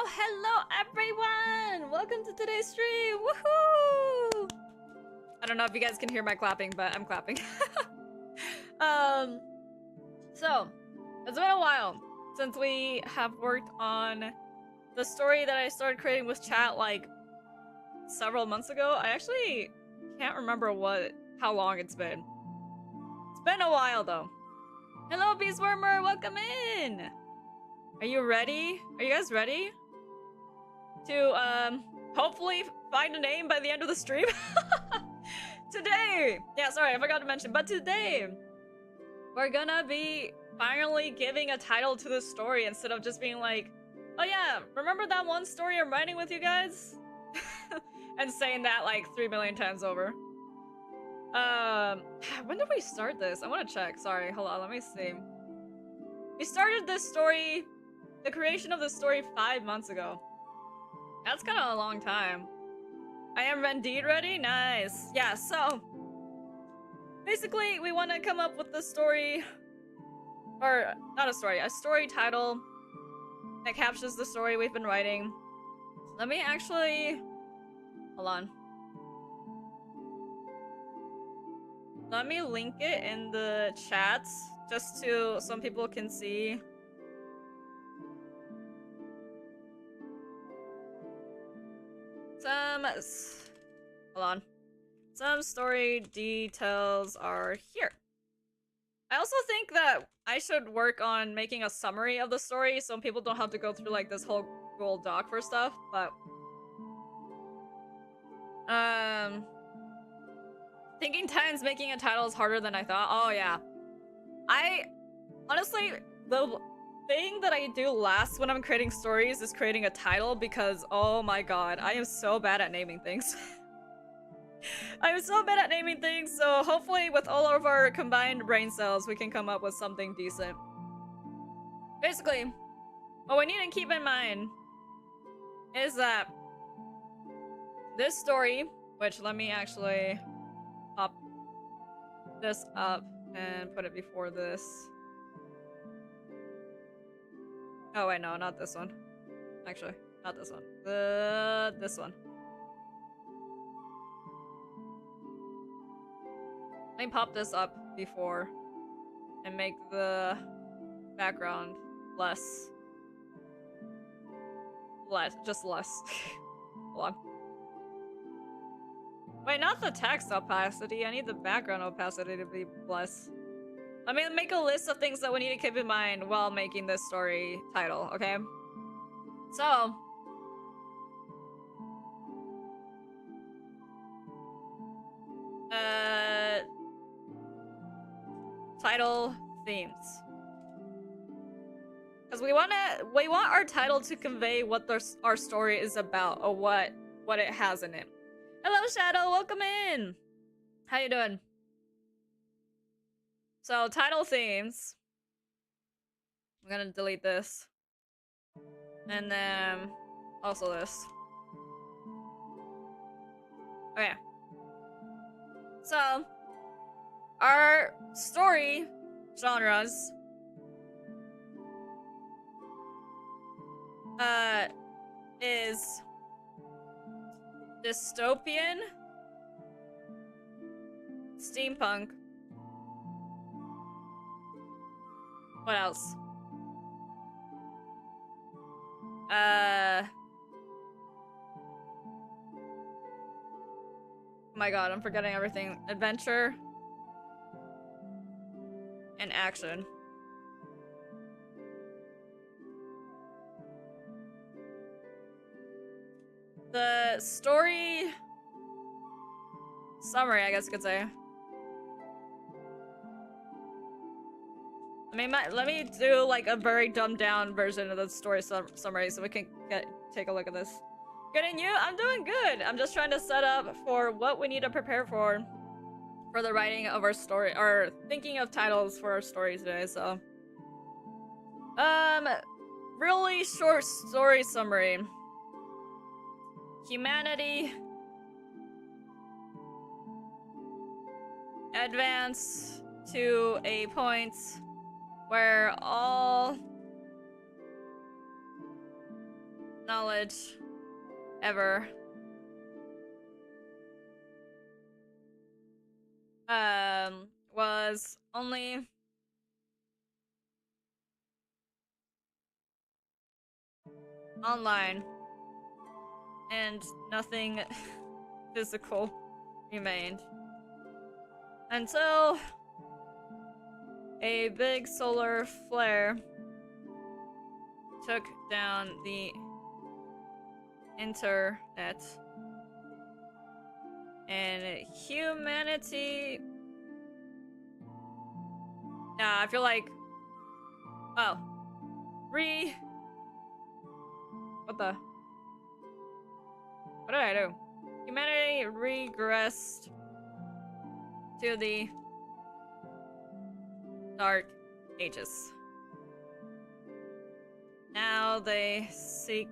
Hello everyone! Welcome to today's stream! Woohoo! I don't know if you guys can hear my clapping, but I'm clapping. So, it's been a while since we have worked on the story that I started creating with chat like several months ago. I actually can't remember how long it's been. It's been a while though. Hello Beastwormer, welcome in! Are you ready? Are you guys ready to hopefully find a name by the end of the stream? Today! Yeah, sorry, I forgot to mention, but today we're gonna be finally giving a title to the story instead of just being like, oh yeah, remember that one story I'm writing with you guys? And saying that like 3 million times over. When did we start this? I want to check. Sorry, hold on, let me see. We started this story, the creation of this story 5 months ago. That's kind of a long time. I am indeed ready? Nice. Yeah, so basically we want to come up with the story, or not a story, a story title that captures the story we've been writing. Let me actually, hold on. Let me link it in the chat just so some people can see. Hold on. Some story details are here. I also think that I should work on making a summary of the story so people don't have to go through like this whole Google Doc for stuff, but thinking times making a title is harder than I thought. Oh yeah. Honestly, the thing that I do last when I'm creating stories is creating a title because, oh my god, I am so bad at naming things. I'm so bad at naming things, so hopefully with all of our combined brain cells, we can come up with something decent. Basically, what we need to keep in mind is that this story, which let me actually pop this up and put it before this. Oh wait, no, not this one. Actually, not this one. This one. Let me pop this up before and make the background less. Just less. Hold on. Wait, not the text opacity. I need the background opacity to be less. Let me make a list of things that we need to keep in mind while making this story title, okay? So, title themes. Because we want our title to convey what our story is about, or what it has in it. Hello, Shadow, welcome in. How you doing? So, title themes. I'm gonna delete this. And then also this. Okay. So, our story genres is dystopian, steampunk. What else? Oh my god, I'm forgetting everything. Adventure and action. The story summary, I guess you could say. I mean, let me do like a very dumbed down version of the story summary so we can take a look at this. Good, and you? I'm doing good. I'm just trying to set up for what we need to prepare for the writing of our story, or thinking of titles for our story today, so. Really short story summary. Humanity advance to a point where all knowledge ever. Was only online and nothing physical remained until a big solar flare took down the internet and humanity. Nah, I feel like, oh, what did I do? Humanity regressed to the Dark Ages. Now they seek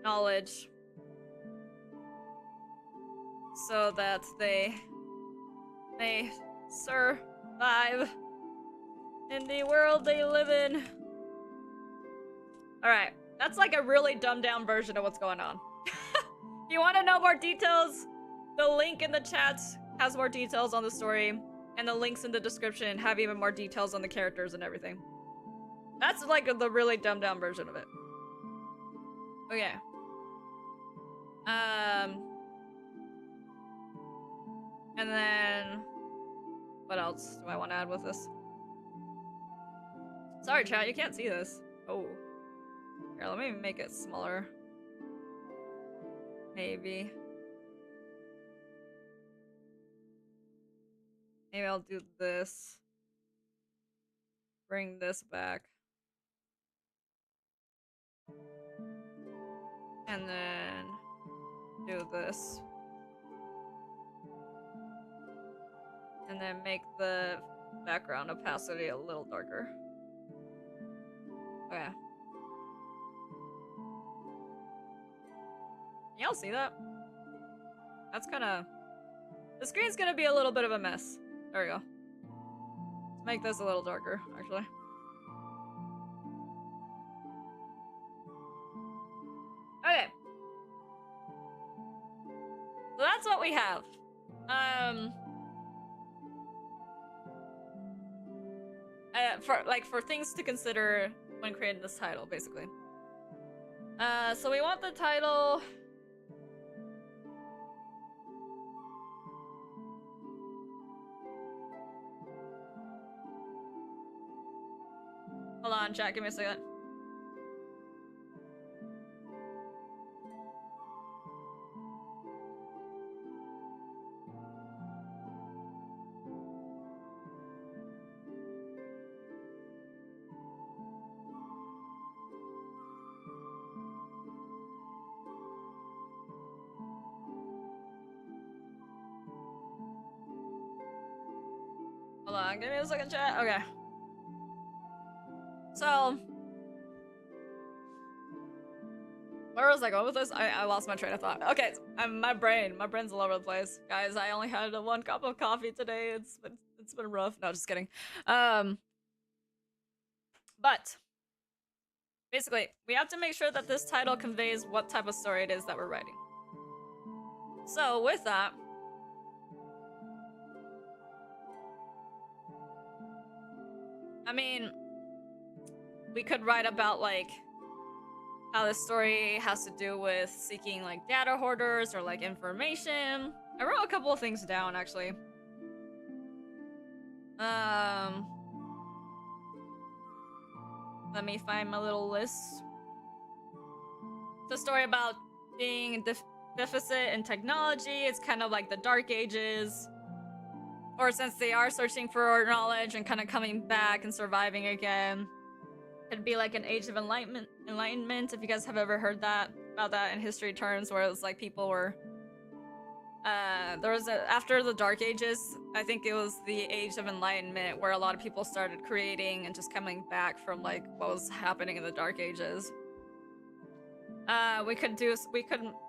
knowledge so that they may survive in the world they live in. Alright, that's like a really dumbed down version of what's going on. If you want to know more details, the link in the chat has more details on the story, and the links in the description have even more details on the characters and everything. That's like the really dumbed down version of it. Okay. And then what else do I want to add with this? Sorry, chat, you can't see this. Oh. Here, let me make it smaller. Maybe. Maybe I'll do this. Bring this back. And then do this. And then make the background opacity a little darker. Okay. Y'all see that? That's kinda... The screen's gonna be a little bit of a mess. There we go. Let's make this a little darker, actually. Okay. So that's what we have. For things to consider when creating this title, basically. So we want the title... Hold on, chat, give me a second. Hold on, give me a second, chat. Okay. So, where was I going with this? I lost my train of thought. Okay, my brain's all over the place, guys. I only had one cup of coffee today. It's been rough. No, just kidding. But basically, we have to make sure that this title conveys what type of story it is that we're writing. So with that, I mean, we could write about, like, how the story has to do with seeking, like, data hoarders or, like, information. I wrote a couple of things down, actually. Let me find my little list. It's a story about being deficit in technology. It's kind of like the Dark Ages. Or since they are searching for knowledge and kind of coming back and surviving again. It'd be like an age of enlightenment, if you guys have ever heard about that in history terms, where it was like people were... after the Dark Ages, I think it was the Age of Enlightenment, where a lot of people started creating and just coming back from, like, what was happening in the Dark Ages. We could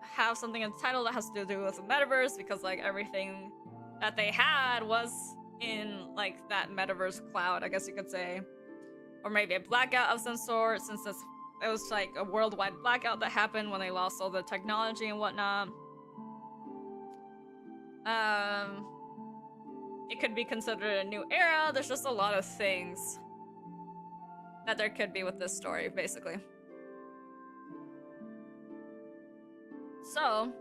have something in the title that has to do with the metaverse, because, like, everything that they had was in, like, that metaverse cloud, I guess you could say. Or maybe a blackout of some sort, since it was like a worldwide blackout that happened when they lost all the technology and whatnot. It could be considered a new era. There's just a lot of things that there could be with this story, basically. So,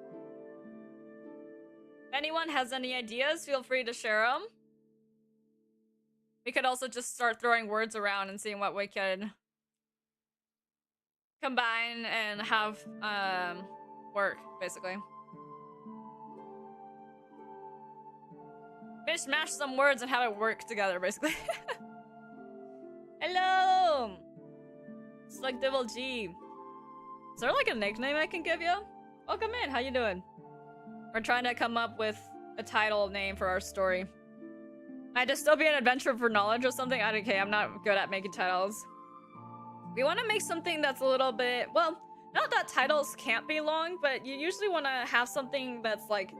if anyone has any ideas, feel free to share them. We could also just start throwing words around and seeing what we could combine and have work, basically. Mishmash some words and have it work together, basically. Hello! It's like Devil G. Is there like a nickname I can give you? Welcome in, how you doing? We're trying to come up with a title name for our story. My dystopian adventure for knowledge or something? Okay, I'm not good at making titles. We want to make something that's a little bit... Well, not that titles can't be long, but you usually want to have something that's like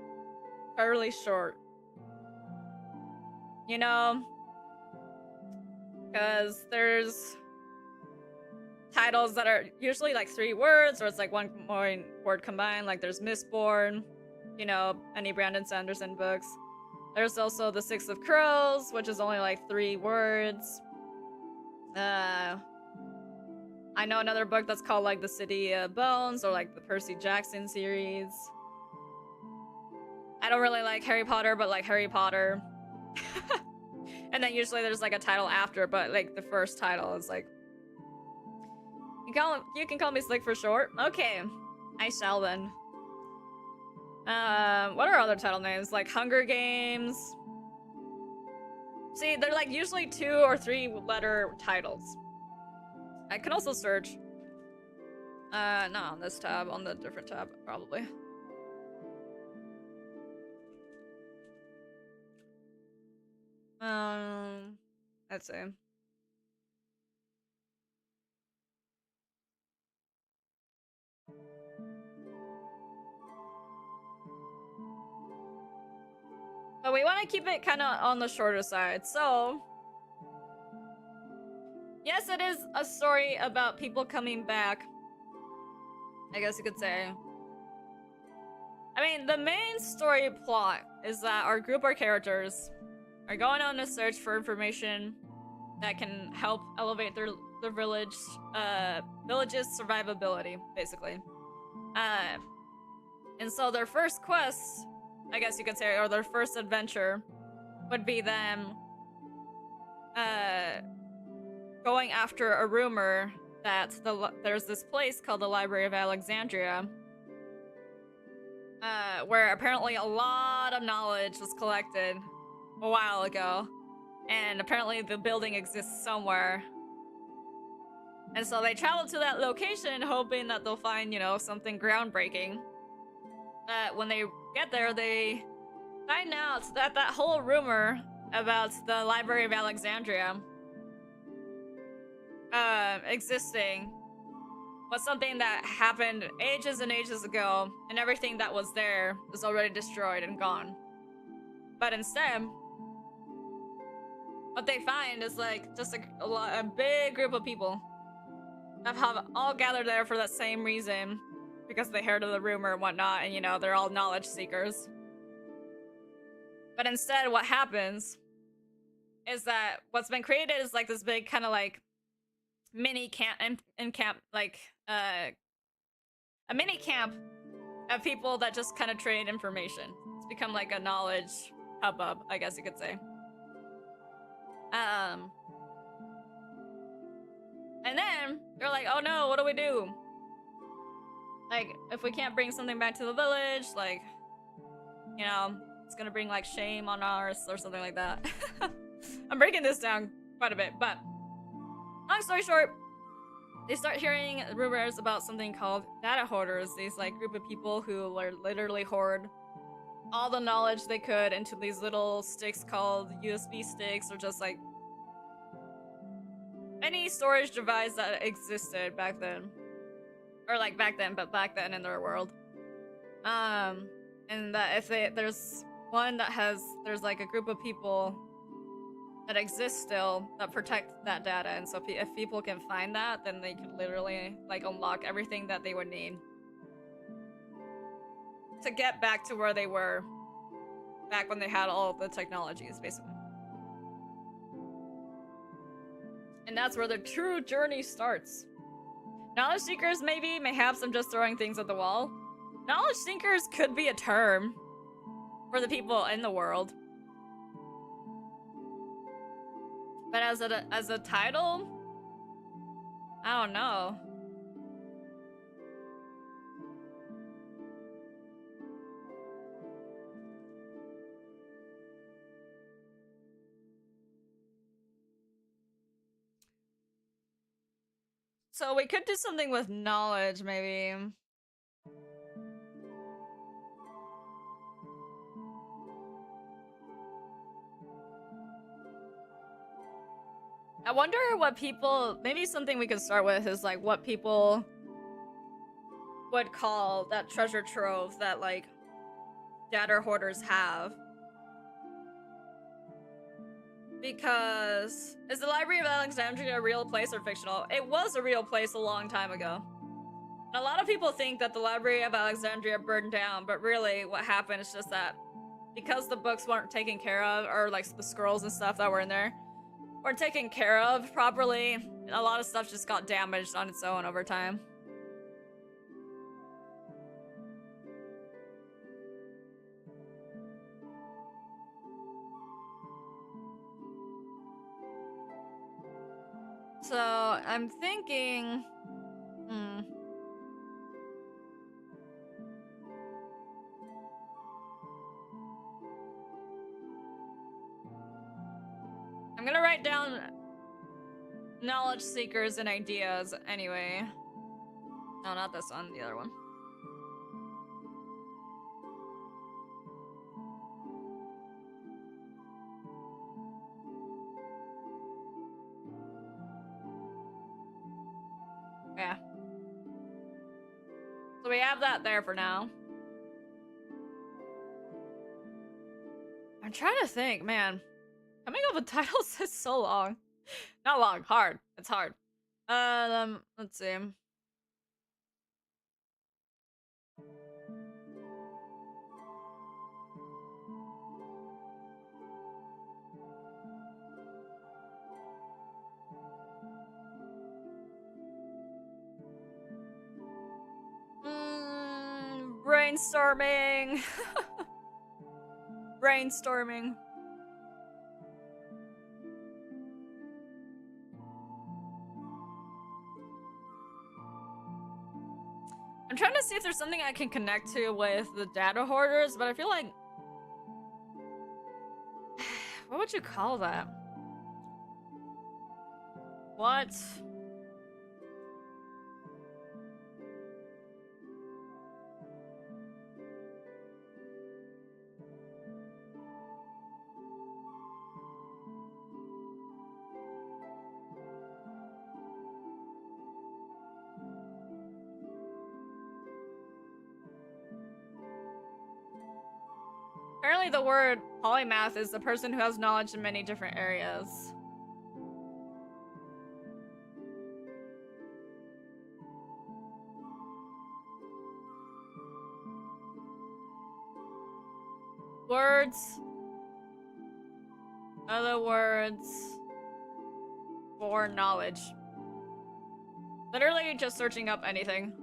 fairly short. You know? Because there's titles that are usually like 3 words, or it's like 1 more word combined, like there's Mistborn, you know, any Brandon Sanderson books. There's also The Six of Crows, which is only like 3 words. I know another book that's called like The City of Bones, or like the Percy Jackson series. I don't really like Harry Potter, but like Harry Potter. And then usually there's like a title after, but like the first title is like... You can call me Slick for short. Okay, I shall then. What are other title names? Like Hunger Games. See, they're like usually 2 or 3 letter titles. I can also search. Not on this tab, on the different tab, probably. Let's see. But we want to keep it kind of on the shorter side, so... Yes, it is a story about people coming back. I guess you could say. I mean, the main story plot is that our group of characters are going on a search for information that can help elevate their village's survivability, basically. And so their first quest, I guess you could say, or their first adventure, would be them going after a rumor that there's this place called the Library of Alexandria, where apparently a lot of knowledge was collected a while ago, and apparently the building exists somewhere. And so they travel to that location hoping that they'll find, you know, something groundbreaking. When they get there, they find out that that whole rumor about the Library of Alexandria existing was something that happened ages and ages ago, and everything that was there was already destroyed and gone. But instead, what they find is like just a big group of people that have all gathered there for that same reason, because they heard of the rumor and whatnot, and you know, they're all knowledge seekers. But instead, what happens is that what's been created is like this big kind of like mini camp, like a mini camp of people that just kind of trade information. It's become like a knowledge hubbub, I guess you could say. And then they're like, oh no, what do we do? Like, if we can't bring something back to the village, like, you know, it's gonna bring like shame on us or something like that. I'm breaking this down quite a bit, but long story short, they start hearing rumors about something called data hoarders. These like group of people who literally hoard all the knowledge they could into these little sticks called USB sticks, or just like any storage device that existed back then. Or like back then, but back then in their world. And that if there's one that there's like a group of people that exist still that protect that data, and so if people can find that, then they can literally like unlock everything that they would need to get back to where they were back when they had all of the technologies, basically. And that's where the true journey starts. Knowledge seekers, maybe, mayhaps I'm just throwing things at the wall. Knowledge seekers could be a term for the people in the world. But as a title, I don't know. So we could do something with knowledge, maybe. I wonder what people... Maybe something we could start with is, like, what people would call that treasure trove that, like, data hoarders have. Because... Is the Library of Alexandria a real place or fictional? It was a real place a long time ago. And a lot of people think that the Library of Alexandria burned down, but really what happened is just that because the books weren't taken care of, or like the scrolls and stuff that were in there weren't taken care of properly, a lot of stuff just got damaged on its own over time. So I'm thinking, I'm gonna write down knowledge seekers and ideas anyway. No, not this one, the other one. Yeah. So we have that there for now. I'm trying to think, man. Coming up with titles is so long. Not long, hard. It's hard. Let's see. Brainstorming. Brainstorming. I'm trying to see if there's something I can connect to with the data hoarders, but I feel like... What would you call that? What? Apparently the word polymath is the person who has knowledge in many different areas. Words. Other words for knowledge. Literally just searching up anything.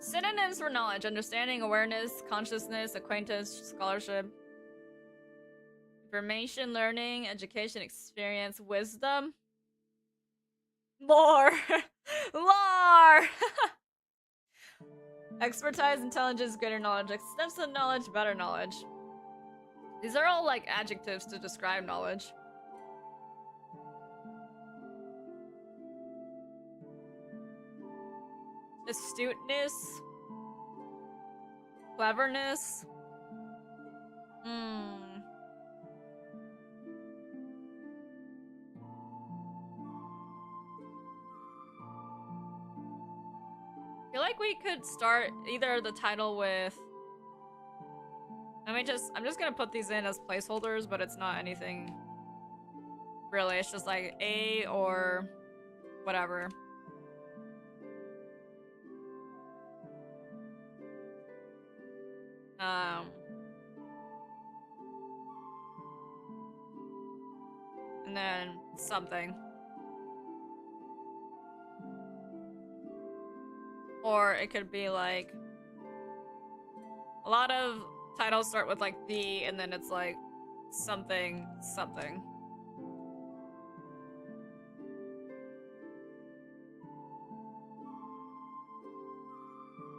Synonyms for knowledge: understanding, awareness, consciousness, acquaintance, scholarship, information, learning, education, experience, wisdom, lore, lore, expertise, intelligence, greater knowledge, extensive knowledge, better knowledge. These are all like adjectives to describe knowledge. Astuteness, cleverness. I feel like we could start either the title with I'm just gonna put these in as placeholders, but it's not anything really. It's just like A or whatever. And then something. Or it could be like a lot of titles start with like the and then it's like something something.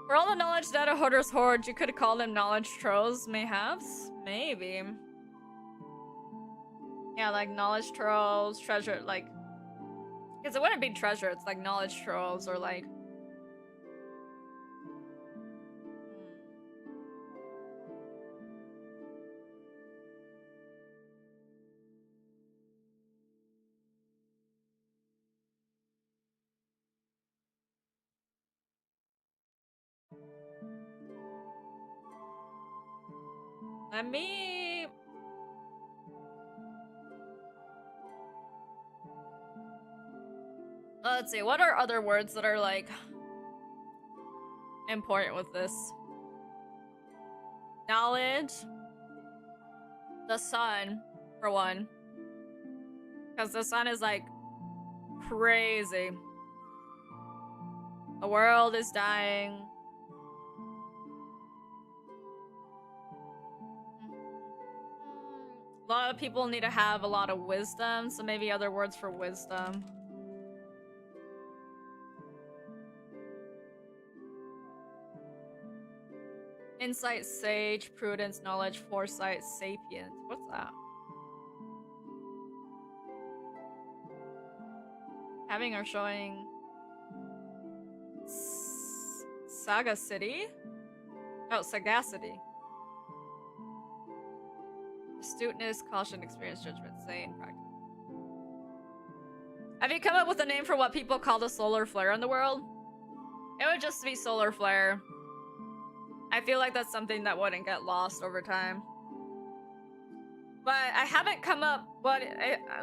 For all the knowledge data hoarders hoard, you could call them knowledge trolls, mayhaps? Maybe. Yeah, like knowledge trolls, treasure, like... Because it wouldn't be treasure, it's like knowledge trolls or like... Let me... Let's see, what are other words that are like... important with this? Knowledge. The sun, for one. Because the sun is like... crazy. The world is dying. A lot of people need to have a lot of wisdom, so maybe other words for wisdom. Insight, sage, prudence, knowledge, foresight, sapient. What's that? Having or showing... Sagacity? Oh, sagacity. Astuteness, caution, experience, judgment, sane, practice. Have you come up with a name for what people call the solar flare in the world? It would just be solar flare. I feel like that's something that wouldn't get lost over time. But I haven't come up what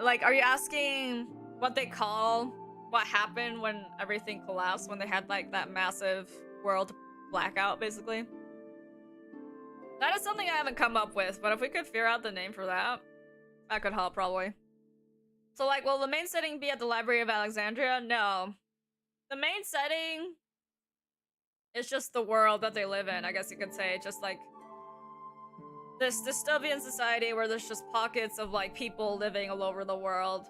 like are you asking what they call what happened when everything collapsed, when they had like that massive world blackout basically? That is something I haven't come up with, but if we could figure out the name for that, that could help probably. So like, will the main setting be at the Library of Alexandria? No. The main setting is just the world that they live in, I guess you could say. Just like this dystopian society where there's just pockets of like people living all over the world.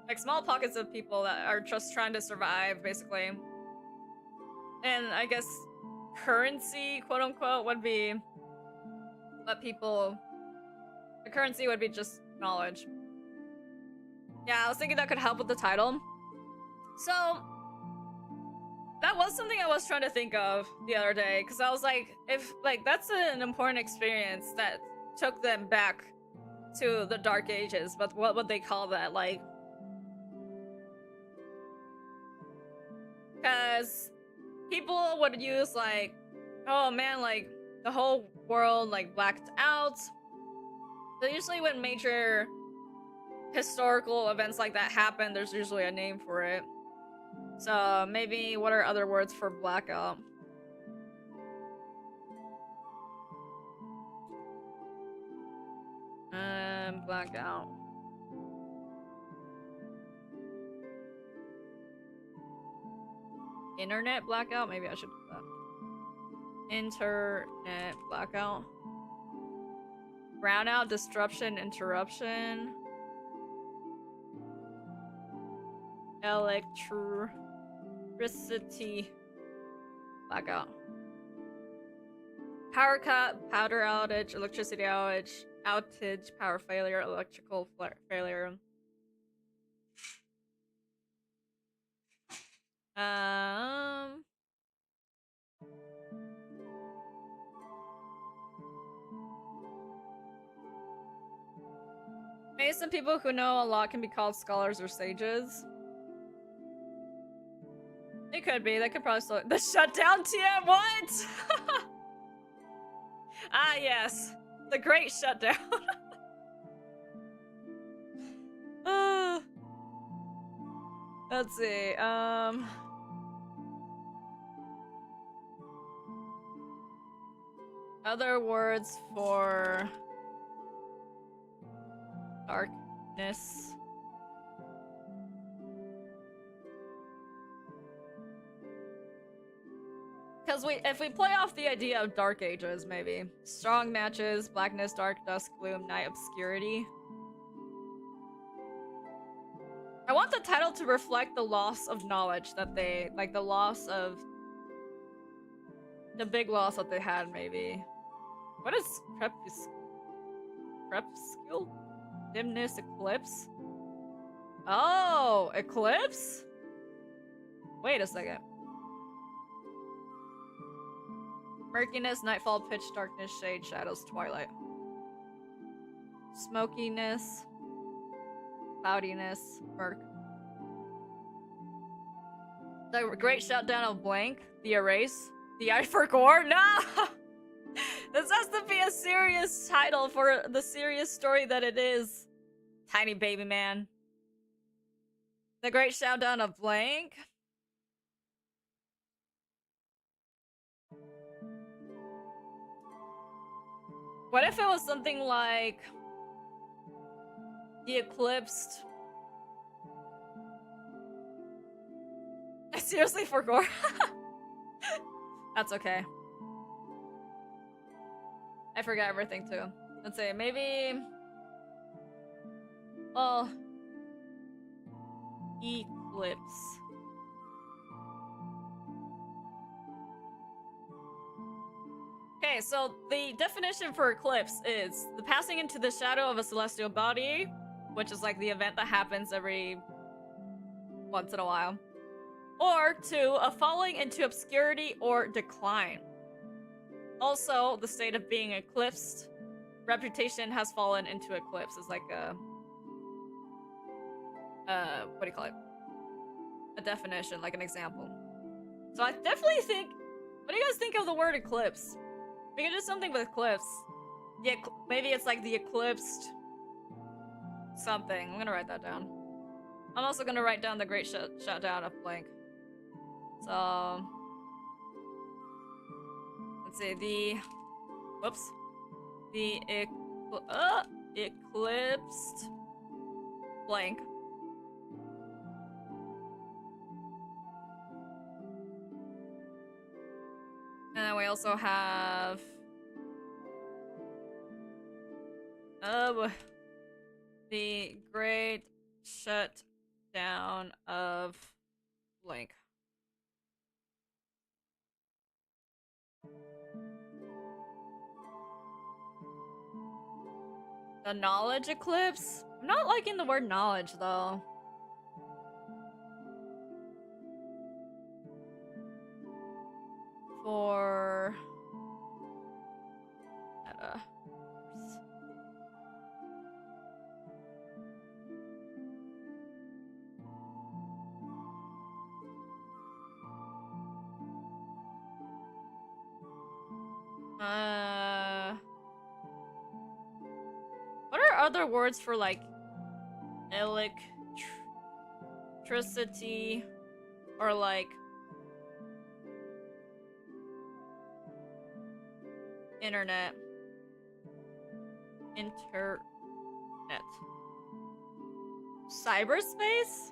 Like small pockets of people that are just trying to survive, basically. And I guess currency, quote unquote, would be what people... The currency would be just knowledge. Yeah, I was thinking that could help with the title. So, that was something I was trying to think of the other day, because I was like, if, like, that's an important experience that took them back to the Dark Ages, but what would they call that? Like, because people would use, like, oh man, like, the whole world, like, blacked out. So usually when major historical events like that happen, there's usually a name for it. So maybe what are other words for blackout? Blackout. Internet blackout? Maybe I should do that. Internet blackout. Brownout, disruption, interruption. Electricity blackout. Power cut, powder outage, electricity outage, power failure, electrical failure. Maybe some people who know a lot can be called scholars or sages. It could be. They could probably still... The shutdown TM? What? Ah, yes. The Great Shutdown. Let's see. Other words for darkness. Because if we play off the idea of dark ages, maybe. Strong matches, blackness, dark, dusk, gloom, night, obscurity. I want the title to reflect the loss of knowledge that they, like the loss of, the big loss that they had, maybe. What is crepuscule? Dimness, eclipse? Oh, eclipse? Wait a second. Murkiness, nightfall, pitch, darkness, shade, shadows, twilight. Smokiness, cloudiness, murk. The Great Shutdown of blank, the erase, the I forgot. No! This has to be a serious title for the serious story that it is. Tiny baby man. The Great Shutdown of blank. What if it was something like the eclipsed? I seriously forgot. That's okay. I forgot everything too. Let's see, maybe. Oh, eclipse. Okay, so the definition for eclipse is the passing into the shadow of a celestial body, which is like the event that happens every once in a while. Or 2, a falling into obscurity or decline. Also, the state of being eclipsed. Reputation has fallen into eclipse. It's like a... what do you call it? A definition, like an example. So I definitely think... What do you guys think of the word eclipse? We can do something with eclipse. Yeah, maybe it's like the eclipsed... something. I'm gonna write that down. I'm also gonna write down the Great Shutdown of blank. So... let's see, the... whoops. The eclipsed... blank. And then we also have... the Great Shutdown of blank. The knowledge eclipse? I'm not liking the word knowledge though. For... what are other words for like electricity or like internet? Cyberspace?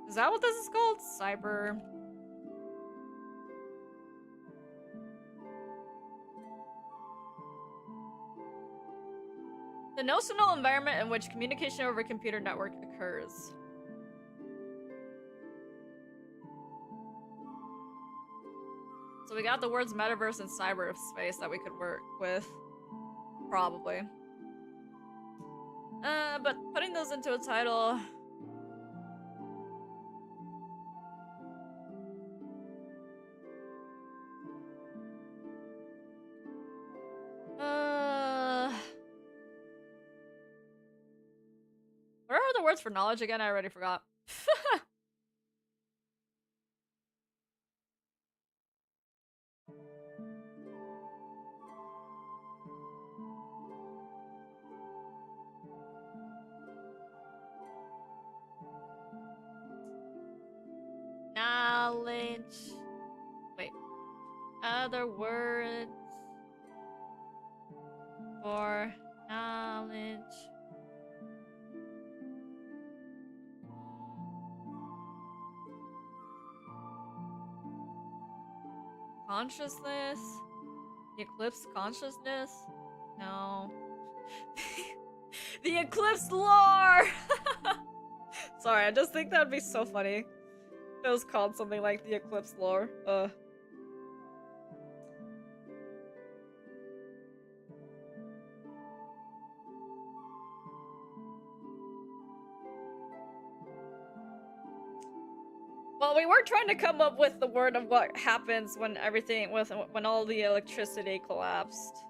Is that what this is called? Cyber... the notional environment in which communication over a computer network occurs. So we got the words metaverse and cyberspace that we could work with. Probably. But putting those into a title... what are the words for knowledge again? I already forgot. knowledge. Wait. Other words for knowledge. Consciousness? The eclipse consciousness? No. The eclipse lore! Sorry, I just think that would be so funny. It was called something like the eclipse lore. Well, we were trying to come up with the word of what happens when everything when all the electricity collapsed.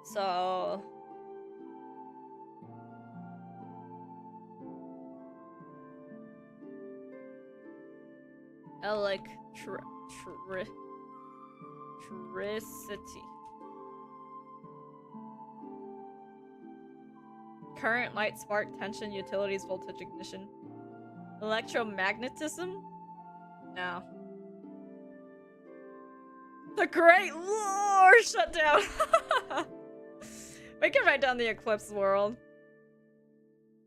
So electricity. Current, light, spark, tension, utilities, voltage, ignition. Electromagnetism? No. The Great Lore shut down. We can write down the eclipse world.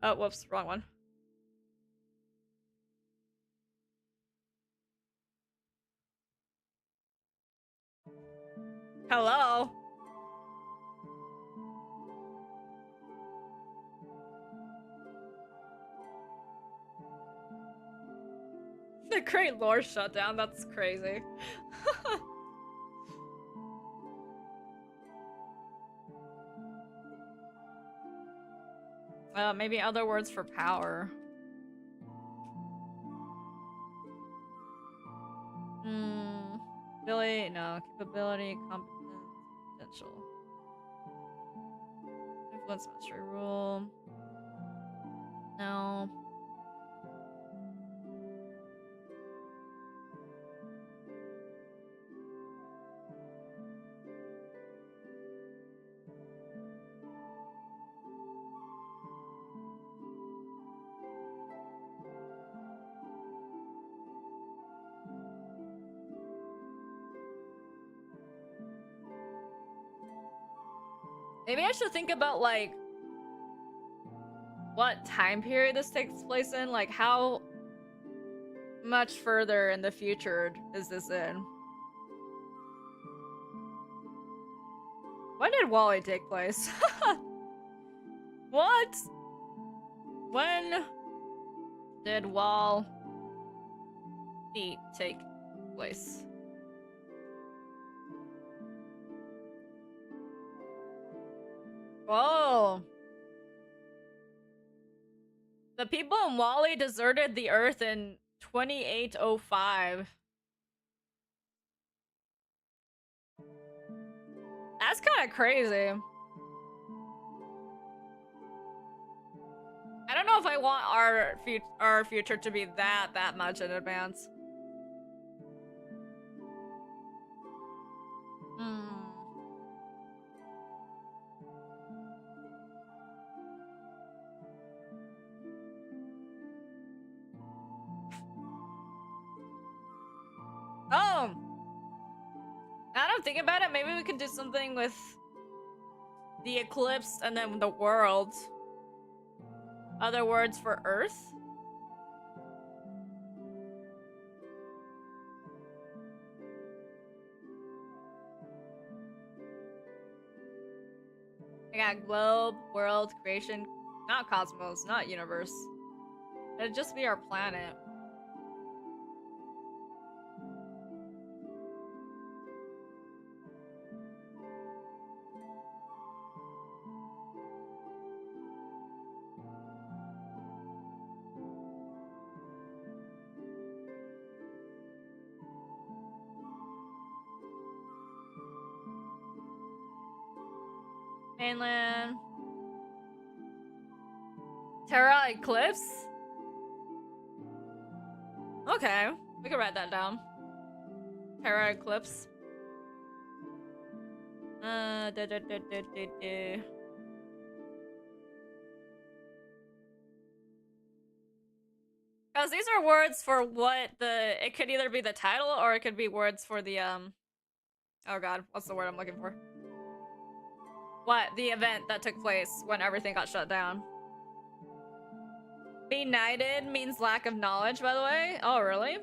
Oh, whoops, wrong one. Hello? The Great Lore shut down, that's crazy. Maybe other words for power. Ability, no. Capability, competence, potential. Influence, mastery, rule. No. Maybe I should think about, like, what time period this takes place in? Like, how much further in the future is this in? When did Wall-E take place? What? When did Wall-E take place? Whoa. The people in Wall-E deserted the Earth in 2805. That's kind of crazy. I don't know if I want our future to be that much in advance. Oh! Now that I'm thinking about it, maybe we could do something with the eclipse and then the world. Other words for Earth? I got globe, world, creation, not cosmos, not universe. It'd just be our planet. Mainland. Terra Eclipse? Okay, we can write that down. Terra Eclipse. Because these are words for what it could either be the title or it could be words for the, oh god, what's the word I'm looking for? What? The event that took place when everything got shut down. Benighted means lack of knowledge, by the way. Oh, really?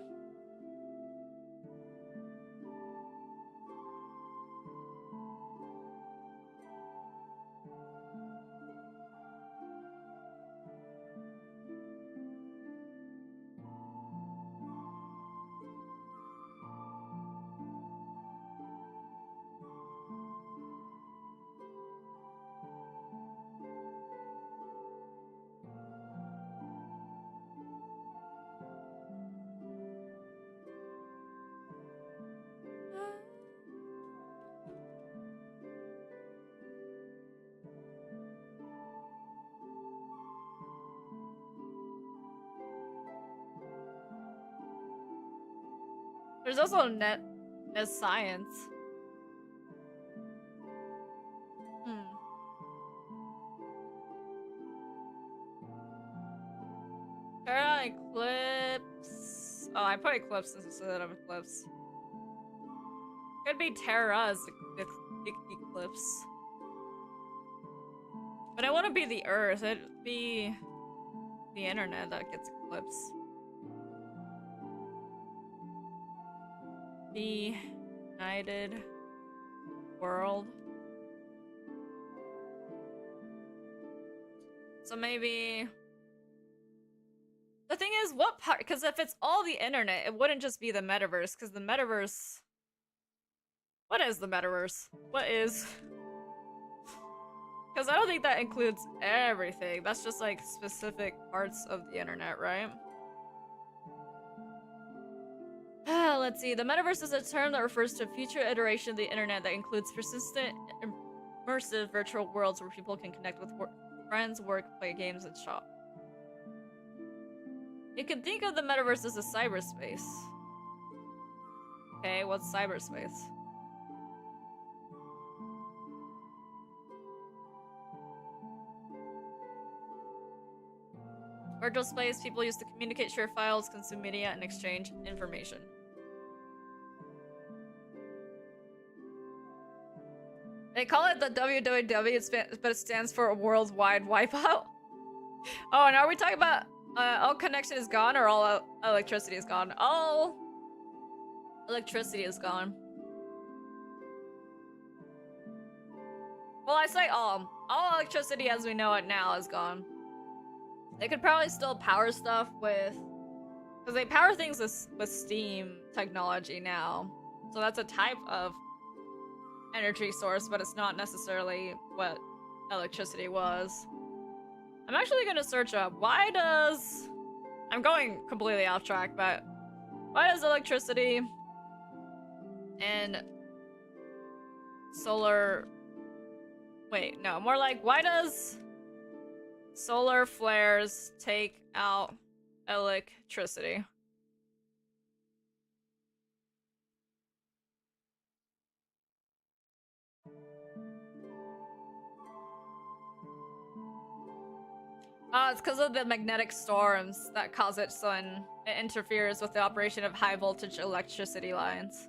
There's also net as science. Terra Eclipse. Oh, I put Eclipse instead of Eclipse. Could be Terra's Eclipse. But it wouldn't be the Earth, it'd be the internet that gets eclipsed. The United World. So maybe... The thing is, what part? Because if it's all the internet, it wouldn't just be the metaverse, because the metaverse... What is the metaverse? What is... Because I don't think that includes everything. That's just like specific parts of the internet, right? Let's see. The metaverse is a term that refers to a future iteration of the internet that includes persistent, immersive virtual worlds where people can connect with friends, work, play games, and shop. You can think of the metaverse as a cyberspace. Okay, what's cyberspace? Virtual space people use to communicate, share files, consume media, and exchange information. They call it the WWW, but it stands for a worldwide wipeout. Oh, and are we talking about all connection is gone or all electricity is gone? All electricity is gone. Well, I say all. All electricity as we know it now is gone. They could probably still power stuff with... Because they power things with steam technology now. So that's a type of energy source, but it's not necessarily what electricity was. I'm actually gonna search up, why does... I'm going completely off track, but... Why does electricity and solar... Wait, no, more like, why does solar flares take out electricity? It's because of the magnetic storms that cause it, so it interferes with the operation of high voltage electricity lines.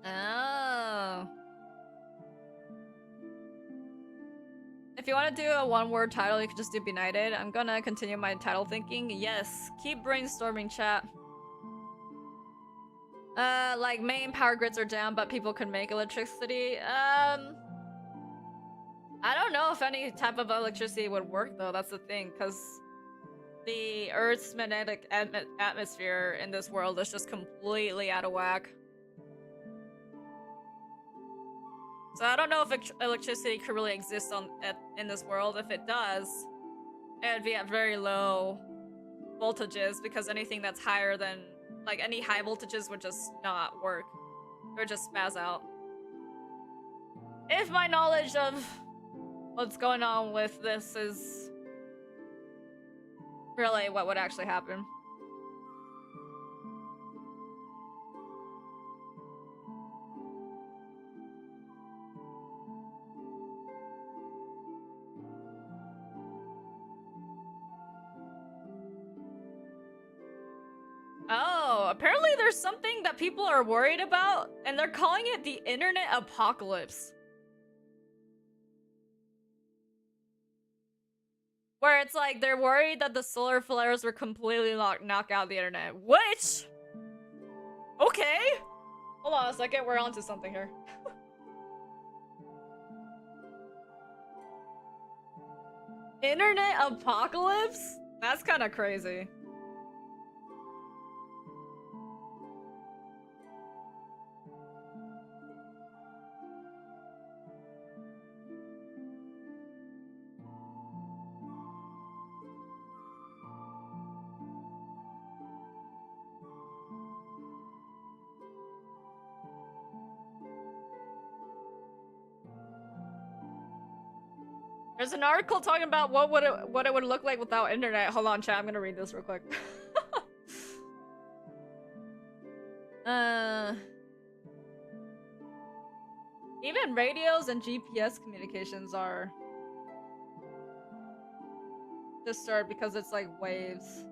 Oh. If you want to do a one-word title, you could just do Benighted. I'm gonna continue my title thinking. Yes, keep brainstorming, chat. Like main power grids are down, but people can make electricity. I don't know if any type of electricity would work though, that's the thing, because the Earth's magnetic atmosphere in this world is just completely out of whack. So I don't know if electricity could really exist in this world. If it does, it would be at very low voltages, because anything that's higher than, like, any high voltages would just not work. It would just spaz out. If my knowledge of what's going on with this is really what would actually happen. apparently there's something that people are worried about, and they're calling it the internet apocalypse. Where it's like they're worried that the solar flares will completely knock out the internet. Which? Okay. Hold on a second, we're onto something here. Internet apocalypse? That's kind of crazy. There's an article talking about what it would look like without internet. Hold on, chat. I'm gonna read this real quick. Even radios and GPS communications are disturbed because it's like waves.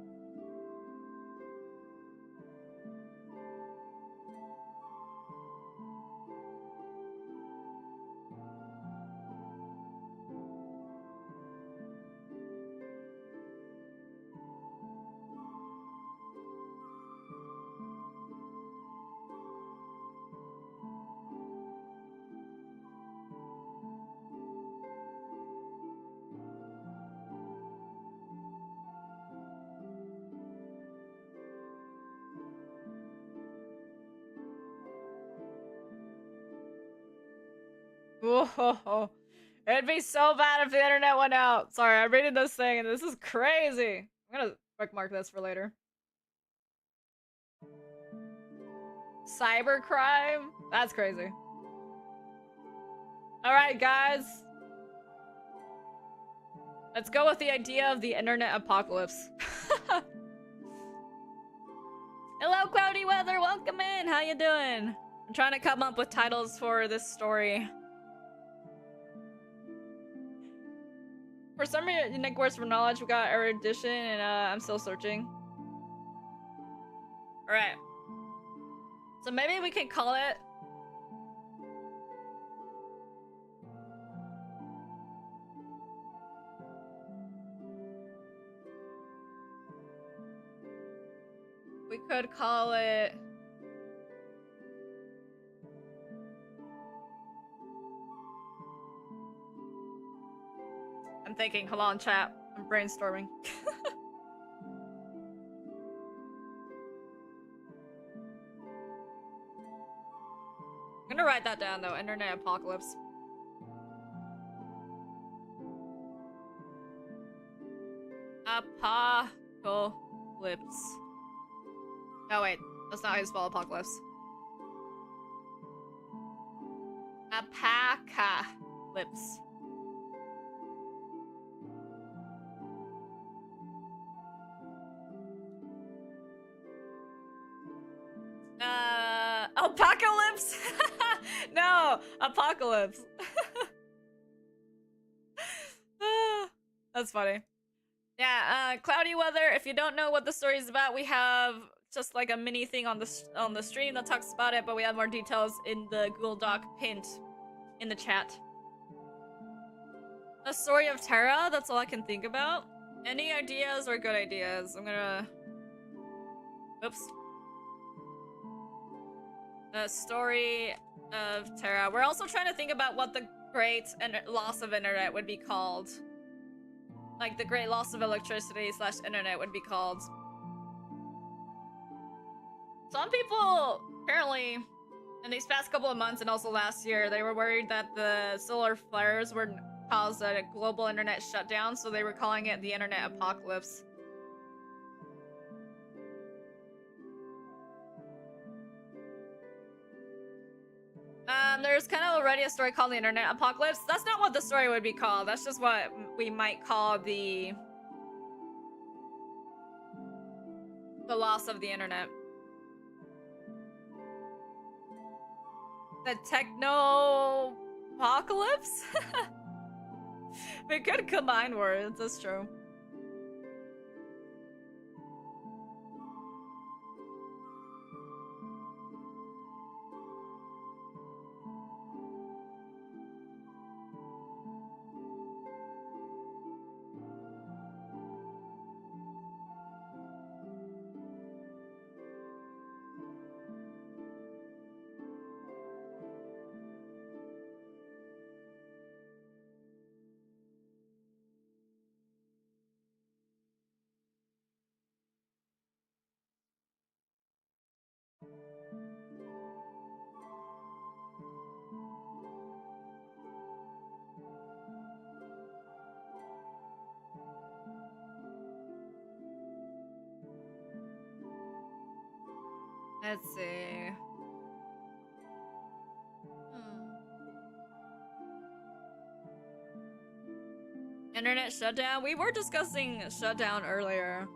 Whoa. It'd be so bad if the internet went out. Sorry, I'm reading this thing and this is crazy. I'm gonna bookmark this for later. Cybercrime? That's crazy. Alright, guys. Let's go with the idea of the internet apocalypse. Hello, cloudy weather. Welcome in. How you doing? I'm trying to come up with titles for this story. For some unique words for knowledge, we got erudition, and I'm still searching. Alright. So maybe we can call it... We could call it... I'm thinking, hold on, chat. I'm brainstorming. I'm gonna write that down though, internet apocalypse. Apocalypse. Oh wait, that's not how you spell apocalypse. Apocalypse. Apocalypse? No, apocalypse. That's funny. Yeah, cloudy weather. If you don't know what the story is about, we have just like a mini thing on the stream that talks about it, but we have more details in the Google Doc pinned in the chat. The story of Terra, that's all I can think about. Any ideas or good ideas? I'm gonna... Oops. The story of Terra. We're also trying to think about what the great loss of internet would be called. Like the great loss of electricity / internet would be called. Some people, apparently, in these past couple of months and also last year, they were worried that the solar flares would cause a global internet shutdown, so they were calling it the internet apocalypse. There's kind of already a story called the internet apocalypse. That's not what the story would be called. That's just what we might call the loss of the internet. The techno-apocalypse? We could combine words, that's true. Let's see. Internet shutdown? We were discussing shutdown earlier.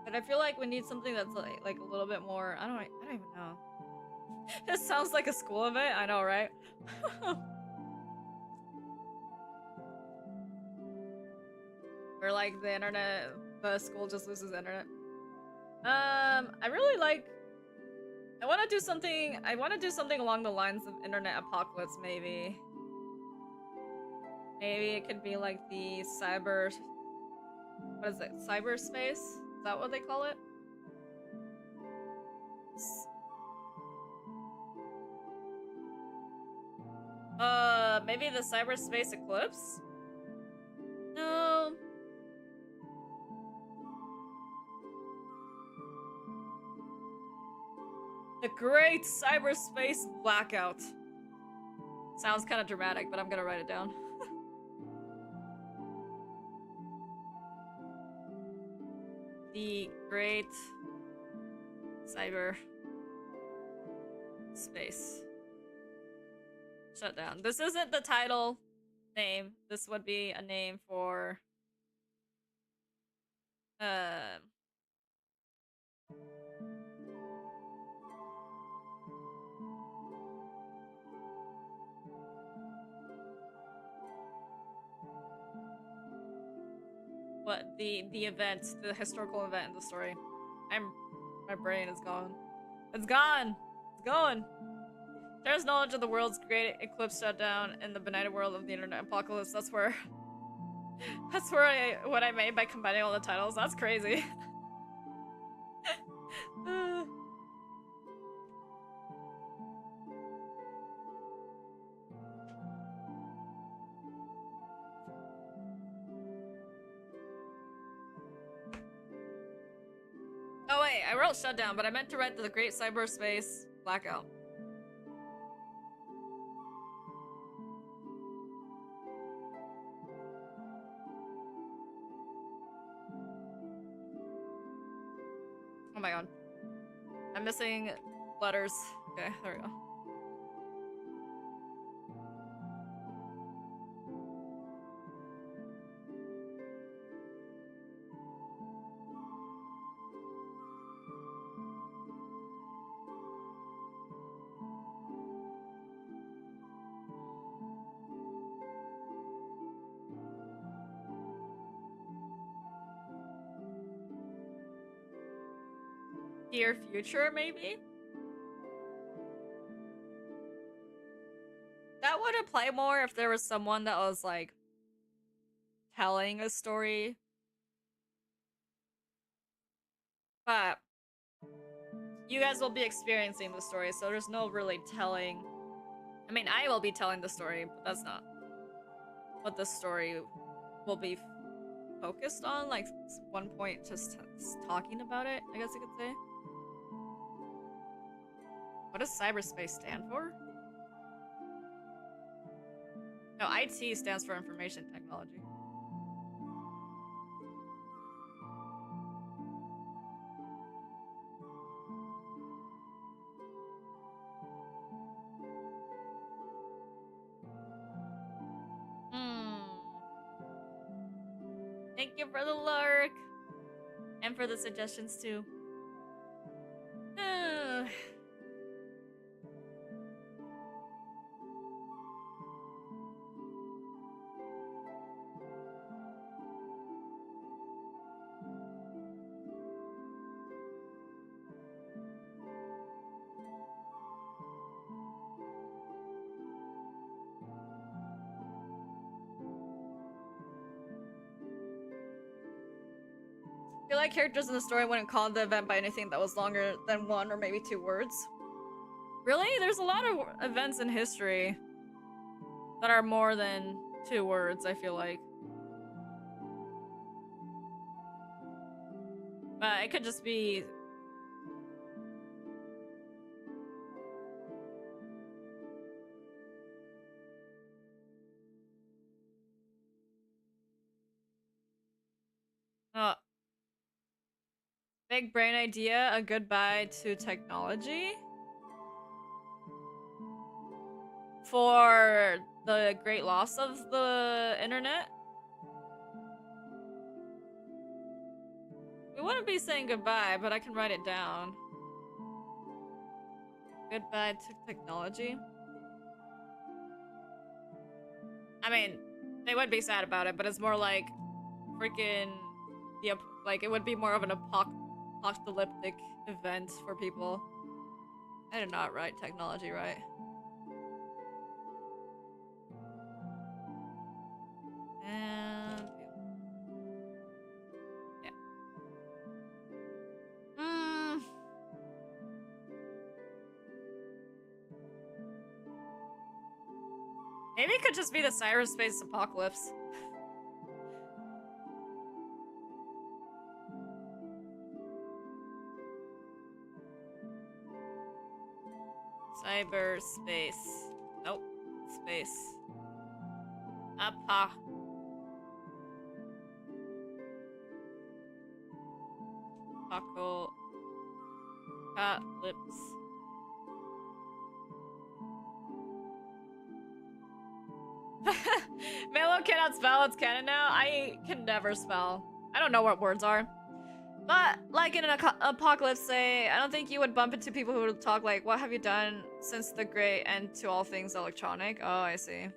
But I feel like we need something that's like a little bit more. I don't even know. This sounds like a school event. I know, right? Where like the internet, the school just loses internet. I really like. I want to do something. I want to do something along the lines of internet apocalypse. Maybe. Maybe it could be like the cyber. What is it? Cyberspace? Is that what they call it? Maybe the cyberspace eclipse? No. The Great Cyberspace Blackout. Sounds kind of dramatic, but I'm gonna write it down. The Great Cyber Space Shutdown. This isn't the title name. This would be a name for what the event, the historical event in the story. My brain is gone. It's gone. It's going. There's knowledge of the world's great eclipse shutdown and the benighted world of the internet apocalypse. That's where what I made by combining all the titles. That's crazy. Oh wait, I wrote shutdown, but I meant to write the Great Cyberspace Blackout. Oh my god. I'm missing letters. Okay, there we go. Dear future, maybe? That would apply more if there was someone that was like telling a story. But you guys will be experiencing the story, so there's no really telling. I mean, I will be telling the story, but that's not what the story will be focused on. Like, one point just talking about it, I guess you could say. What does cyberspace stand for? No, IT stands for information technology. Thank you for the lurk. And for the suggestions too. I feel like characters in the story wouldn't call the event by anything that was longer than 1 or maybe 2 words. Really? There's a lot of events in history that are more than 2 words, I feel like. But it could just be... Big brain idea, a goodbye to technology? For the great loss of the internet? We wouldn't be saying goodbye, but I can write it down. Goodbye to technology? I mean, they would be sad about it, but it's more like freaking like it would be more of an apocalyptic event for people. I did not write technology right. And yeah. Maybe it could just be the cyberspace apocalypse. Cyberspace. Nope. Space. Apocalypse. Maelo cannot spell, it's canon now. I can never spell. I don't know what words are. But, like in an apocalypse, say, I don't think you would bump into people who would talk like, what have you done since the great end to all things electronic? Oh, I see.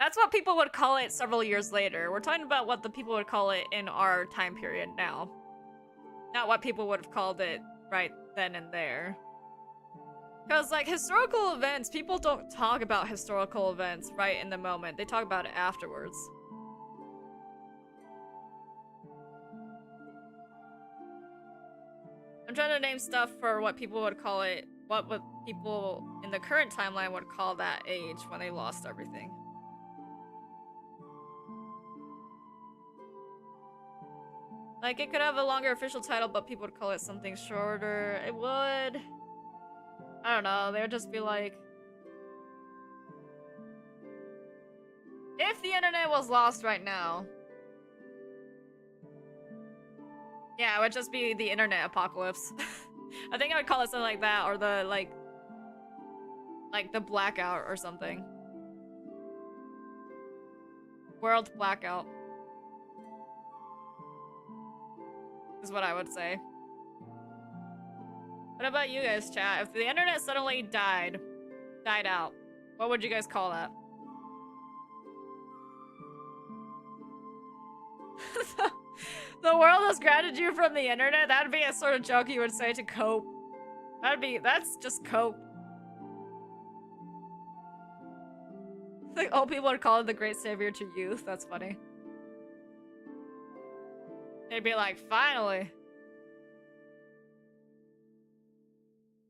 That's what people would call it several years later. We're talking about what the people would call it in our time period now. Not what people would have called it right then and there. Because, like, historical events, people don't talk about historical events right in the moment. They talk about it afterwards. I'm trying to name stuff for what people would call it, what people in the current timeline would call that age when they lost everything. Like, it could have a longer official title, but people would call it something shorter. It would... I don't know, they would just be like... If the internet was lost right now... Yeah, it would just be the internet apocalypse. I think I would call it something like that, or the, like the blackout or something. World blackout. Is what I would say. What about you guys, chat? If the internet suddenly died out, what would you guys call that? The world has grounded you from the internet? That'd be a sort of joke you would say to cope. That's just cope. Like, old people would call it the great savior to youth. That's funny. They'd be like, finally.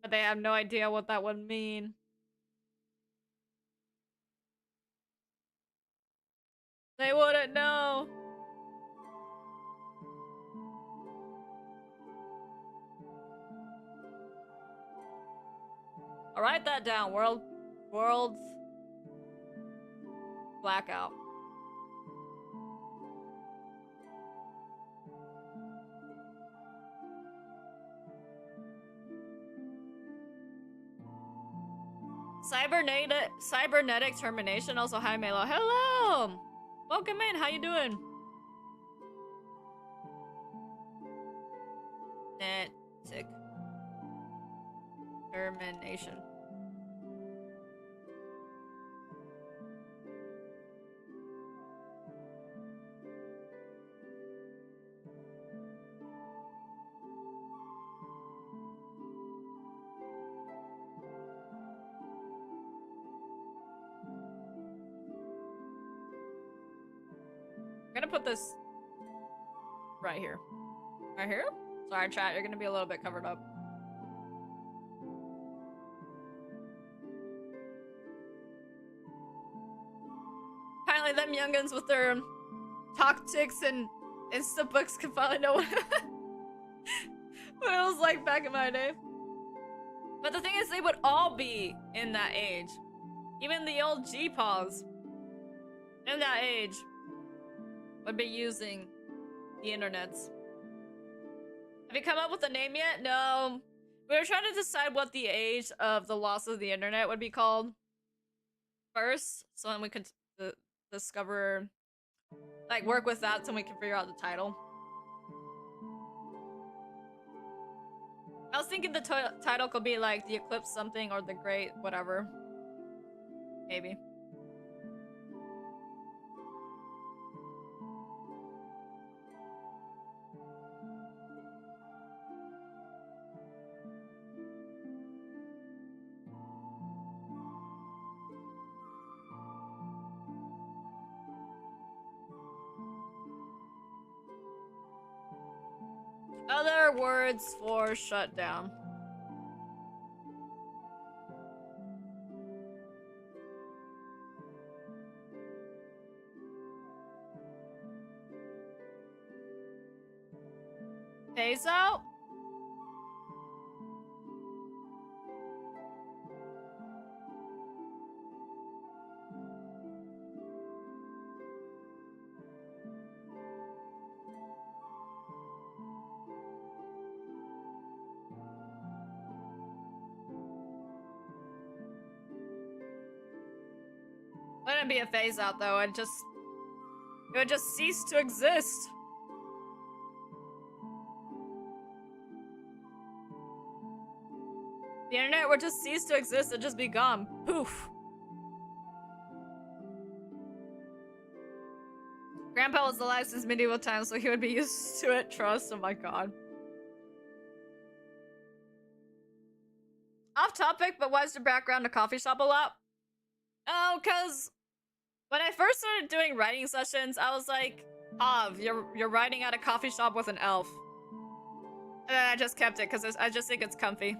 But they have no idea what that would mean. They wouldn't know. I'll write that down. World blackout. Cybernetic termination. Also, hi Maelo. Hello! Welcome in, how you doing? Netic termination. I'm gonna put this right here. Right here? Sorry, chat, you're gonna be a little bit covered up. Finally, them youngins with their tactics and instabooks can finally know what it was like back in my day. But the thing is, they would all be in that age. Even the old G-Paws in that age would be using the internets. Have you come up with a name yet? No. We were trying to decide what the age of the loss of the internet would be called first, so then we could discover, like, work with that so we can figure out the title. I was thinking the title could be like The Eclipse something or The Great whatever. Maybe. Other words for shutdown. Phase out? Wouldn't be a phase out though, it would just cease to exist. The internet would just cease to exist and just be gone. Poof. Grandpa was alive since medieval times, so he would be used to it. Trust. Oh my god. Off topic, but why is the background a coffee shop a lot? Oh, cause when I first started doing writing sessions, I was like, Av, you're writing at a coffee shop with an elf. And then I just kept it because I just think it's comfy.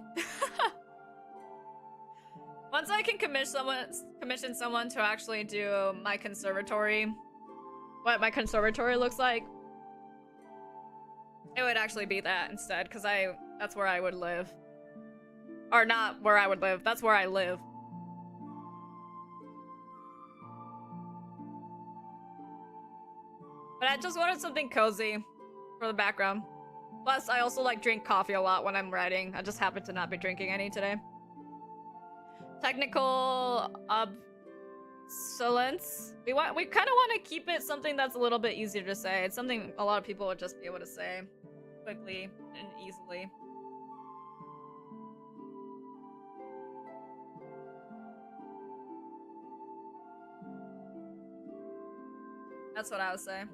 Once I can commission someone to actually do my conservatory, what my conservatory looks like, it would actually be that instead, because that's where I would live. Or not where I would live, that's where I live. But I just wanted something cozy for the background. Plus, I also like drink coffee a lot when I'm writing. I just happen to not be drinking any today. Technical obsolescence. We kind of want to keep it something that's a little bit easier to say. It's something a lot of people would just be able to say quickly and easily. That's what I would say.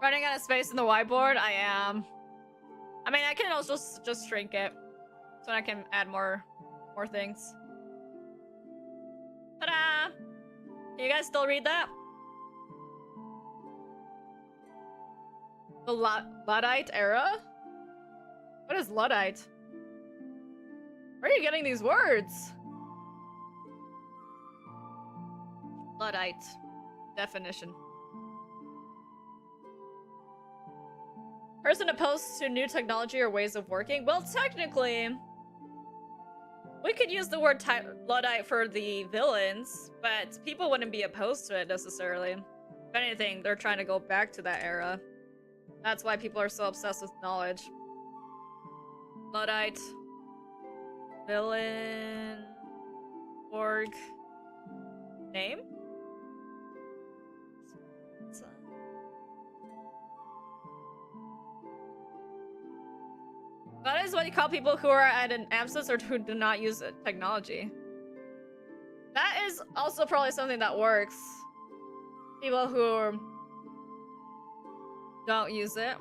Running out of space in the whiteboard? I am. I mean, I can also just shrink it so I can add more things. Ta-da! Can you guys still read that? The Luddite era? What is Luddite? Where are you getting these words? Luddite. Definition. Person opposed to new technology or ways of working? Well, technically, we could use the word Luddite for the villains, but people wouldn't be opposed to it necessarily. If anything, they're trying to go back to that era. That's why people are so obsessed with knowledge. Luddite. Villain. Org. Name? That is what you call people who are at an absence or who do not use technology. is also probably something that works. People who don't use it.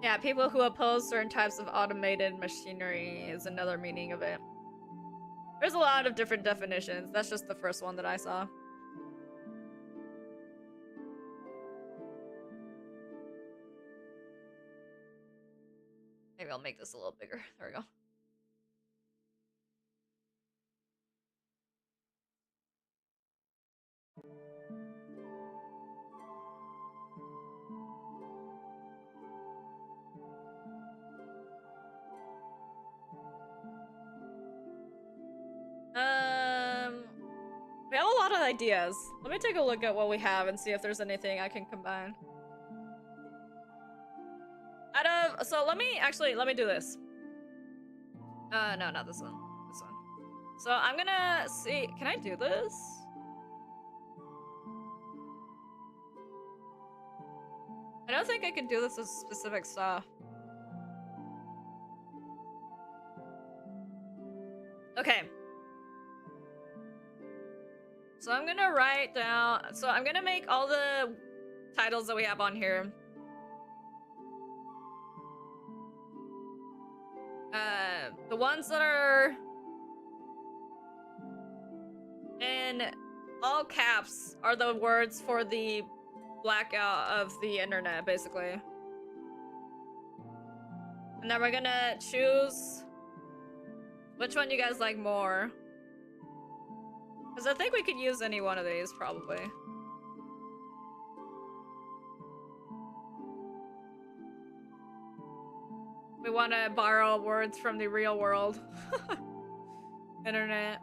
Yeah, people who oppose certain types of automated machinery is another meaning of it. There's a lot of different definitions. That's just the first one that I saw. Maybe I'll make this a little bigger. There we go. We have a lot of ideas. Let me take a look at what we have and see if there's anything I can combine. So let me do this. No, not this one. This one. So I'm gonna see, can I do this? I don't think I can do this with specific stuff. Okay. So I'm gonna write down, so I'm gonna make all the titles that we have on here. The ones that are in all caps are the words for the blackout of the internet, basically. And then we're gonna choose which one you guys like more. Because I think we could use any one of these, probably. We want to borrow words from the real world. Internet.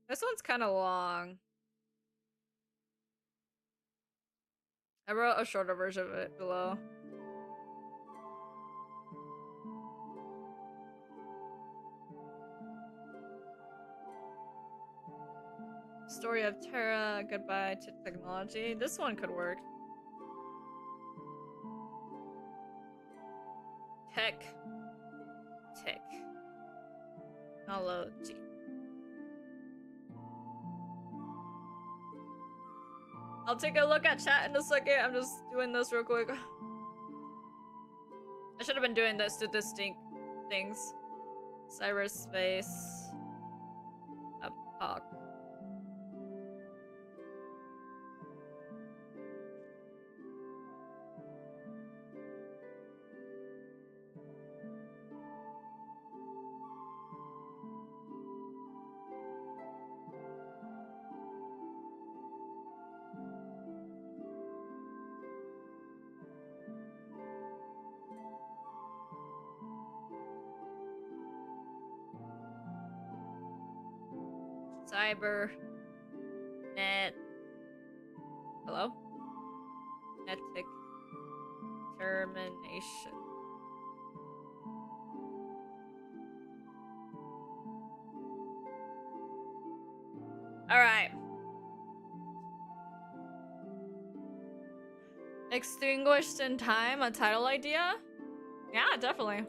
This one's kind of long. I wrote a shorter version of it below. Story of Terra, goodbye to technology. This one could work. Technology. I'll take a look at chat in a second. I'm just doing this real quick. I should have been doing this to distinct things. Cyberspace. Epoch. Cyber net. Hello? Netic termination. Alright. Extinguished in time, a title idea? Yeah, definitely.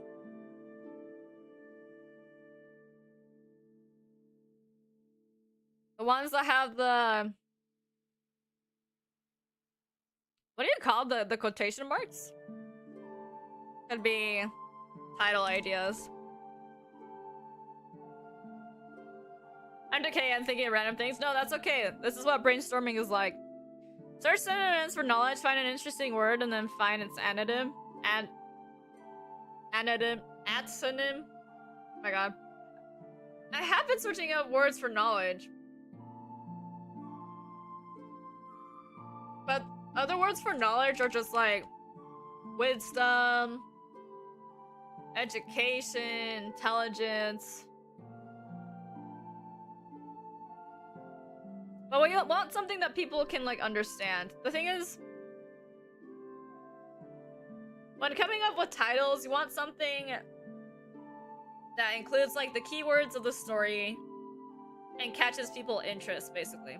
The ones that have the... What do you call the quotation marks? Could be title ideas. I'm okay, I'm thinking of random things. No, that's okay. This is what brainstorming is like. Search synonyms for knowledge, find an interesting word, and then find its anonym. Anonym. Antonym. Oh my god. I have been searching up words for knowledge. But other words for knowledge are just like wisdom, education, intelligence. But we want something that people can like understand. The thing is, when coming up with titles, you want something that includes like the keywords of the story and catches people's interest, basically.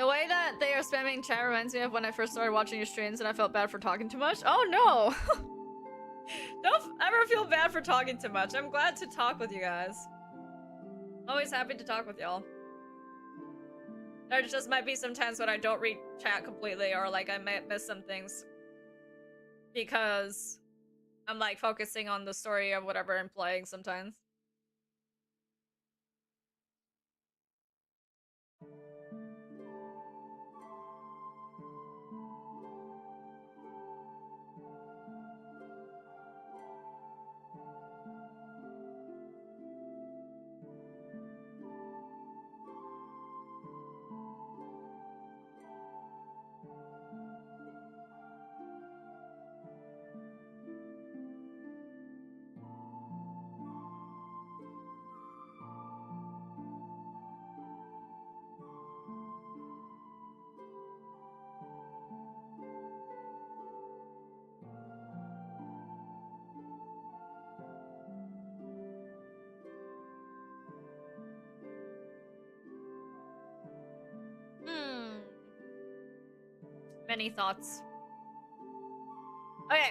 The way that they are spamming chat reminds me of when I first started watching your streams and I felt bad for talking too much. Oh no! Don't ever feel bad for talking too much. I'm glad to talk with you guys. Always happy to talk with y'all. There just might be some times when I don't read chat completely or like I might miss some things. Because I'm like focusing on the story of whatever I'm playing sometimes. Many thoughts. Okay.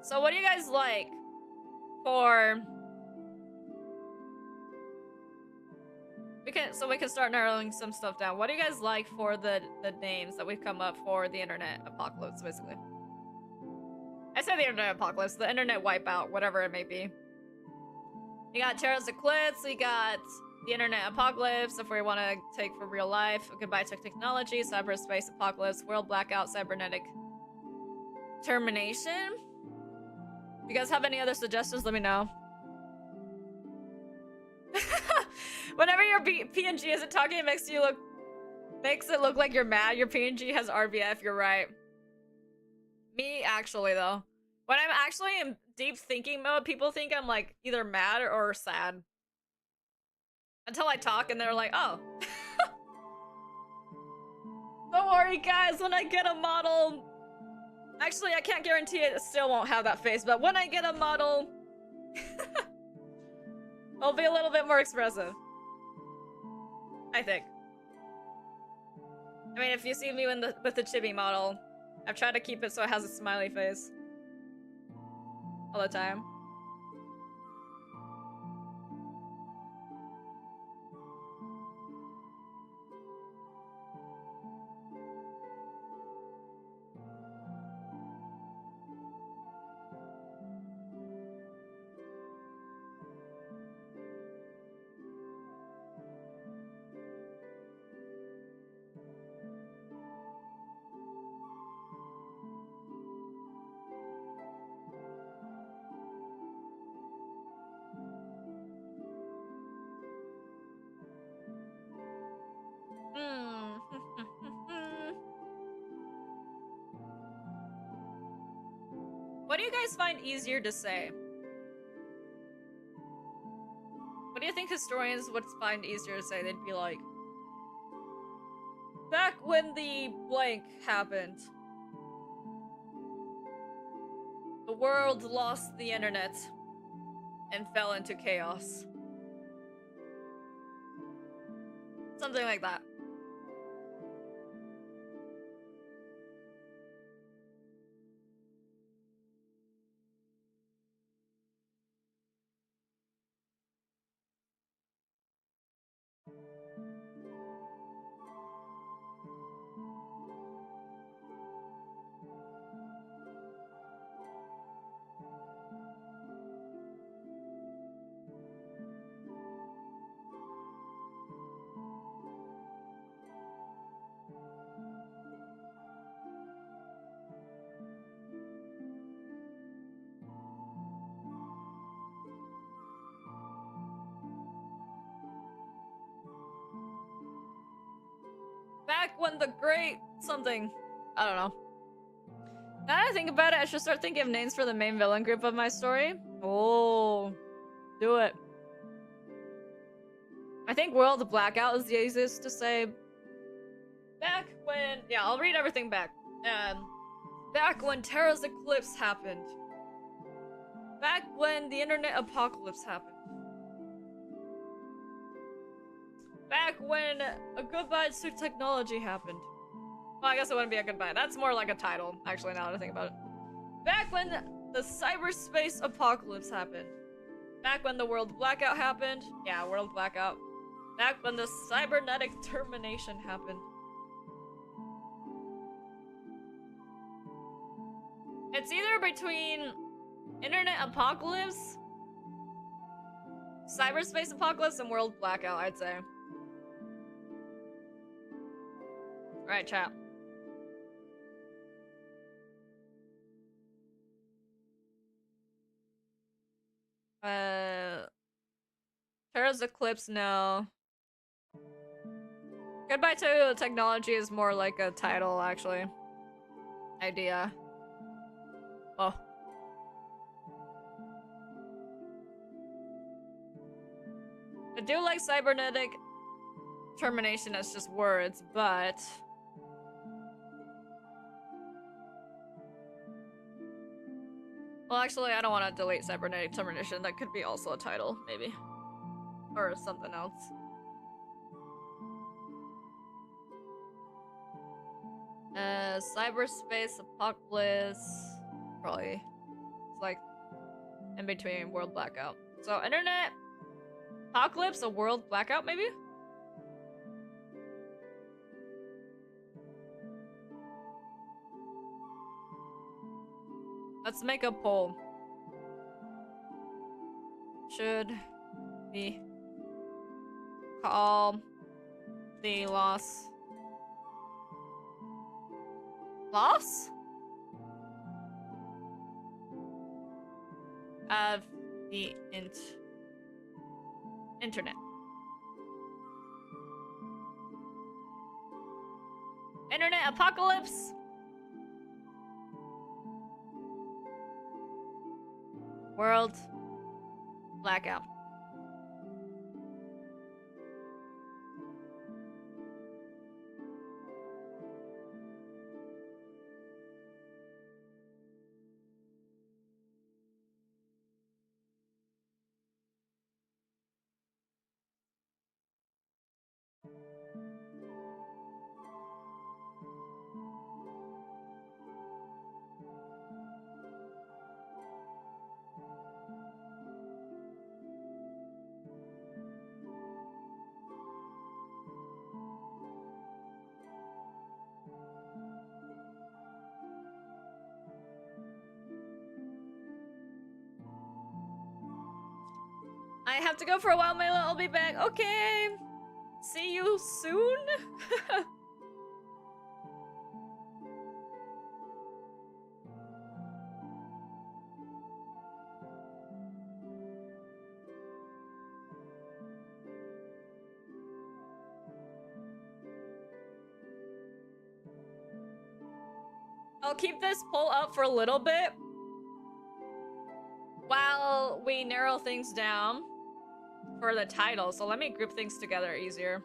So what do you guys like for... we can start narrowing some stuff down. What do you guys like for the names that we've come up for the internet apocalypse, basically? I said the internet apocalypse, the internet wipeout, whatever it may be. We got Terra's Eclipse, we got the internet apocalypse, if we want to take for real life, goodbye to technology, cyberspace apocalypse, world blackout, cybernetic termination. If you guys have any other suggestions, let me know. Whenever your PNG isn't talking, it makes it look like you're mad. Your PNG has RBF, you're right. Me, actually, though. When I'm actually in deep thinking mode, people think I'm like either mad or sad. Until I talk and they're like, oh. Don't worry, guys, when I get a model... Actually, I can't guarantee it still won't have that face, but when I get a model... I'll be a little bit more expressive. I think. I mean, if you see me with the chibi model, I've tried to keep it so it has a smiley face. All the time. What do you guys find easier to say? What do you think historians would find easier to say? They'd be like, back when the blank happened, the world lost the internet and fell into chaos. Something like that. Back when the great something. I don't know. Now that I think about it, I should start thinking of names for the main villain group of my story. Oh, do it. I think World Blackout is the easiest to say. Back when... yeah, I'll read everything back. Back when Terra's Eclipse happened. Back when the internet apocalypse happened. Back when a goodbye to technology happened. Well, I guess it wouldn't be a goodbye. That's more like a title, actually, now that I think about it. Back when the cyberspace apocalypse happened. Back when the world blackout happened. Yeah, world blackout. Back when the cybernetic termination happened. It's either between internet apocalypse, cyberspace apocalypse, and world blackout, I'd say. Right, chat. Terra's Eclipse, no. Goodbye to Technology is more like a title, actually. Idea. Oh. I do like cybernetic termination as just words, but... Well, actually, I don't want to delete cybernetic termination. That could be also a title, maybe. Or something else. Cyberspace apocalypse. Probably. It's like in between world blackout. So, internet apocalypse, a world blackout, maybe? Let's make a poll. Should we call the loss of the internet? Internet apocalypse? World blackout. I have to go for a while, Maelo. I'll be back. Okay. See you soon. I'll keep this poll up for a little bit while we narrow things down for the title. So let me group things together easier.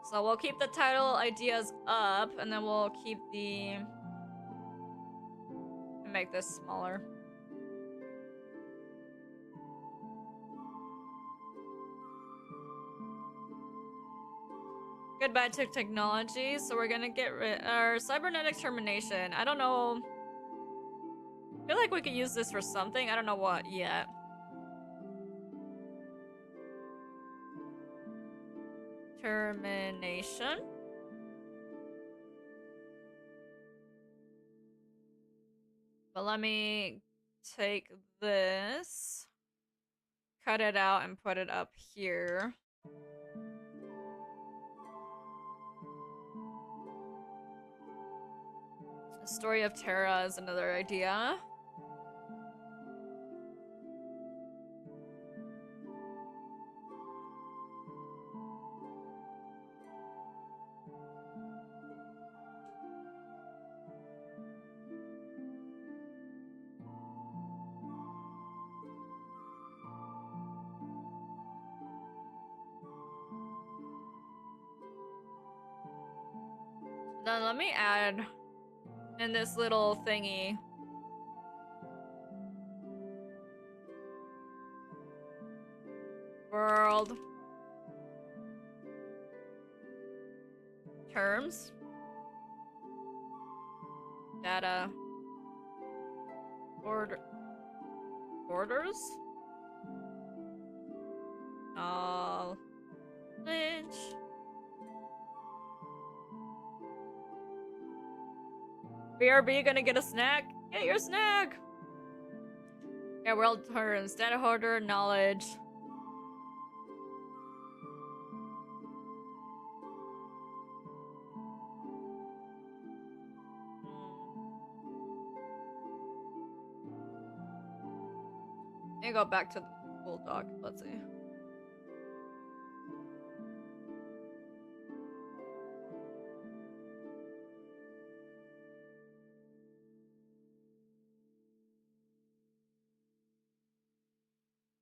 So we'll keep the title ideas up, and then we'll keep the... Make this smaller. Goodbye to technology. So we're gonna get rid our cybernetic termination. I don't know. I feel like we could use this for something. I don't know what yet. Termination. But let me take this, cut it out, and put it up here. The story of Terra is another idea. Then let me add in this little thingy. World world. Terms. Data. Borders. Knowledge. BRB gonna get a snack? Get your snack! Yeah, world terms. Data hoarder, knowledge. Let me go back to the full doc. Let's see.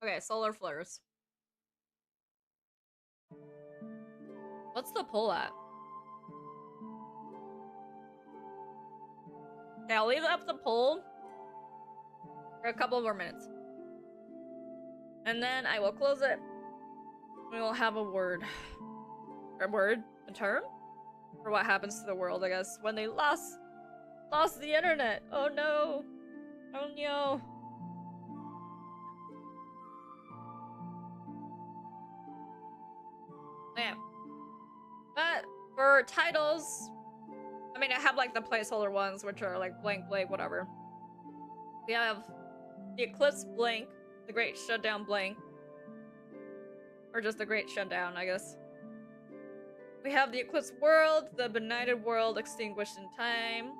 Okay, solar flares. What's the pull at? Okay, I'll leave up the poll for a couple more minutes. And then I will close it. We will have a word. A word? A term? For what happens to the world, I guess. When they lost the internet. Oh no. Oh no. Yeah. But for titles, I mean, I have like the placeholder ones, which are like blank, blank, whatever. We have the Eclipse blank, the Great Shutdown blank, or just the Great Shutdown, I guess. We have the Eclipse world, the benighted world extinguished in time,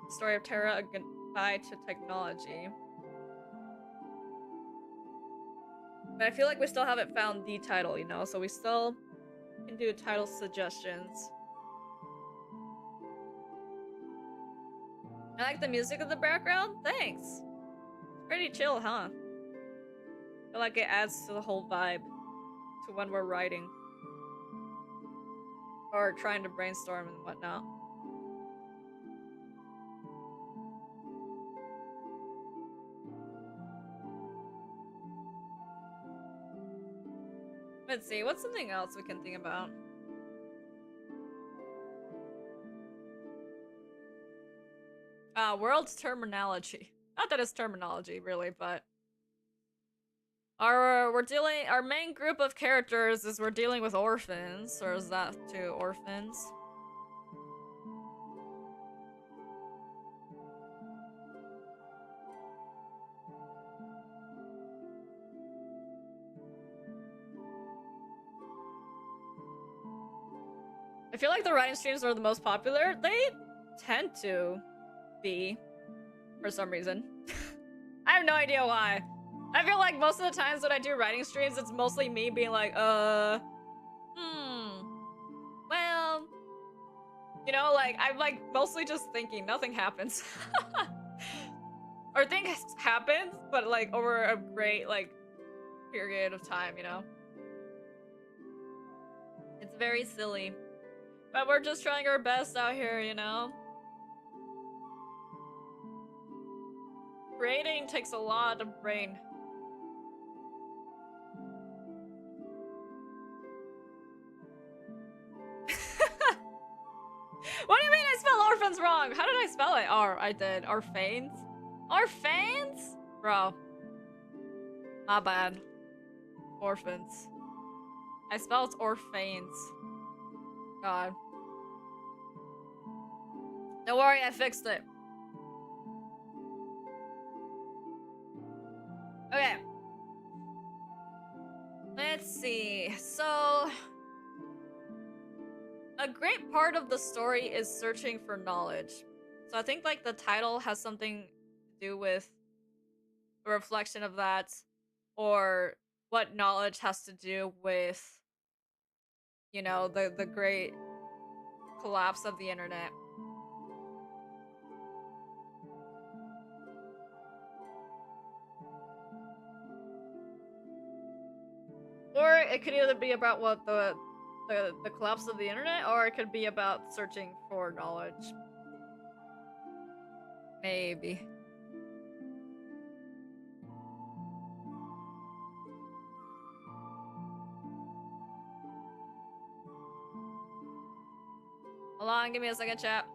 the story of Terra, a goodbye to technology. But I feel like we still haven't found the title, you know, so we still can do title suggestions. I like the music in the background? Thanks! It's pretty chill, huh? I feel like it adds to the whole vibe to when we're writing. Or trying to brainstorm and whatnot. Let's see, what's something else we can think about? World's terminology. Not that it's terminology, really, but our main group of characters is we're dealing with orphans, or is that too orphans? I feel like the writing streams are the most popular. They tend to be, for some reason. I have no idea why. I feel like most of the times when I do writing streams, it's mostly me being like, well, you know, like, I'm like mostly just thinking, nothing happens. Or things happen, but like over a great like period of time, you know? It's very silly. But we're just trying our best out here, you know? Creating takes a lot of brain. What do you mean I spelled orphans wrong? How did I spell it? Oh, I did. Orphans? Orphans? Bro. My bad. Orphans. I spelled orphans. God. Don't worry, I fixed it. Okay. Let's see. So, a great part of the story is searching for knowledge. So I think like the title has something to do with a reflection of that, or what knowledge has to do with, you know, the great collapse of the internet. Or it could either be about what the collapse of the internet, or it could be about searching for knowledge. Maybe. Hold on, give me a second, chat.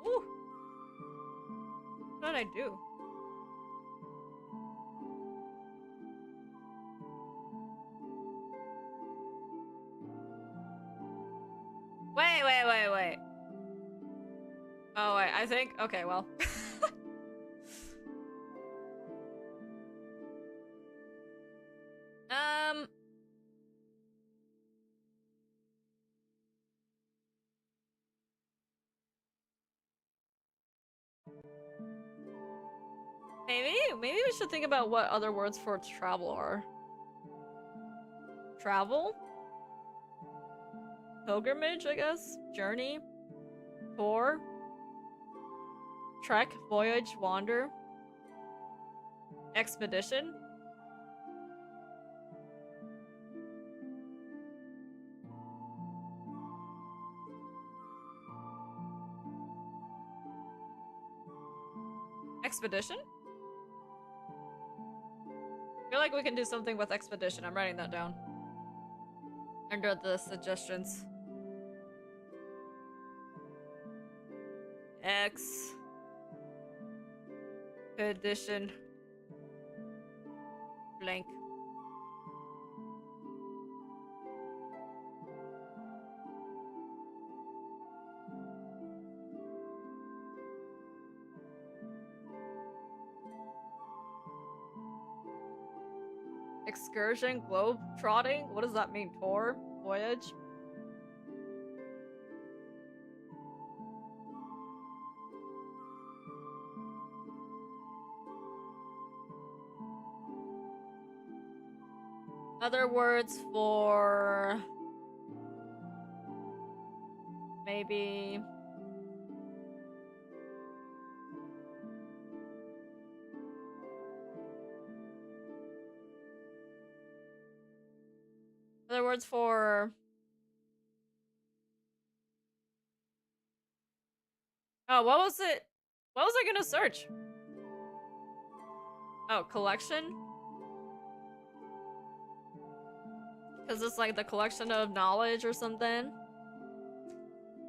Ooh. What did I do? Wait. Oh, wait, I think... Okay, well. Maybe we should think about what other words for travel are. Travel? Pilgrimage, I guess? Journey? Tour? Trek? Voyage? Wander? Expedition? Expedition? I feel like we can do something with expedition. I'm writing that down. Under the suggestions. Expedition. Blank. Excursion, globe trotting? What does that mean? Tour? Voyage? Other words for... maybe... Other words for... Oh, what was it? What was I gonna search? Oh, collection? Because it's like the collection of knowledge or something.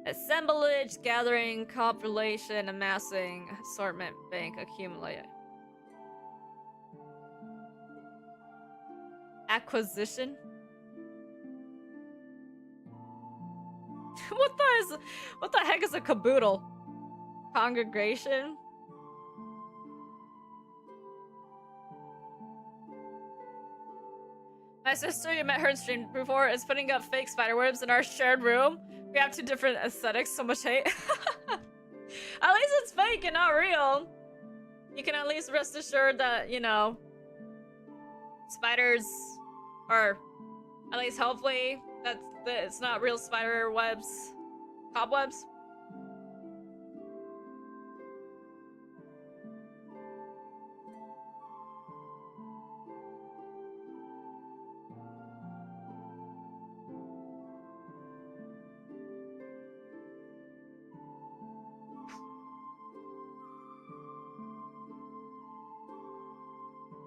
Assemblage, gathering, compilation, amassing, assortment, bank, accumulate. Acquisition? What the heck is a caboodle? Congregation? My sister, you met her in stream before, is putting up fake spiderwebs in our shared room. We have two different aesthetics, so much hate. At least it's fake and not real. You can at least rest assured that, you know, spiders are, at least hopefully, that it's not real spider webs. Cobwebs?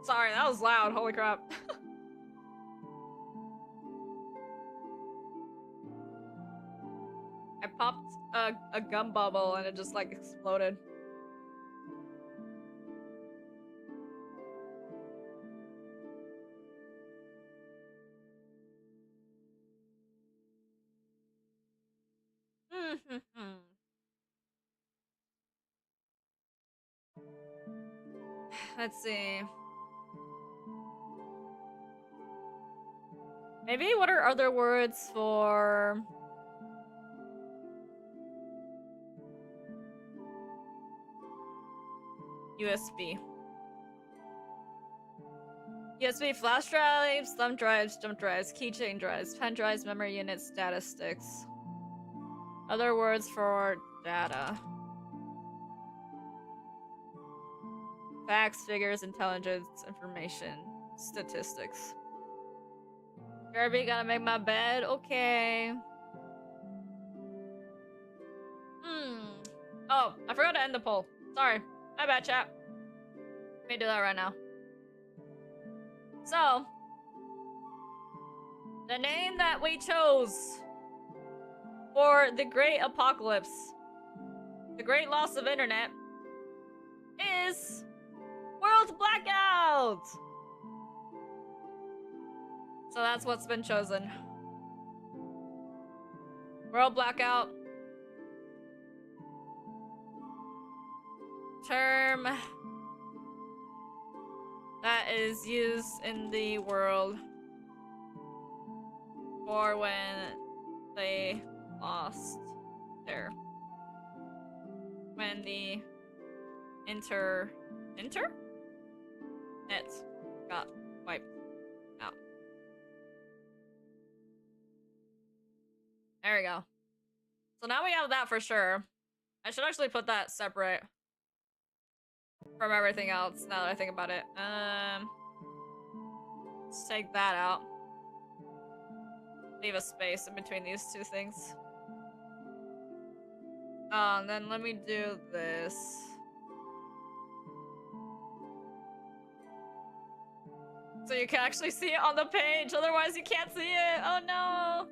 Sorry, that was loud. Holy crap. I popped a gum bubble and it just like exploded. Let's see. Maybe what are other words for... USB? USB flash drives, thumb drives, jump drives, keychain drives, pen drives, memory units, data sticks. Other words for data. Facts, figures, intelligence, information, statistics. Derby, gotta make my bed. Okay. Oh, I forgot to end the poll. Sorry. My bad, chat. Let me do that right now. So, the name that we chose for the Great Apocalypse, the Great Loss of Internet, is World Blackout! So that's what's been chosen. World Blackout. Term that is used in the world for when they lost their... when the internet got wiped out. There we go. So now we have that for sure. I should actually put that separate from everything else now that I think about it. Let's take that out. Leave a space in between these two things. And then let me do this. So you can actually see it on the page, otherwise you can't see it. Oh no!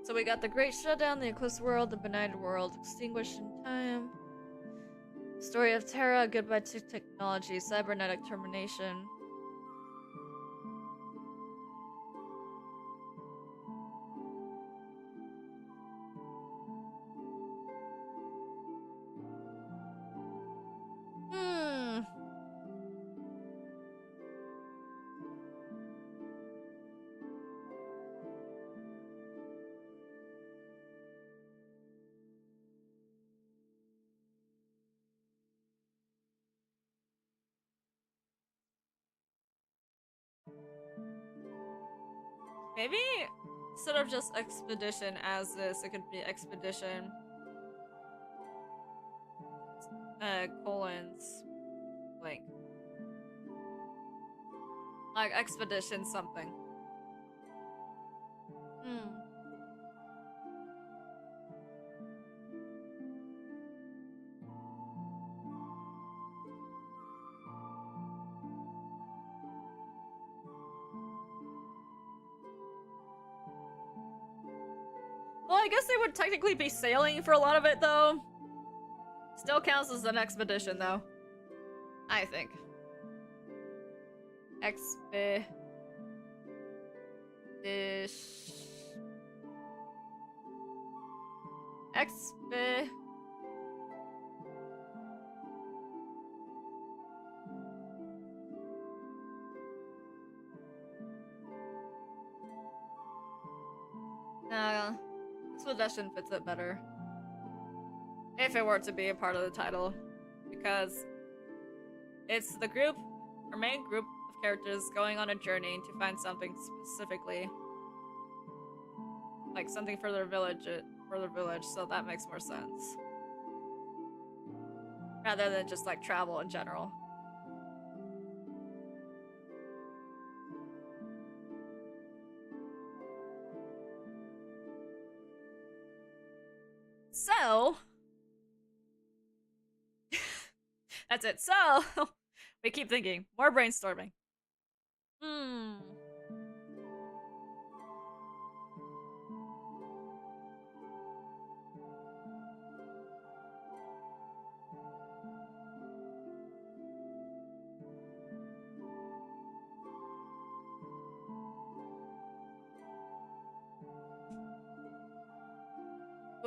So we got the Great Shutdown, the Eclipse World, the Benighted World, Extinguished in Time, Story of Terra, Goodbye to Technology, Cybernetic Termination. Maybe instead of just expedition as this, it could be expedition colons blank. Like expedition something. Well, I guess they would technically be sailing for a lot of it, though. Still counts as an expedition, though. I think. Expedition. Expedition fits it better. If it were to be a part of the title. Because it's the group, or main group of characters going on a journey to find something specifically. Like something for their village, so that makes more sense. Rather than just like travel in general. So, that's it. So, we keep thinking. More brainstorming.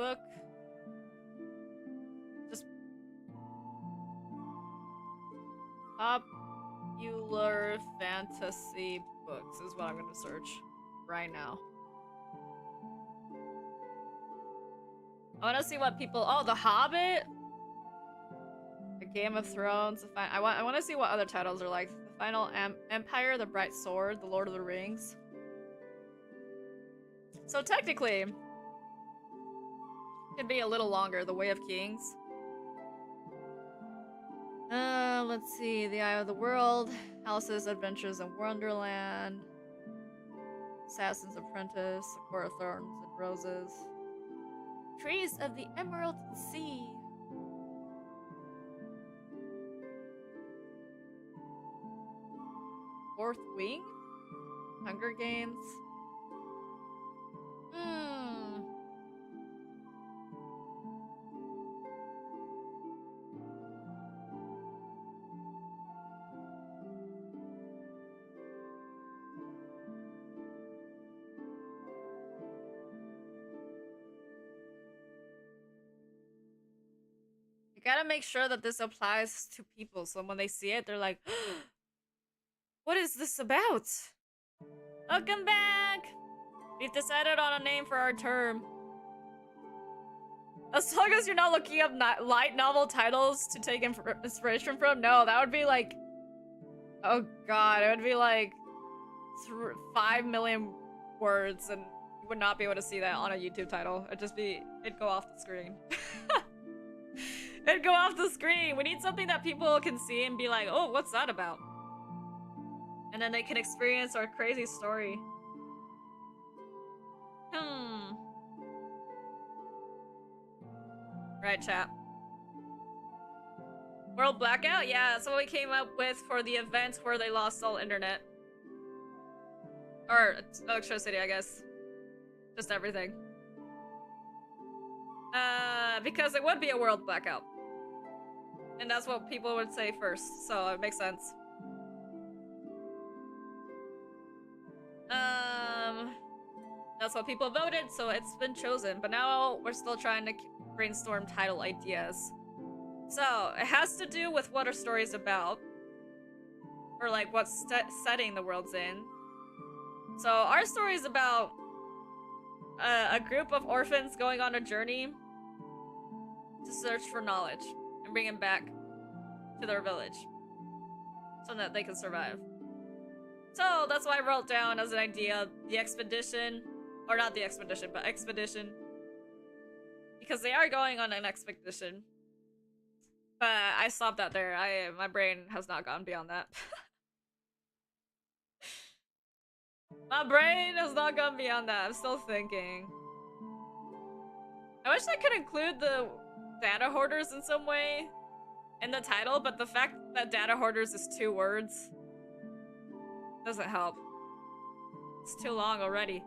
book. Just popular fantasy books is what I'm gonna search right now. I want to see what people. Oh, The Hobbit, The Game of Thrones. I want to see what other titles are like. The Final Empire, The Bright Sword, The Lord of the Rings. So technically, it could be a little longer. The Way of Kings. Let's see. The Eye of the World, Alice's Adventures in Wonderland, Assassin's Apprentice, A Court of Thorns and Roses. Trees of the Emerald Sea. Fourth Wing? Hunger Games? You gotta make sure that this applies to people, so when they see it, they're like, what is this about? Welcome back! We've decided on a name for our term. As long as you're not looking up light novel titles to take inspiration from, no, that would be like... Oh god, it would be like 5 million words, and you would not be able to see that on a YouTube title. It'd go off the screen. It'd go off the screen. We need something that people can see and be like, oh, what's that about? And then they can experience our crazy story. Right, chat. World blackout? Yeah, that's what we came up with for the event where they lost all internet. Or electricity, I guess. Just everything. Because it would be a world blackout. And that's what people would say first, so it makes sense. That's what people voted, so it's been chosen. But now we're still trying to brainstorm title ideas. So, it has to do with what our story's about. Or like what setting the world's in. So, our story's about a group of orphans going on a journey to search for knowledge and bring it back to their village so that they can survive. So that's why I wrote down as an idea the expedition, or not the expedition, but expedition, because they are going on an expedition. But I stopped that there. My brain has not gone beyond that. My brain has not gone beyond that. I'm still thinking. I wish I could include the data hoarders in some way in the title, but the fact that data hoarders is 2 words doesn't help. It's too long already.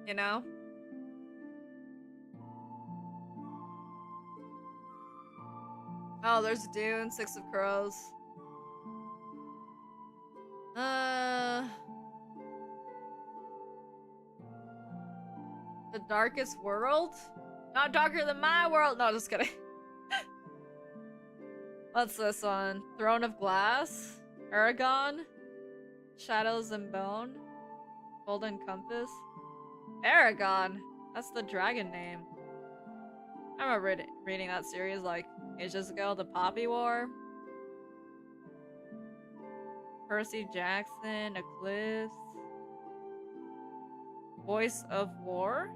You know? Oh, there's Dune, 6 of Crows. The Darkest World? Not darker than my world! No, just kidding. What's this one? Throne of Glass? Aragon? Shadows and Bone? Golden Compass? Aragon! That's the dragon name. I remember reading that series like ages ago. The Poppy War? Percy Jackson, Eclipse? Voice of War?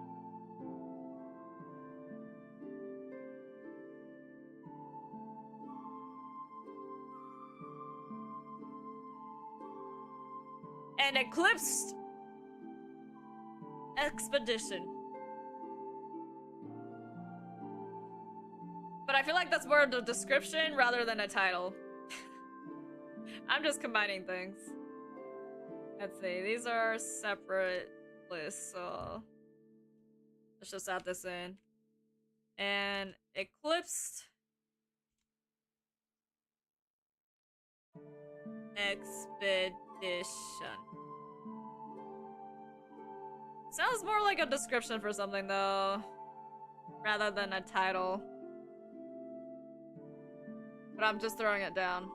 An Eclipsed Expedition. But I feel like that's more of a description rather than a title. I'm just combining things. Let's see, these are separate lists, so let's just add this in. And Eclipsed Expedition. Sounds more like a description for something though, rather than a title. But I'm just throwing it down.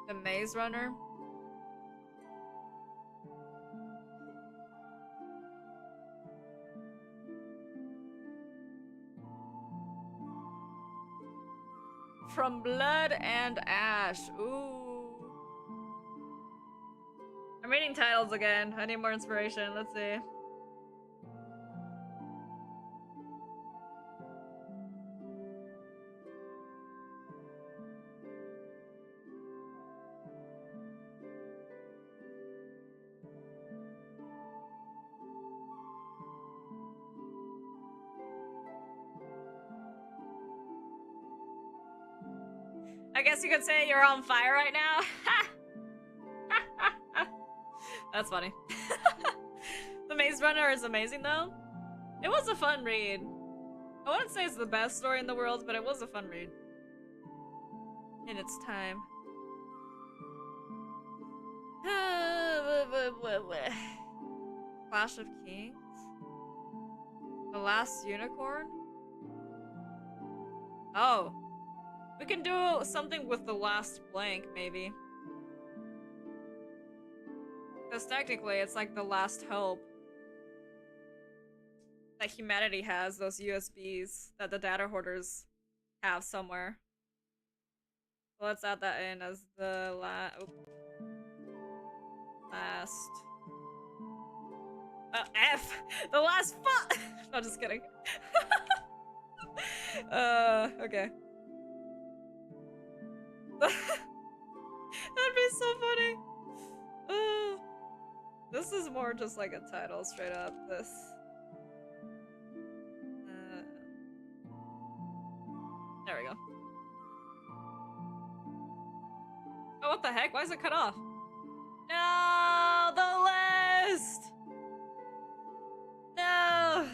The Maze Runner. From Blood and Ash. Ooh. I'm reading titles again. I need more inspiration. Let's see. I guess you could say you're on fire right now. That's funny. The Maze Runner is amazing though. It was a fun read. I wouldn't say it's the best story in the world, but it was a fun read. In its time. Clash of Kings? The Last Unicorn? Oh. We can do something with The Last Blank, maybe. Because technically, it's like the last hope that humanity has, those USBs that the data hoarders have somewhere. So let's add that in as the last... F! The last No, just kidding. Okay. That'd be so funny. This is more just like a title, straight up. This. There we go. Oh, what the heck? Why is it cut off? No, the list. No.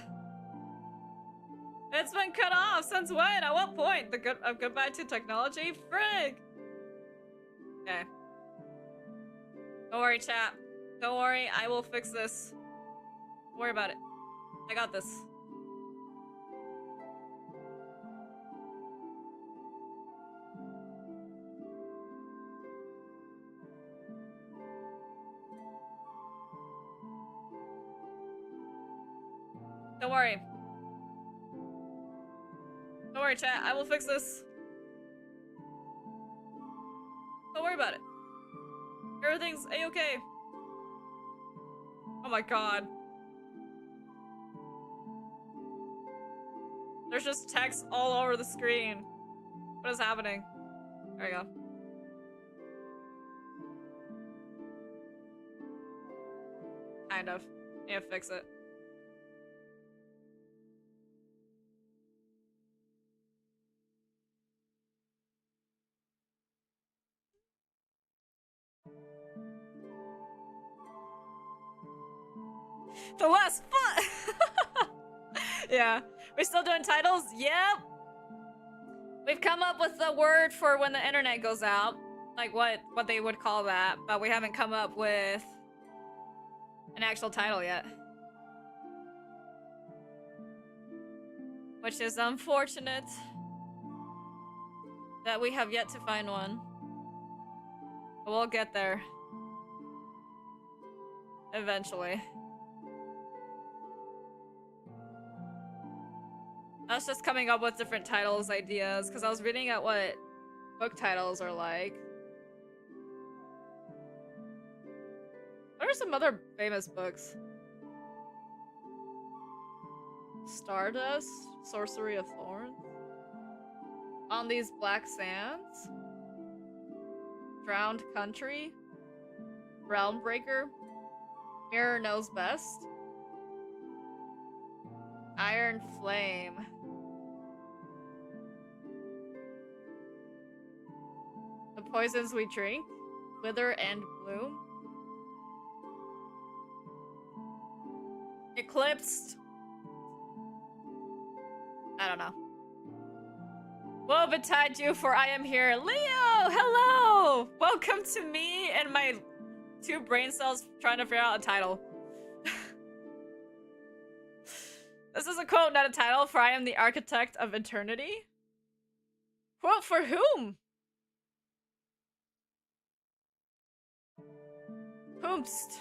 It's been cut off since when? At what point? The goodbye to technology? Frig! Okay. Don't worry, chat. Don't worry, I will fix this. Don't worry about it. I got this. Don't worry. Don't worry, chat. I will fix this. Don't worry about it. Everything's a-okay. Oh my god. There's just text all over the screen. What is happening? There we go. Kind of. Need to fix it. The last foot! Yeah. We're still doing titles? Yep. We've come up with the word for when the internet goes out. Like what they would call that. But we haven't come up with an actual title yet. Which is unfortunate. That we have yet to find one. But we'll get there. Eventually. I was just coming up with different titles, ideas, because I was reading at what book titles are like. What are some other famous books? Stardust? Sorcery of Thorns? On These Black Sands? Drowned Country? Realmbreaker? Mirror Knows Best? Iron Flame? The Poisons We Drink? Wither and Bloom? Eclipsed? I don't know. Woe betide you, for I am here. Leo, hello! Welcome to me and my 2 brain cells trying to figure out a title. This is a quote, not a title, for I am the architect of eternity. Quote for whom? Whomst.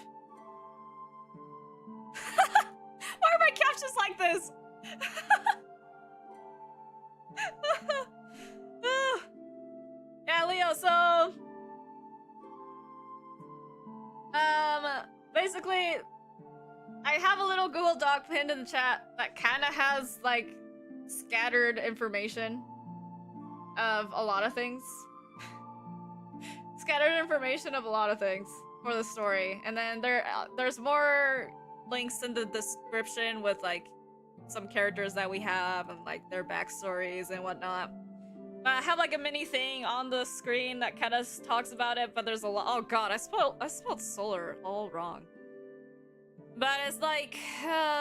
Why are my captions like this? Yeah, Leo, so basically I have a little Google Doc pinned in the chat that kind of has like scattered information of a lot of things. Scattered information of a lot of things for the story, and then there's more links in the description with like some characters that we have and like their backstories and whatnot. But I have like a mini thing on the screen that kind of talks about it, but there's a lot. Oh god, I spelled solar all wrong. But it's like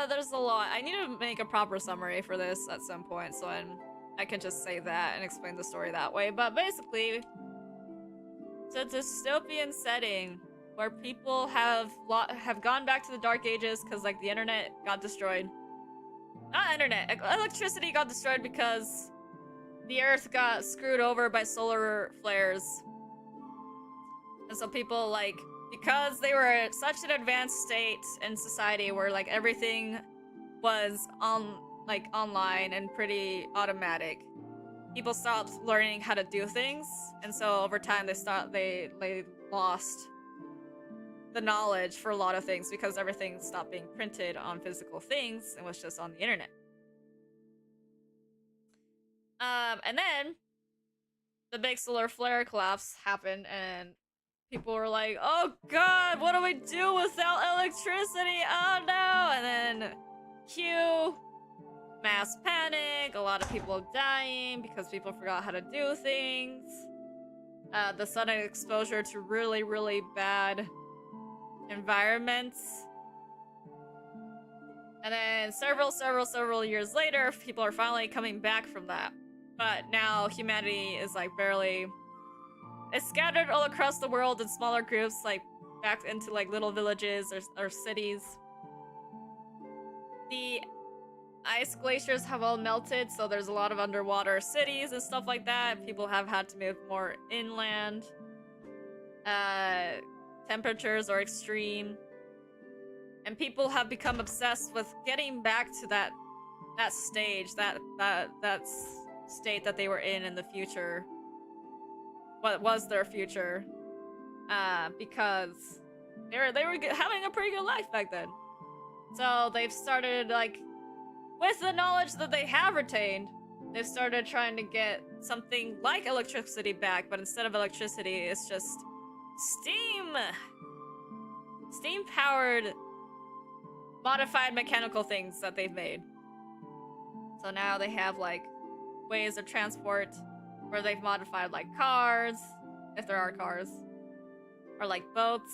there's a lot. I need to make a proper summary for this at some point, so I can just say that and explain the story that way. But basically, it's a dystopian setting where people have gone back to the Dark Ages because like the internet got destroyed. Not internet, electricity got destroyed because the Earth got screwed over by solar flares. And so people like, because they were at such an advanced state in society where like everything was online and pretty automatic, people stopped learning how to do things, and so over time they lost the knowledge for a lot of things because everything stopped being printed on physical things and was just on the internet. And then the big solar flare collapse happened, and people were like, "Oh God, what do we do without electricity? Oh no!" And then cue mass panic, a lot of people dying because people forgot how to do things. The sudden exposure to really, really bad environments. And then several years later, people are finally coming back from that. But now humanity is like barely... It's scattered all across the world in smaller groups, like back into like little villages or cities. The ice glaciers have all melted, so there's a lot of underwater cities and stuff like that. People have had to move more inland. Temperatures are extreme. And people have become obsessed with getting back to that stage, that state that they were in the future. What was their future? Because they were having a pretty good life back then. So they've started, like, with the knowledge that they have retained, they've started trying to get something like electricity back, but instead of electricity, it's just steam! Steam-powered, modified mechanical things that they've made. So now they have, like, ways of transport where they've modified, like, cars, if there are cars, or, like, boats,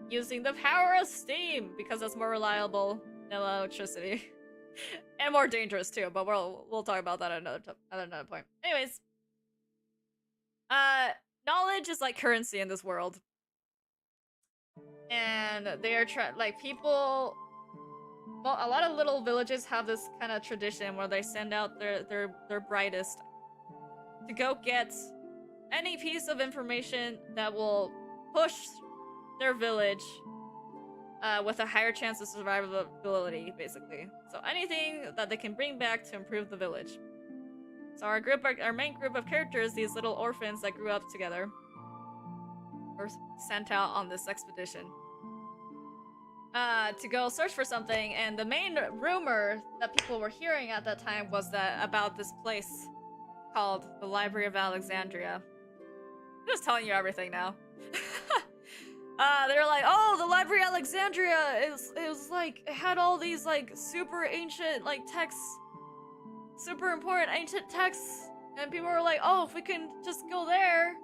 using the power of steam, because it's more reliable than electricity. And more dangerous, too, but we'll talk about that at another point. Anyways, knowledge is like currency in this world. And they are people... Well, a lot of little villages have this kind of tradition where they send out their brightest to go get any piece of information that will push their village with a higher chance of survivability, basically. So anything that they can bring back to improve the village. So our main group of characters, these little orphans that grew up together, were sent out on this expedition to go search for something. And the main rumor that people were hearing at that time was about this place called the Library of Alexandria. I'm just telling you everything now. They were like, "Oh, the Library of Alexandria it had all these like super ancient like texts, super important ancient texts," and people were like, "Oh, if we can just go there,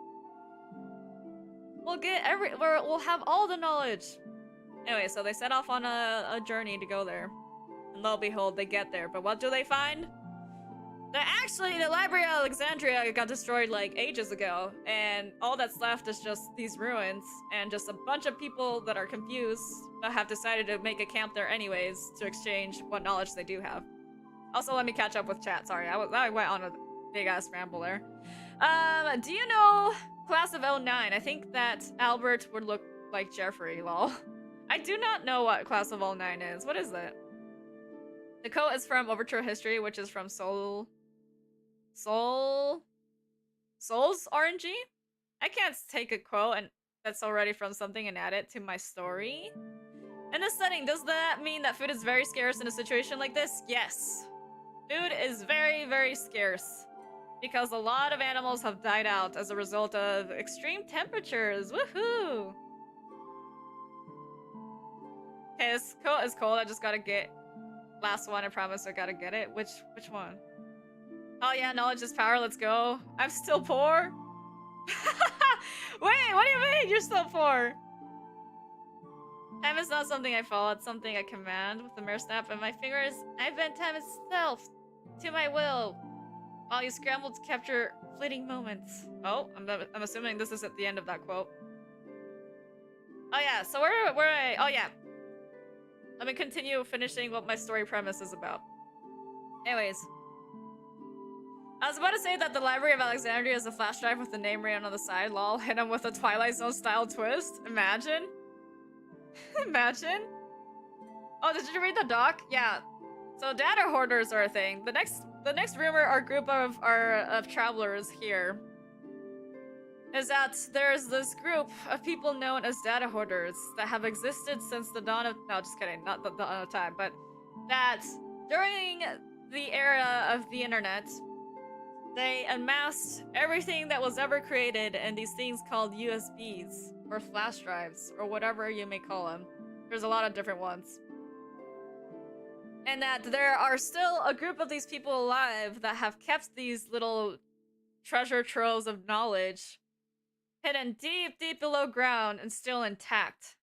we'll have all the knowledge." Anyway, so they set off on a journey to go there, and lo and behold, they get there. But what do they find? That actually the Library of Alexandria got destroyed like ages ago, and all that's left is just these ruins and just a bunch of people that are confused but have decided to make a camp there anyways to exchange what knowledge they do have. Also, let me catch up with chat. Sorry, I went on a big ass ramble there. Do you know Class of '09? I think that Albert would look like Jeffrey, lol. I do not know what Class of '09 is. What is it? The quote is from Overture History, which is from Soul's RNG? I can't take a quote and that's already from something and add it to my story. In this setting, does that mean that food is very scarce in a situation like this? Yes. Food is very, very scarce. Because a lot of animals have died out as a result of extreme temperatures. Woohoo! Okay, this quote is cold. I just gotta get last one. I promise I gotta get it. Which one? Oh yeah, knowledge is power. Let's go. I'm still poor. Wait, what do you mean you're still poor? Time is not something I follow. It's something I command with the mere snap of my fingers. I bend time itself to my will. While you scramble to capture fleeting moments. Oh, I'm assuming this is at the end of that quote. Oh yeah, so where oh yeah. Let me continue finishing what my story premise is about. Anyways. I was about to say that the Library of Alexandria is a flash drive with the name written on the side, lol, hit him with a Twilight Zone style twist. Imagine. Imagine. Oh, did you read the doc? Yeah. So data hoarders are a thing. The next rumor our group of travelers here is that there's this group of people known as data hoarders that have existed since the dawn of just kidding, not the dawn of time, but that during the era of the internet, they amassed everything that was ever created in these things called USBs or flash drives or whatever you may call them. There's a lot of different ones. And that there are still a group of these people alive that have kept these little treasure troves of knowledge hidden deep, deep below ground and still intact.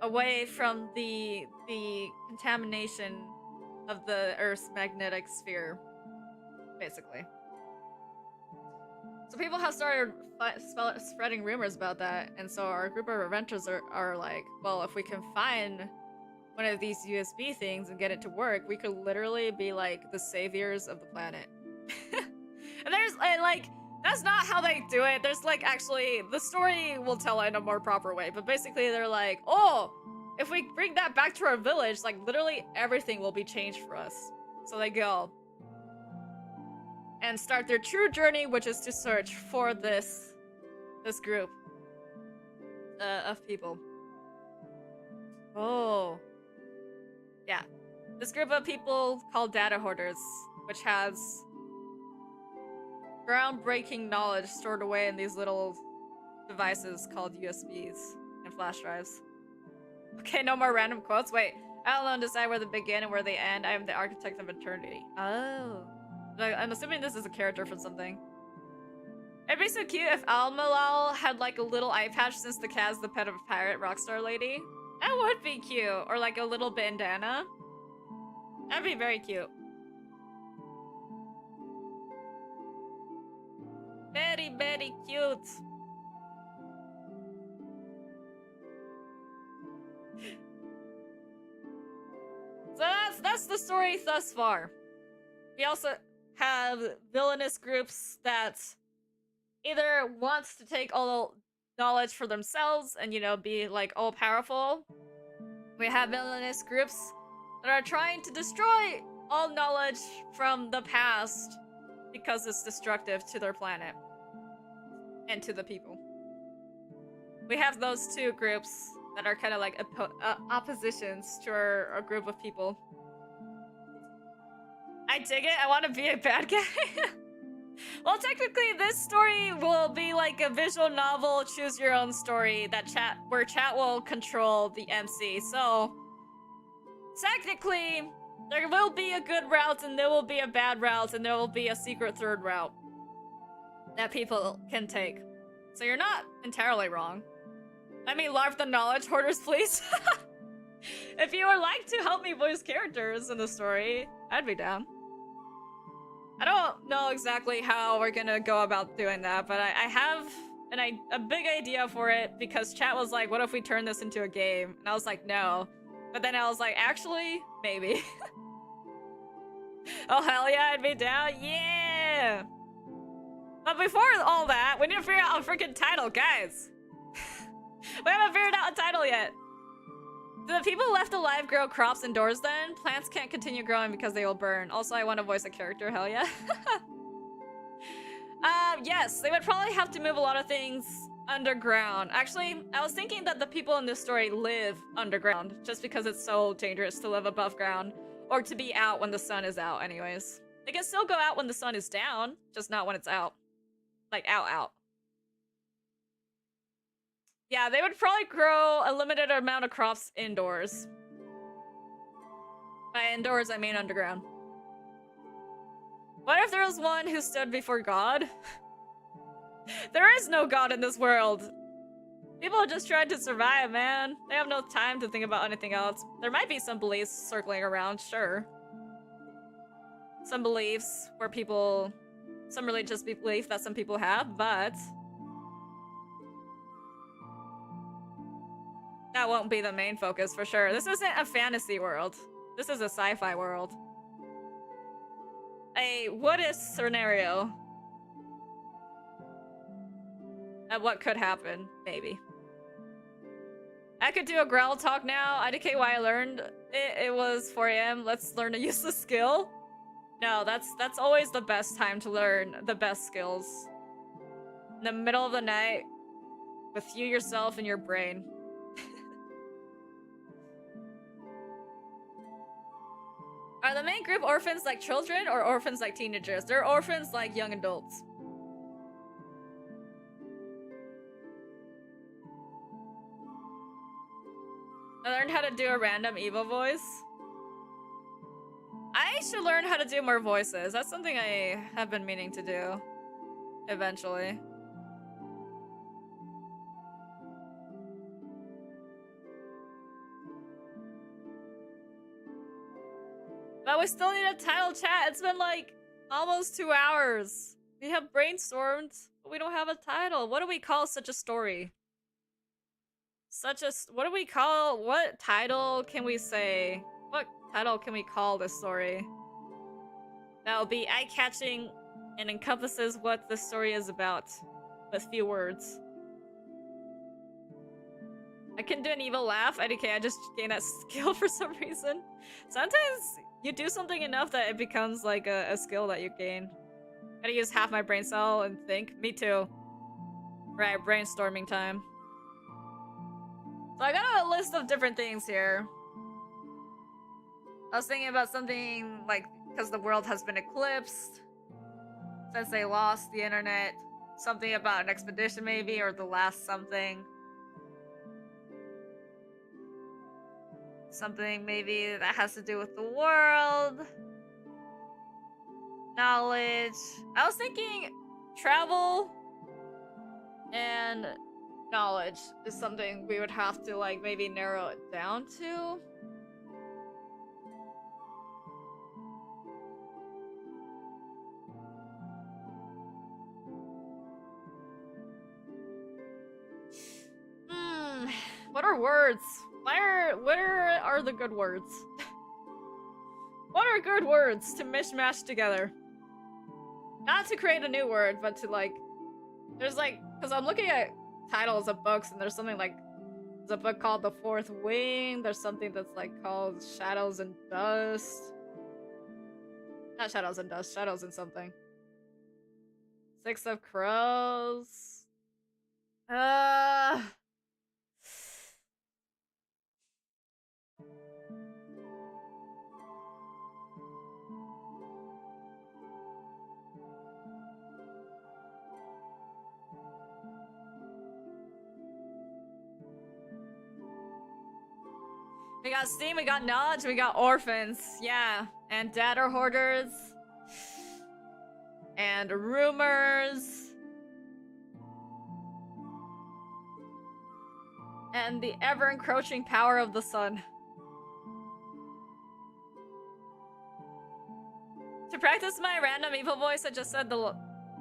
Away from the contamination of the Earth's magnetic sphere. Basically. So people have started spreading rumors about that, and so our group of inventors are like, well, if we can find one of these USB things and get it to work, we could literally be like the saviors of the planet. And there's like, that's not how they do it. There's like, actually, the story will tell it in a more proper way, but basically they're like, oh, if we bring that back to our village, like literally everything will be changed for us. So they go and start their true journey, which is to search for this group of people. Oh. Yeah. This group of people called data hoarders, which has groundbreaking knowledge stored away in these little devices called USBs and flash drives. Okay, no more random quotes. Wait, I alone decide where they begin and where they end. I am the architect of eternity. Oh. I'm assuming this is a character from something. It'd be so cute if Almalal had like a little eye patch since the cat's the pet of a pirate rockstar lady. That would be cute. Or like a little bandana. That'd be very cute. Very, very cute. So that's the story thus far. We also have villainous groups that either wants to take all knowledge for themselves and, you know, be like all powerful. We have villainous groups that are trying to destroy all knowledge from the past because it's destructive to their planet and to the people. We have those two groups that are kind of like oppositions to our group of people. I dig it. I want to be a bad guy. Well, technically, this story will be like a visual novel, choose your own story where chat will control the MC. So, technically, there will be a good route and there will be a bad route and there will be a secret third route that people can take. So you're not entirely wrong. Let me larp the knowledge hoarders, please. If you would like to help me voice characters in the story, I'd be down. I don't know exactly how we're gonna go about doing that, but I have a big idea for it because chat was like, what if we turn this into a game? And I was like, no. But then I was like, actually, maybe. Oh hell yeah, I'd be down. Yeah. But before all that, we need to figure out a freaking title, guys. We haven't figured out a title yet. Do the people left alive grow crops indoors then? Plants can't continue growing because they will burn. Also, I want to voice a character, hell yeah. Yes, they would probably have to move a lot of things underground. Actually, I was thinking that the people in this story live underground, just because it's so dangerous to live above ground, or to be out when the sun is out anyways. They can still go out when the sun is down, just not when it's out. Like, out. Yeah, they would probably grow a limited amount of crops indoors. By indoors, I mean underground. What if there was one who stood before God? There is no God in this world. People just tried to survive, man. They have no time to think about anything else. There might be some beliefs circling around, sure. Some beliefs where people... Some religious belief that some people have, but... that won't be the main focus for sure. This isn't a fantasy world. This is a sci-fi world. A what-if scenario. And what could happen, maybe. I could do a growl talk now. IDK why I learned it was 4 AM. Let's learn to use the skill. No, that's always the best time to learn the best skills. In the middle of the night, with you yourself and your brain. Are the main group orphans like children or orphans like teenagers? They're orphans like young adults. I learned how to do a random evil voice. I should learn how to do more voices. That's something I have been meaning to do. Eventually. But we still need a title, chat. It's been like almost 2 hours. We have brainstormed, but we don't have a title. What do we call such a story? What do we call, what title can we say? What title can we call this story? That'll be eye-catching and encompasses what the story is about with few words. I can do an evil laugh. IDK, I just gained that skill for some reason. Sometimes you do something enough that it becomes like a skill that you gain. Gotta use half my brain cell and think. Me too. Right, brainstorming time. So I got a list of different things here. I was thinking about something like, because the world has been eclipsed since they lost the internet. Something about an expedition maybe, or the last something. Something maybe that has to do with the world. Knowledge. I was thinking travel and knowledge is something we would have to like maybe narrow it down to. What are words? Where are the good words? What are good words to mishmash together? Not to create a new word, but to like... There's like... Because I'm looking at titles of books, and there's something like... There's a book called The Fourth Wing. There's something that's like called Shadows and Dust. Not Shadows and Dust. Shadows and something. Six of Crows. We got Steam, we got Knowledge, we got Orphans. Yeah. And Data Hoarders. And Rumors. And the ever-encroaching power of the sun. To practice my random evil voice, I just said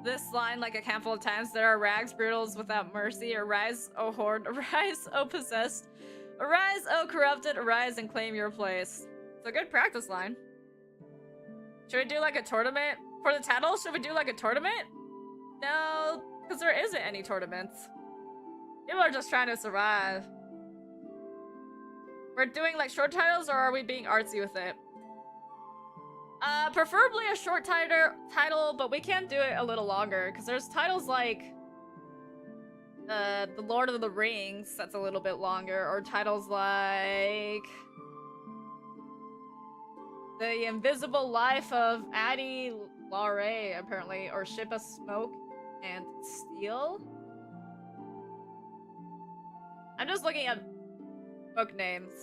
this line like a handful of times. There are rags, brutals without mercy. Arise, O horde. Arise, O possessed. Arise, O corrupted. Arise and claim your place. It's a good practice line. Should we do like a tournament? For the title, should we do like a tournament? No, because there isn't any tournaments. People are just trying to survive. We're doing like short titles, or are we being artsy with it? Preferably a short title, but we can do it a little longer, because there's titles like The Lord of the Rings that's a little bit longer, or titles like The Invisible Life of Addie Laurie, apparently, or Ship of Smoke and Steel. I'm just looking at book names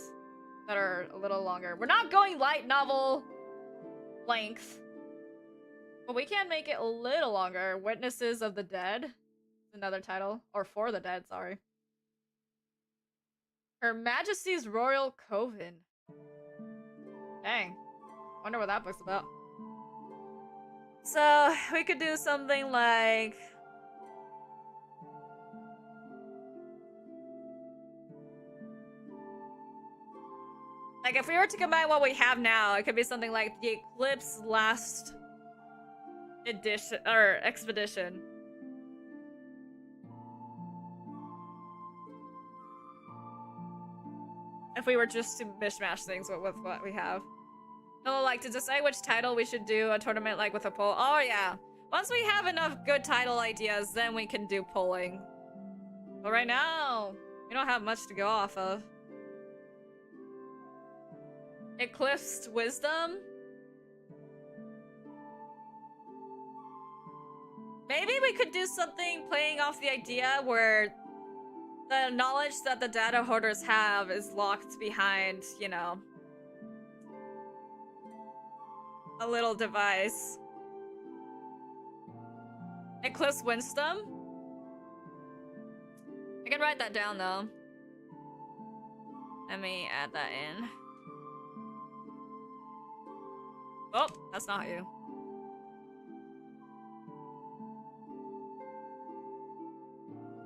that are a little longer. We're not going light novel length, but we can make it a little longer. Witnesses of the Dead, another title, or For the Dead, sorry. Her Majesty's Royal Coven. Dang, wonder what that book's about. So we could do something like if we were to combine what we have now, it could be something like the Eclipse Last Edition or Expedition. If we were just to mishmash things with what we have. No, like to decide which title we should do a tournament like with a poll. Oh yeah. Once we have enough good title ideas, then we can do polling. But right now, we don't have much to go off of. Eclipsed Wisdom? Maybe we could do something playing off the idea where the knowledge that the data holders have is locked behind, you know, a little device. Eclipse Wisdom? I can write that down though. Let me add that in. Oh, that's not you.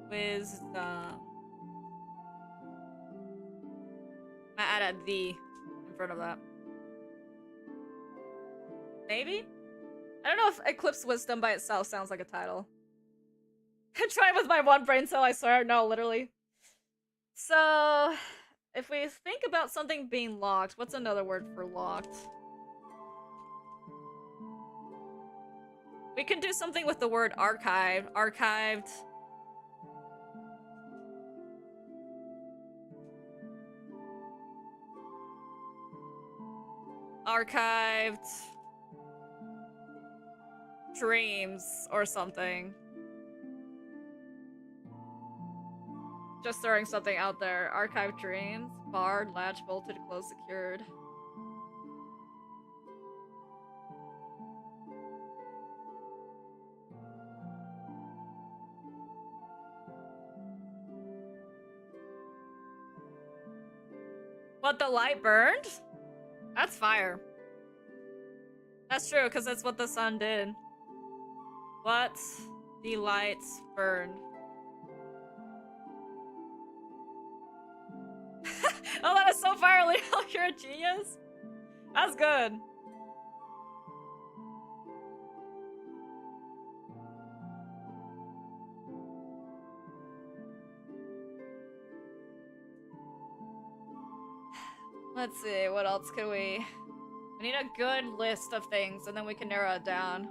Wisdom. I added the in front of that. Maybe? I don't know if Eclipse Wisdom by itself sounds like a title. Try with my one brain cell, I swear. No, literally. So, if we think about something being locked, what's another word for locked? We can do something with the word archived. Archived. Archived. Dreams or something. Just throwing something out there. Archived dreams. Barred, latch, bolted, closed, secured. What, the light burned? That's fire. That's true, because that's what the sun did. What the lights burned. Oh, that is so fire, Leo. You're a genius. That's good. Let's see, what else can we... We need a good list of things, and then we can narrow it down.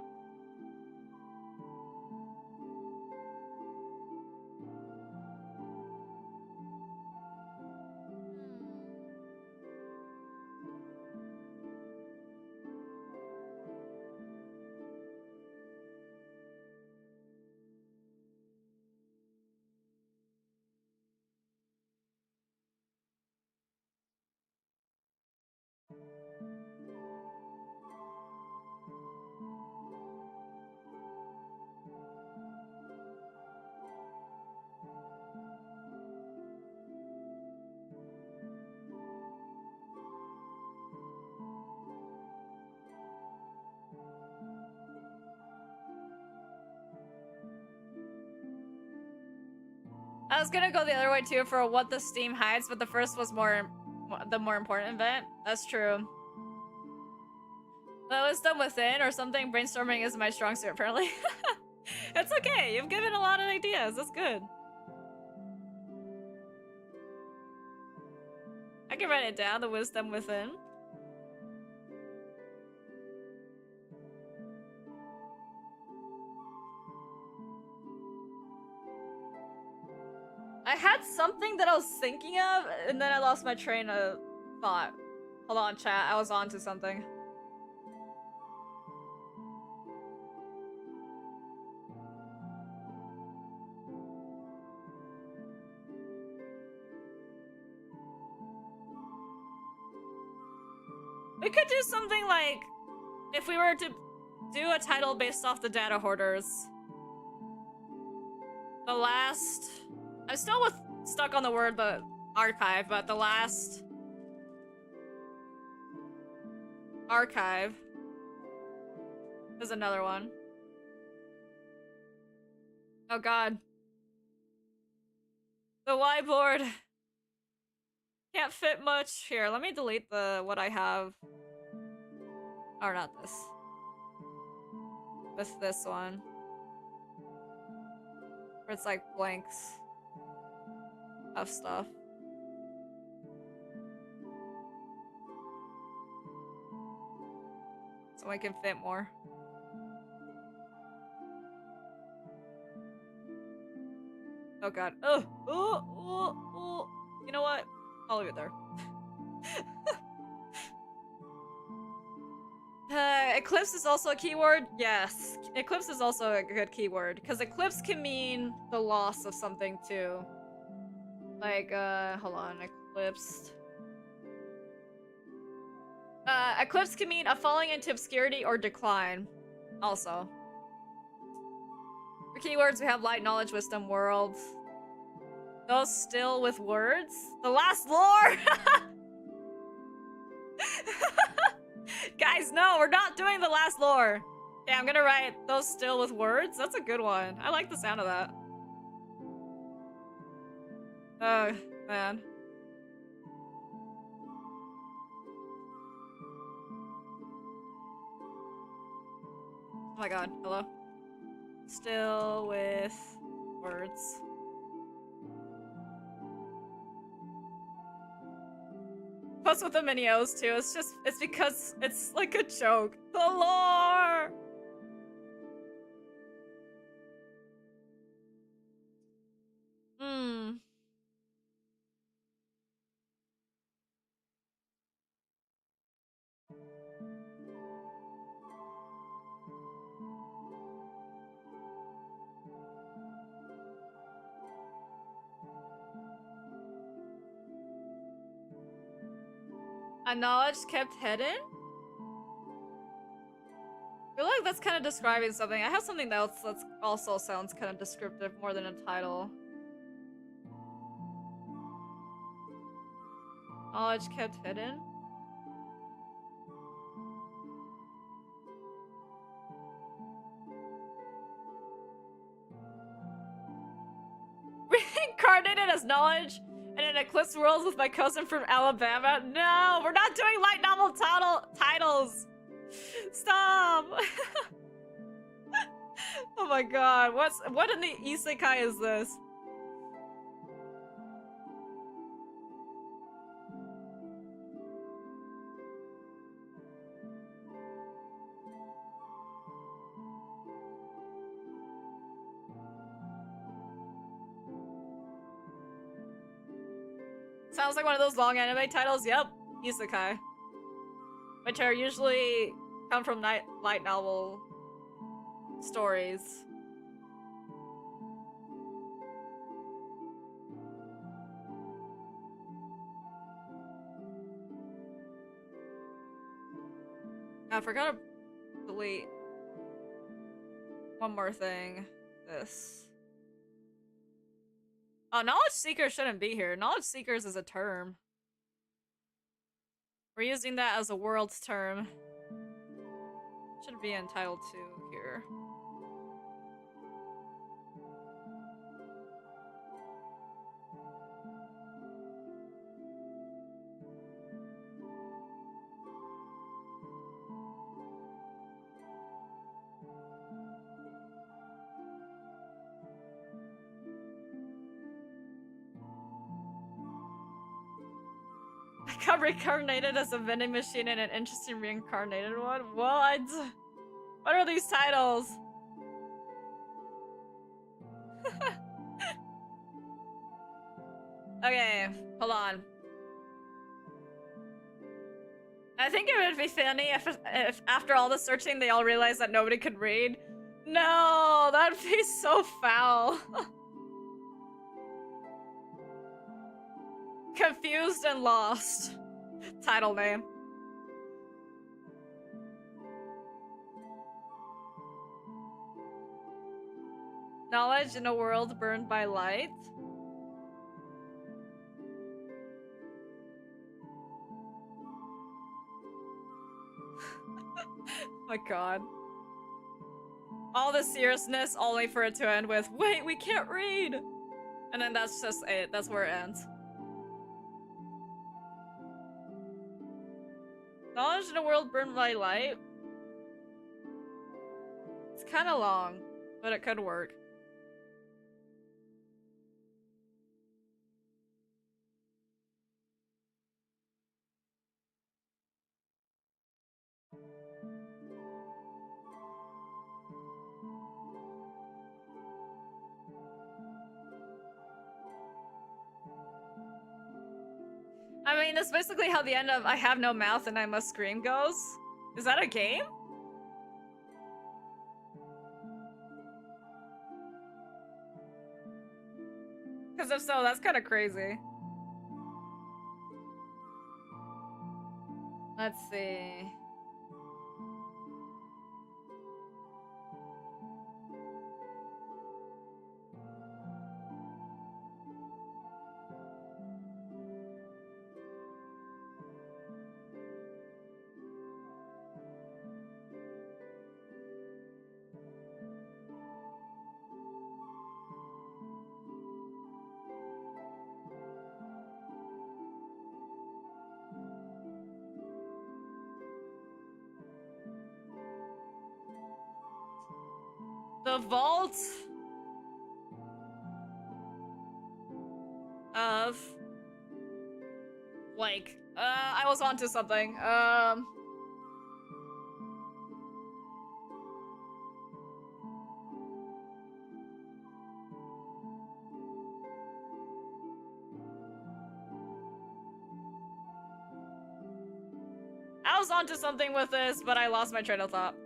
I was gonna go the other way too for what the Steam hides, but the first was the more important event. That's true. The wisdom within or something. Brainstorming is my strong suit, apparently. It's okay. You've given a lot of ideas. That's good. I can write it down. The wisdom within. I had something that I was thinking of, and then I lost my train of thought. Hold on, chat. I was on to something. We could do something like, if we were to do a title based off the data hoarders. The last... I'm still stuck on the word the archive, but the last... archive is another one. Oh god. The whiteboard can't fit much. Here, let me delete the what I have. Or not this. With this one. Where it's like blanks of stuff. So I can fit more. Oh god. Oh, oh, oh, oh. You know what? I'll leave it there. Eclipse is also a keyword? Yes. Eclipse is also a good keyword. Because eclipse can mean the loss of something too. Like, hold on. Eclipsed. Eclipse can mean a falling into obscurity or decline. Also. For keywords, we have light, knowledge, wisdom, world. Those still with words? The last lore! Guys, no, we're not doing the last lore. Yeah, I'm gonna write those still with words. That's a good one. I like the sound of that. Oh, man. Oh my god, hello. Still with words. Plus with the mini O's too. It's because it's like a joke. The lore! Hmm. A knowledge kept hidden? I feel like that's kind of describing something. I have something else that also sounds kind of descriptive more than a title. Knowledge kept hidden? Reincarnated as knowledge in an eclipse world with my cousin from Alabama? No, we're not doing light novel titles! Stop! Oh my god, what in the isekai is this? Sounds like one of those long anime titles. Yep, isekai. Which are usually come from light novel stories. I forgot to delete one more thing. This. Oh, knowledge seekers shouldn't be here. Knowledge seekers is a term. We're using that as a world term. Should be entitled to here. I got reincarnated as a vending machine in an interesting reincarnated one. What? What are these titles? Okay, hold on. I think it would be funny if after all the searching they all realized that nobody could read. No, that'd be so foul. Confused and lost. Title name. Knowledge in a world burned by light. My god. All the seriousness only for it to end with, wait, we can't read! And then that's just it. That's where it ends. Knowledge in a world burned by light? It's kind of long, but it could work. I mean, that's basically how the end of I have no mouth and I must scream goes. Is that a game? Because if so, that's kind of crazy. Let's see. The vault of like I was onto something. I was onto something with this, but I lost my train of thought.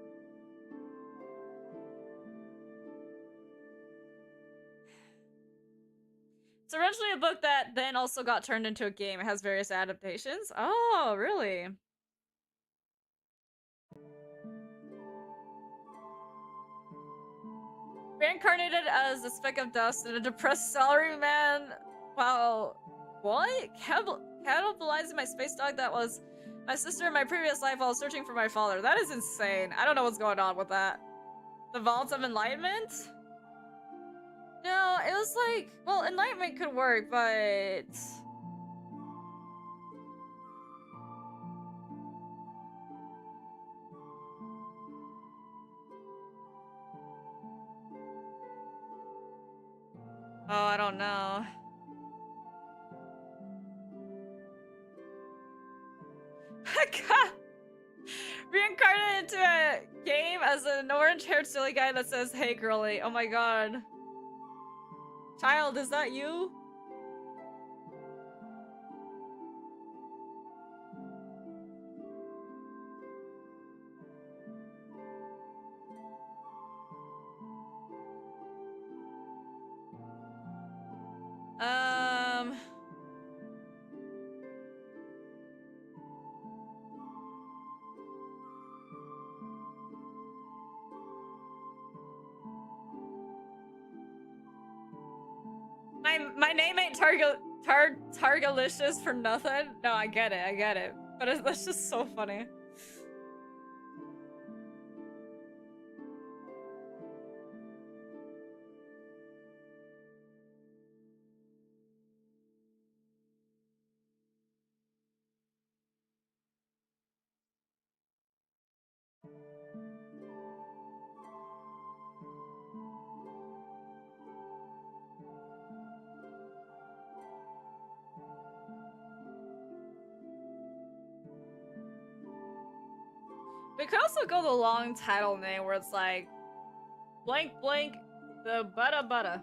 It's originally a book that then also got turned into a game. It has various adaptations. Oh, really? Reincarnated as a speck of dust and a depressed salaryman while... What? Cannibalizing my space dog that was my sister in my previous life while searching for my father. That is insane. I don't know what's going on with that. The Vault of Enlightenment? No, it was like... Well, Enlightenment could work, but... Oh, I don't know. God. Reincarnated into a game as an orange-haired silly guy that says, hey, girly. Oh my god. Child, is that you? My name ain't Targalicious for nothing. No, I get it. But that's just so funny. We could also go the long title name where it's like blank blank the butta butta.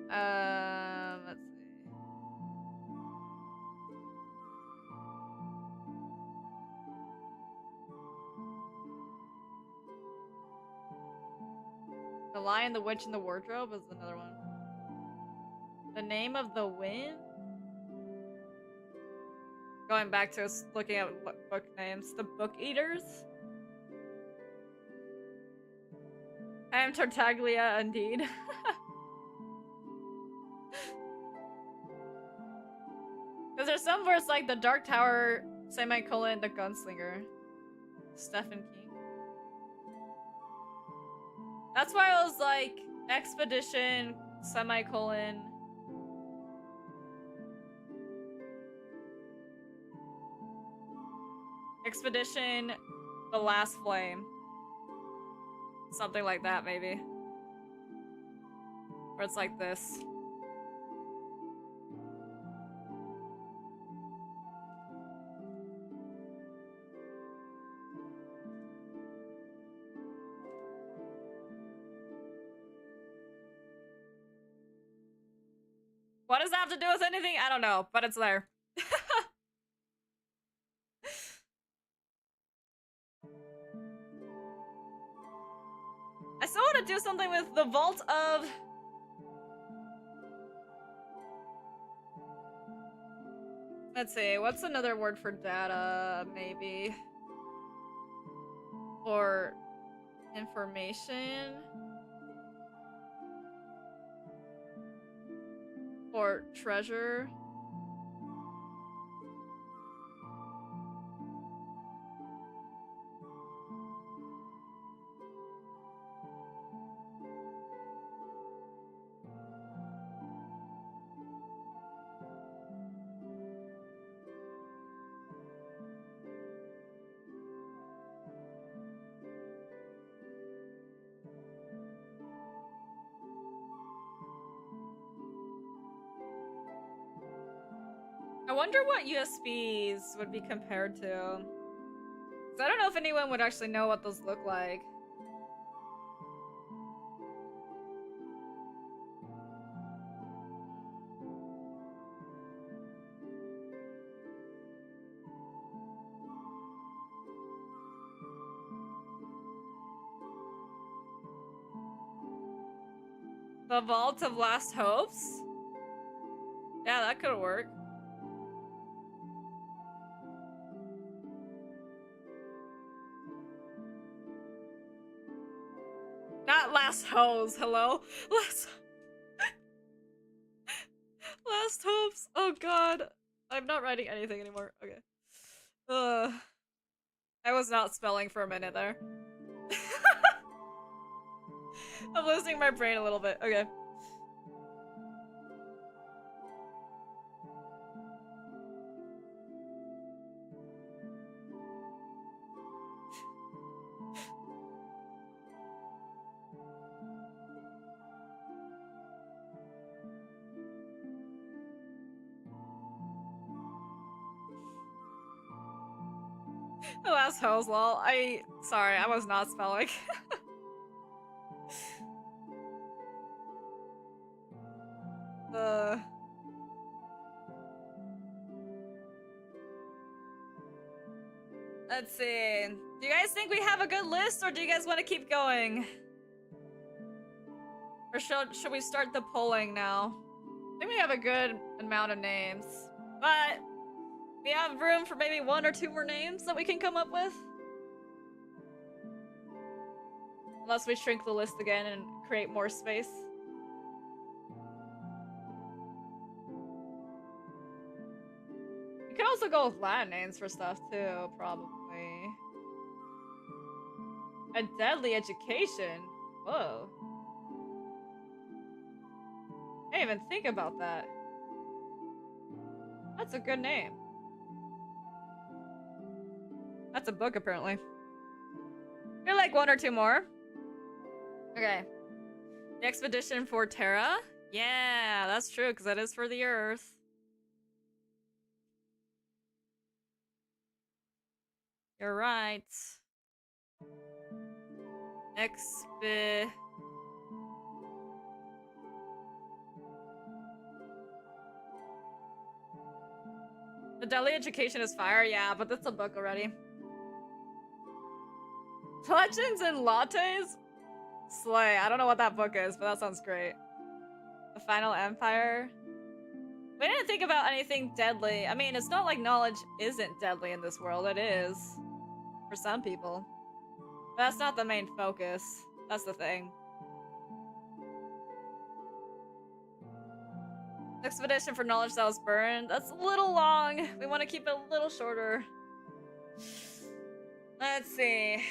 Let's see. The Lion, the Witch, and the Wardrobe is another one. The Name of the Wind? Going back to us looking at book names. The Book Eaters? I am Tartaglia indeed. Because there's some where it's like the Dark Tower, semicolon, the Gunslinger. Stephen King. That's why I was like, Expedition, semicolon. Expedition, The Last Flame. Something like that, maybe. Or it's like this. What does that have to do with anything? I don't know, but it's there. I still want to do something with the Vault of... Let's see, what's another word for data, maybe? Or information? Or treasure? I wonder what USBs would be compared to. 'Cause I don't know if anyone would actually know what those look like. The Vault of Last Hopes? Yeah, that could work. Not Last Hose, hello? Last Hopes. Oh god. I'm not writing anything anymore. Okay. I was not spelling for a minute there. I'm losing my brain a little bit. Okay. The last hose, lol. Sorry, I was not spelling. Let's see. Do you guys think we have a good list, or do you guys want to keep going? Or should we start the polling now? I think we have a good amount of names. But we have room for maybe 1 or 2 more names that we can come up with. Unless we shrink the list again and create more space. You could also go with Latin names for stuff too, probably. A Deadly Education? Whoa. I didn't even think about that. That's a good name. That's a book, apparently. Maybe like 1 or 2 more. Okay. The Expedition for Terra? Yeah, that's true, because that is for the Earth. You're right. XP. The Deadly Education is fire, yeah, but that's a book already. Legends and Lattes? Slay. I don't know what that book is, but that sounds great. The Final Empire? We didn't think about anything deadly. I mean, it's not like knowledge isn't deadly in this world. It is. For some people. But that's not the main focus. That's the thing. Expedition for knowledge that was burned. That's a little long. We want to keep it a little shorter. Let's see.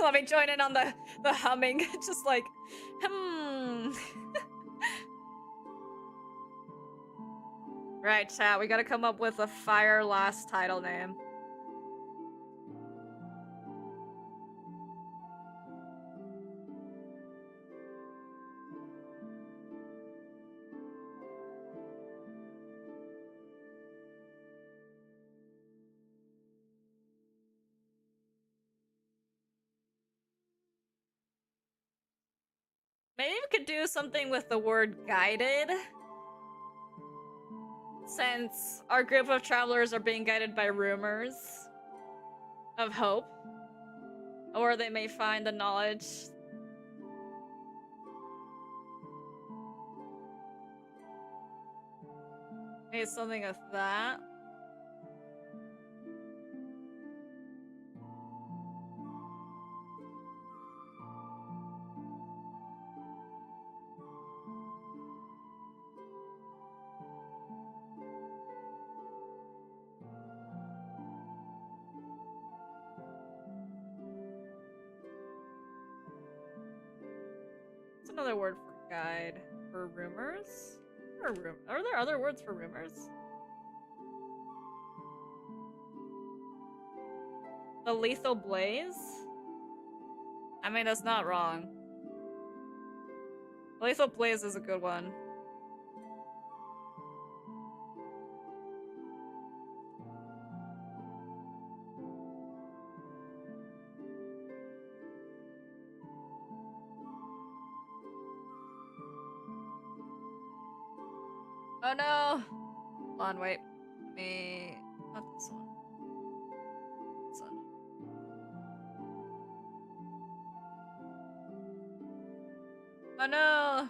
Let me join in on the humming. Just like, Right, chat. We gotta come up with a fire last title name. Maybe we could do something with the word guided. Since our group of travelers are being guided by rumors of hope. Or they may find the knowledge. Maybe something of that. Another word for guide. For rumors? Are there other words for rumors? The Lethal Blaze? I mean, that's not wrong. Lethal Blaze is a good one. Oh no! Hold on, wait. Let me... Not this one. This one. Oh no!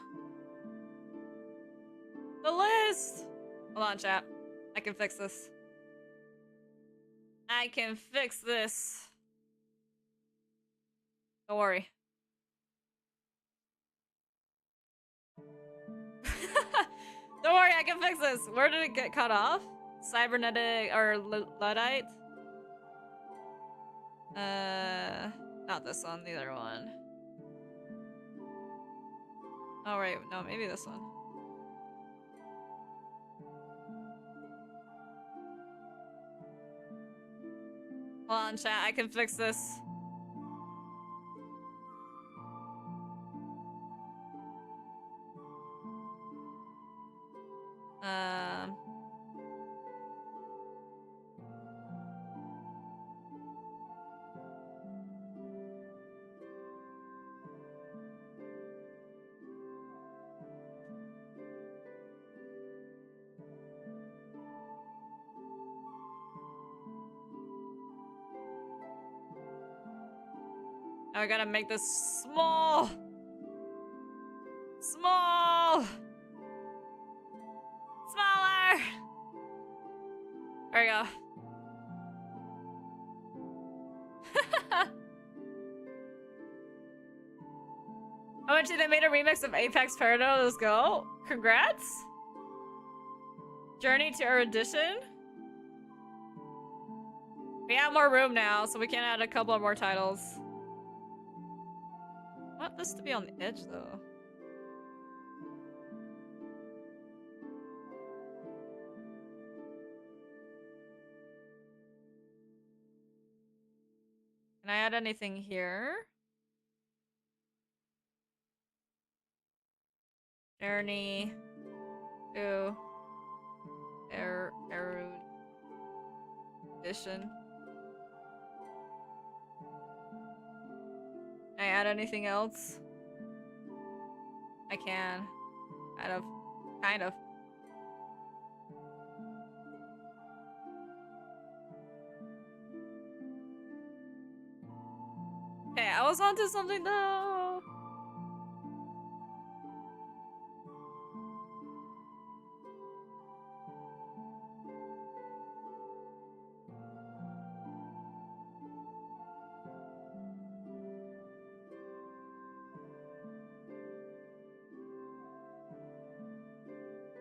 The list! Hold on, chat. I can fix this. I can fix this. Don't worry. Don't worry, I can fix this. Where did it get cut off? Cybernetic or Luddite? Not this one, the other one. Oh, right, no, maybe this one. Hold on, chat, I can fix this. Now I gotta make this small. Small. Smaller. There we go. How much did they made a remix of Apex Parado? Let's go. Congrats. Journey to Erudition. We have more room now, so we can add a couple of more titles. I want this to be on the edge though. Can I add anything here? Journey to erudition. Can I add anything else? I can. Kind of. Okay, I was onto something though.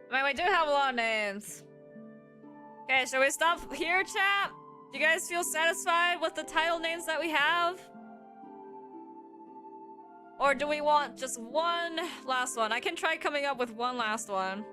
I mean, we do have a lot of names. Okay, shall we stop here, chat? Do you guys feel satisfied with the title names that we have? Or do we want just one last one? I can try coming up with one last one.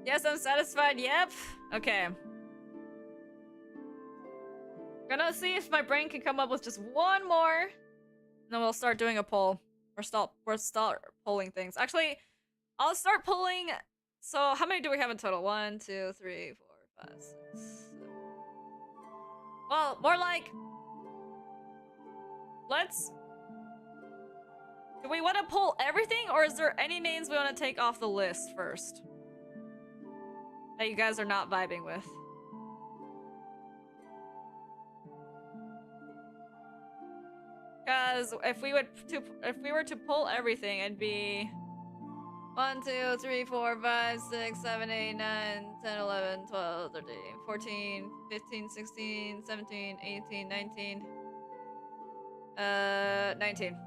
Yes, I'm satisfied. Yep. Okay. Gonna see if my brain can come up with just one more. Then we'll start doing a poll. We'll start polling things. Actually, I'll start polling. So how many do we have in total? 1, 2, 3, 4, 5, 6, 7. Well, more like, do we want to poll everything, or is there any names we want to take off the list first that you guys are not vibing with? Because if we were to pull everything, it'd be 1, 2, 3, 4, 5, 6, 7, 8, 9, 10, 11, 12, 13, 14, 15, 16, 17, 18, 19. 19.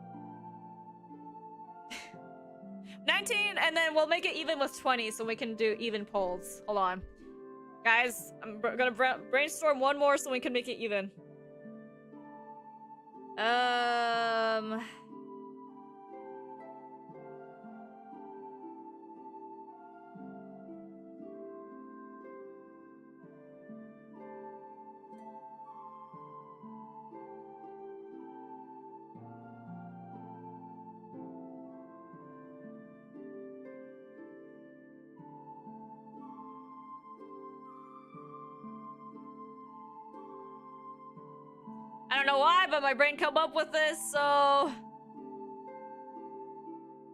19, and then we'll make it even with 20 so we can do even polls. Hold on. Guys, I'm gonna brainstorm one more so we can make it even. I don't know why, but my brain come up with this, so...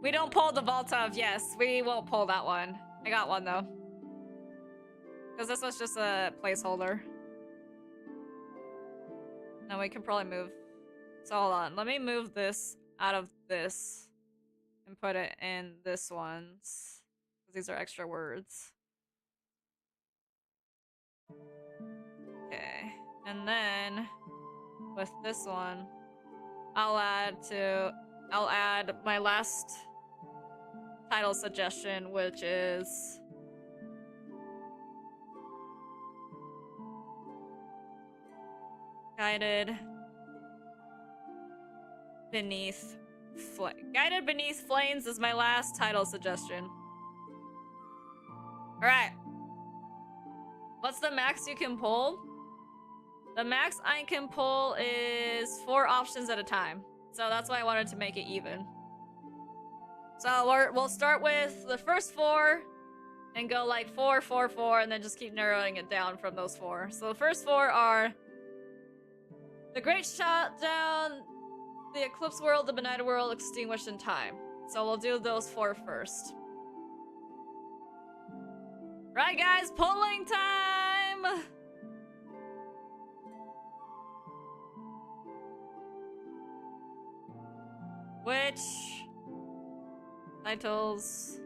We don't pull the Voltov, yes. We won't pull that one. I got one, though. Because this was just a placeholder. Now we can probably move... So hold on, let me move this out of this. And put it in this one's. These are extra words. Okay. And then... with this one, I'll add my last title suggestion, which is Guided Beneath Flames is my last title suggestion. Alright. What's the max you can pull? The max I can pull is 4 options at a time. So that's why I wanted to make it even. So we'll start with the first 4 and go like 4, 4, 4, and then just keep narrowing it down from those 4. So the first 4 are The Great Shutdown, The Eclipse World, The Benighted World, Extinguished in Time. So we'll do those 4 first. Right, guys, polling time! Which titles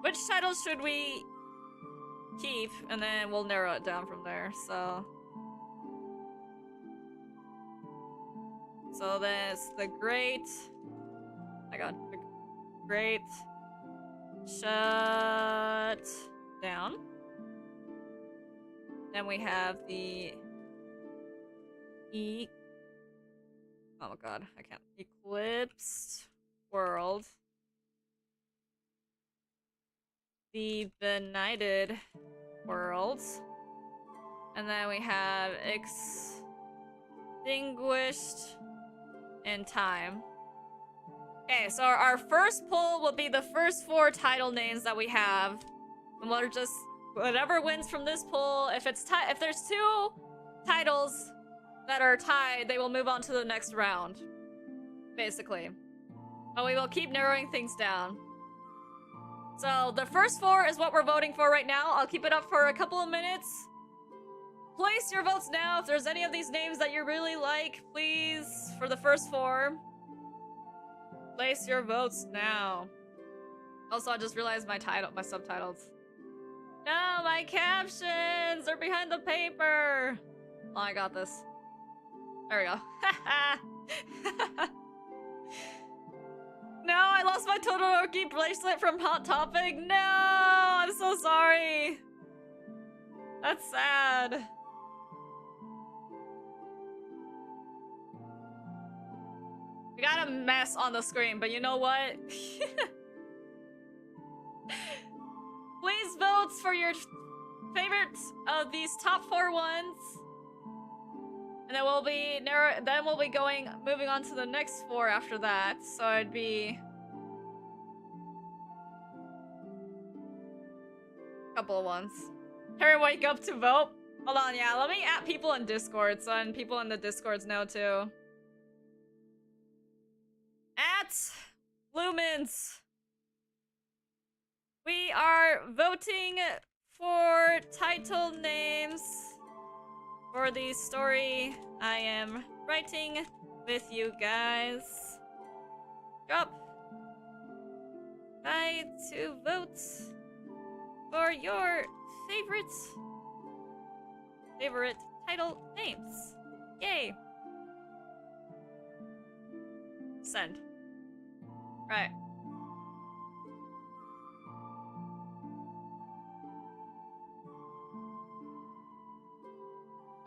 Which titles should we keep? And then we'll narrow it down from there, so... So there's the Great... Oh my god. The Great... Shut... Down. Then we have the... Oh my god, I can't. Eclipsed World. The Benighted World. And then we have Extinguished in Time. Okay, so our first poll will be the first 4 title names that we have. And we'll just... Whatever wins from this poll, if there's 2 titles that are tied, they will move on to the next round. Basically. But we will keep narrowing things down. So, the first 4 is what we're voting for right now. I'll keep it up for a couple of minutes. Place your votes now. If there's any of these names that you really like, please, for the first 4. Place your votes now. Also, I just realized my subtitles. No, my captions are behind the paper. Oh, I got this. There we go. No, I lost my Todoroki bracelet from Hot Topic. No, I'm so sorry. That's sad. We got a mess on the screen, but you know what? Please vote for your favorites of these top 4 ones. And then we'll be moving on to the next 4 after that. So it'd be a couple of ones. Harry, wake up to vote. Hold on, yeah, let me add people in Discord so and people in the Discords know too. At Lumens. We are voting for title names for the story I am writing with you guys. Drop by to vote for your favorite title names. Yay. Send. Right.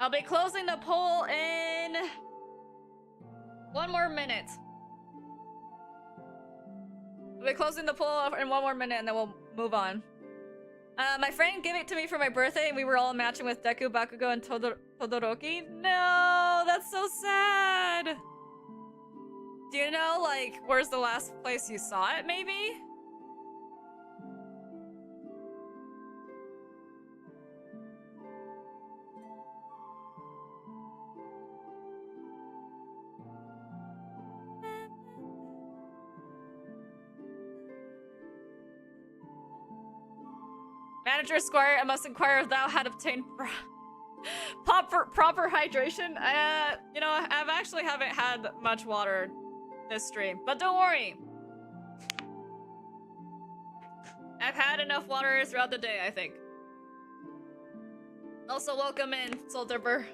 I'll be closing the poll in 1 more minute. I'll be closing the poll in 1 more minute and then we'll move on. My friend gave it to me for my birthday and we were all matching with Deku, Bakugo, and Todoroki. No, that's so sad. Do you know, like, where's the last place you saw it, maybe? Manager Squire, I must inquire if thou had obtained proper hydration. You know, I've actually haven't had much water this stream, but don't worry. I've had enough water throughout the day, I think. Also, welcome in, Solderber.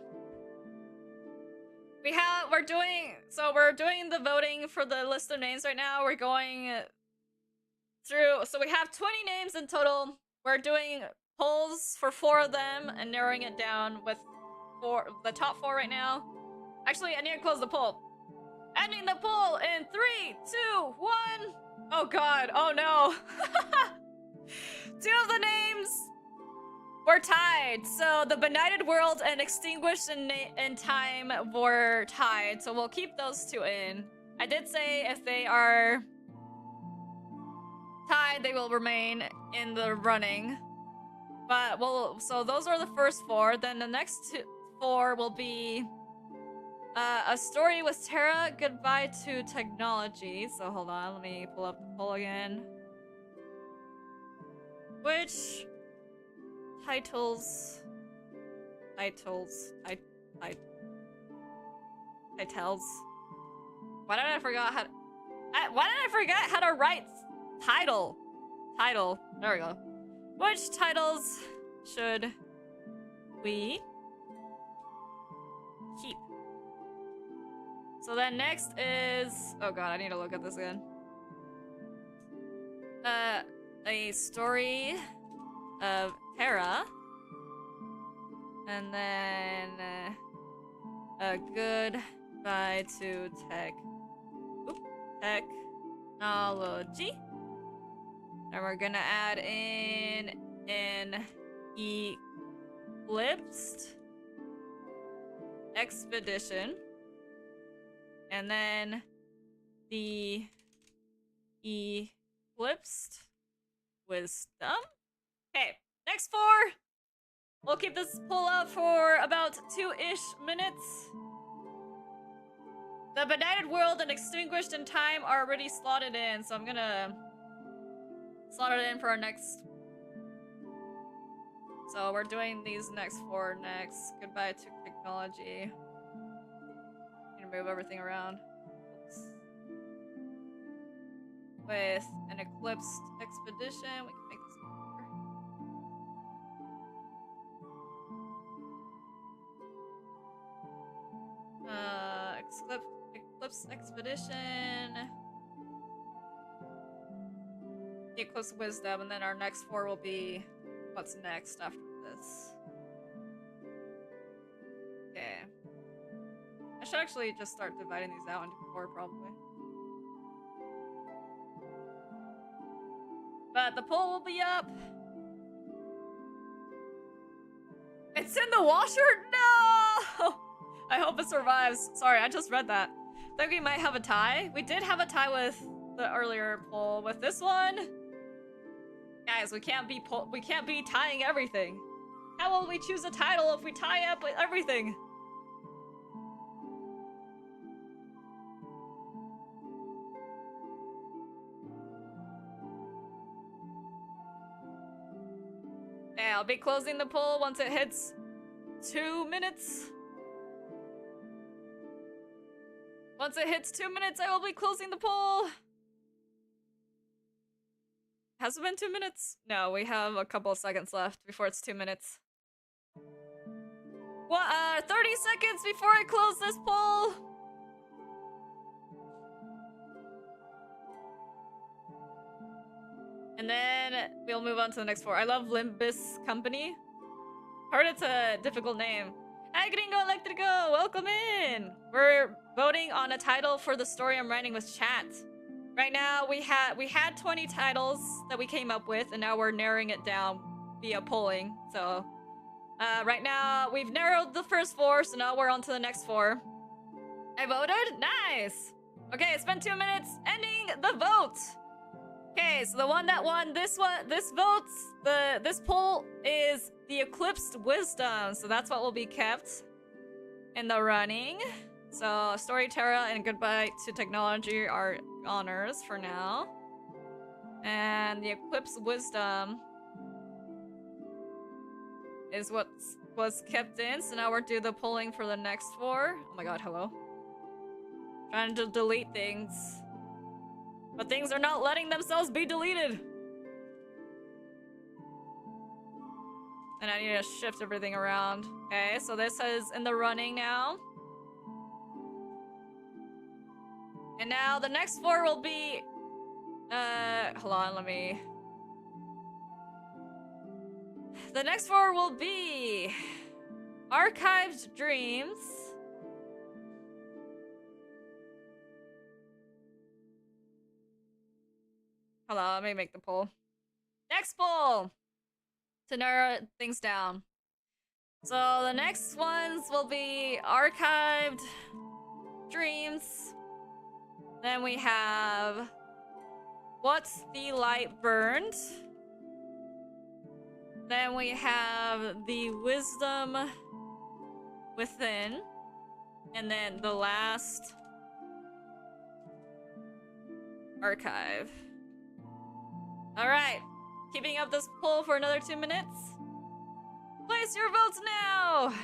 We're doing the voting for the list of names right now. We're going through, so we have 20 names in total. We're doing polls for 4 of them and narrowing it down with the top 4 right now. Actually, I need to close the poll. Ending the poll in 3, 2, 1. Oh god, oh no. 2 of the names were tied. So the Benighted World and Extinguished in Time were tied. So we'll keep those 2 in. I did say if they are tied, they will remain in the running. But so those are the first 4. Then the next 4 will be A Story with Terra, Goodbye to Technology. So hold on, let me pull up the poll again. Which titles? Why did I forgot how? Why did I forget how to write title? Title. There we go. Which titles should we keep? So then next is... Oh god, I need to look at this again. A story of Terra. And then... a goodbye to technology. And we're gonna add in an eclipsed expedition. And then the eclipsed wisdom. Okay, next 4. We'll keep this poll up for about 2-ish minutes. The benighted world and extinguished in time are already slotted in, so I'm gonna slot it in for our next. So we're doing these next 4 next. Goodbye to technology. Need to move everything around. Oops. With an eclipsed expedition, we can make this more. Eclipse expedition. The eclipse wisdom, and then our next 4 will be what's next after this. Okay. I should actually just start dividing these out into 4 probably. But the poll will be up. It's in the washer? No! I hope it survives. Sorry, I just read that. I think we might have a tie. We did have a tie with the earlier poll. With this one, guys, we can't be tying everything. How will we choose a title if we tie up with everything? Yeah, I'll be closing the poll once it hits 2 minutes. Once it hits 2 minutes, I will be closing the poll. Has it been 2 minutes? No, we have a couple of seconds left before it's 2 minutes. What? 30 seconds before I close this poll. And then we'll move on to the next 4. I love Limbus Company. Heard it's a difficult name. Hi, Gringo Electrico! Welcome in! We're voting on a title for the story I'm writing with chat. Right now, we had 20 titles that we came up with, and now we're narrowing it down via polling. So, right now, we've narrowed the first 4, so now we're on to the next 4. I voted? Nice! Okay, it's been 2 minutes. Ending the vote! Okay, so the one that won this poll is the Eclipsed Wisdom. So that's what will be kept in the running. So Story Terra and Goodbye to Technology are honors for now. And the Eclipsed Wisdom is what was kept in. So now we're doing the polling for the next 4. Oh my god, hello. Trying to delete things. But things are not letting themselves be deleted. And I need to shift everything around. Okay, so this is in the running now. And now the next 4 will be... hold on, let me... The next 4 will be... Archived Dreams. Hold on, let me make the poll. Next poll! To narrow things down. So the next ones will be Archived Dreams. Then we have What's the Light Burned? Then we have The Wisdom Within. And then the last Archive. Alright, keeping up this poll for another 2 minutes. Place your votes now!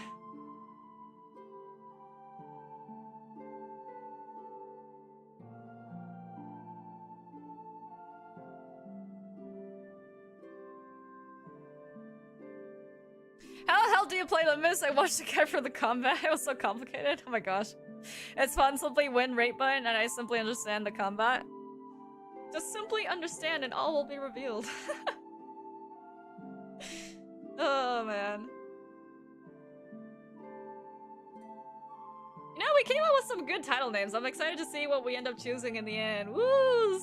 do you play the Miss? I watched again for the combat. It was so complicated. Oh my gosh. It's fun. Simply win rate button and I simply understand the combat. Just simply understand and all will be revealed. Oh man. You know, we came up with some good title names. I'm excited to see what we end up choosing in the end. Woo!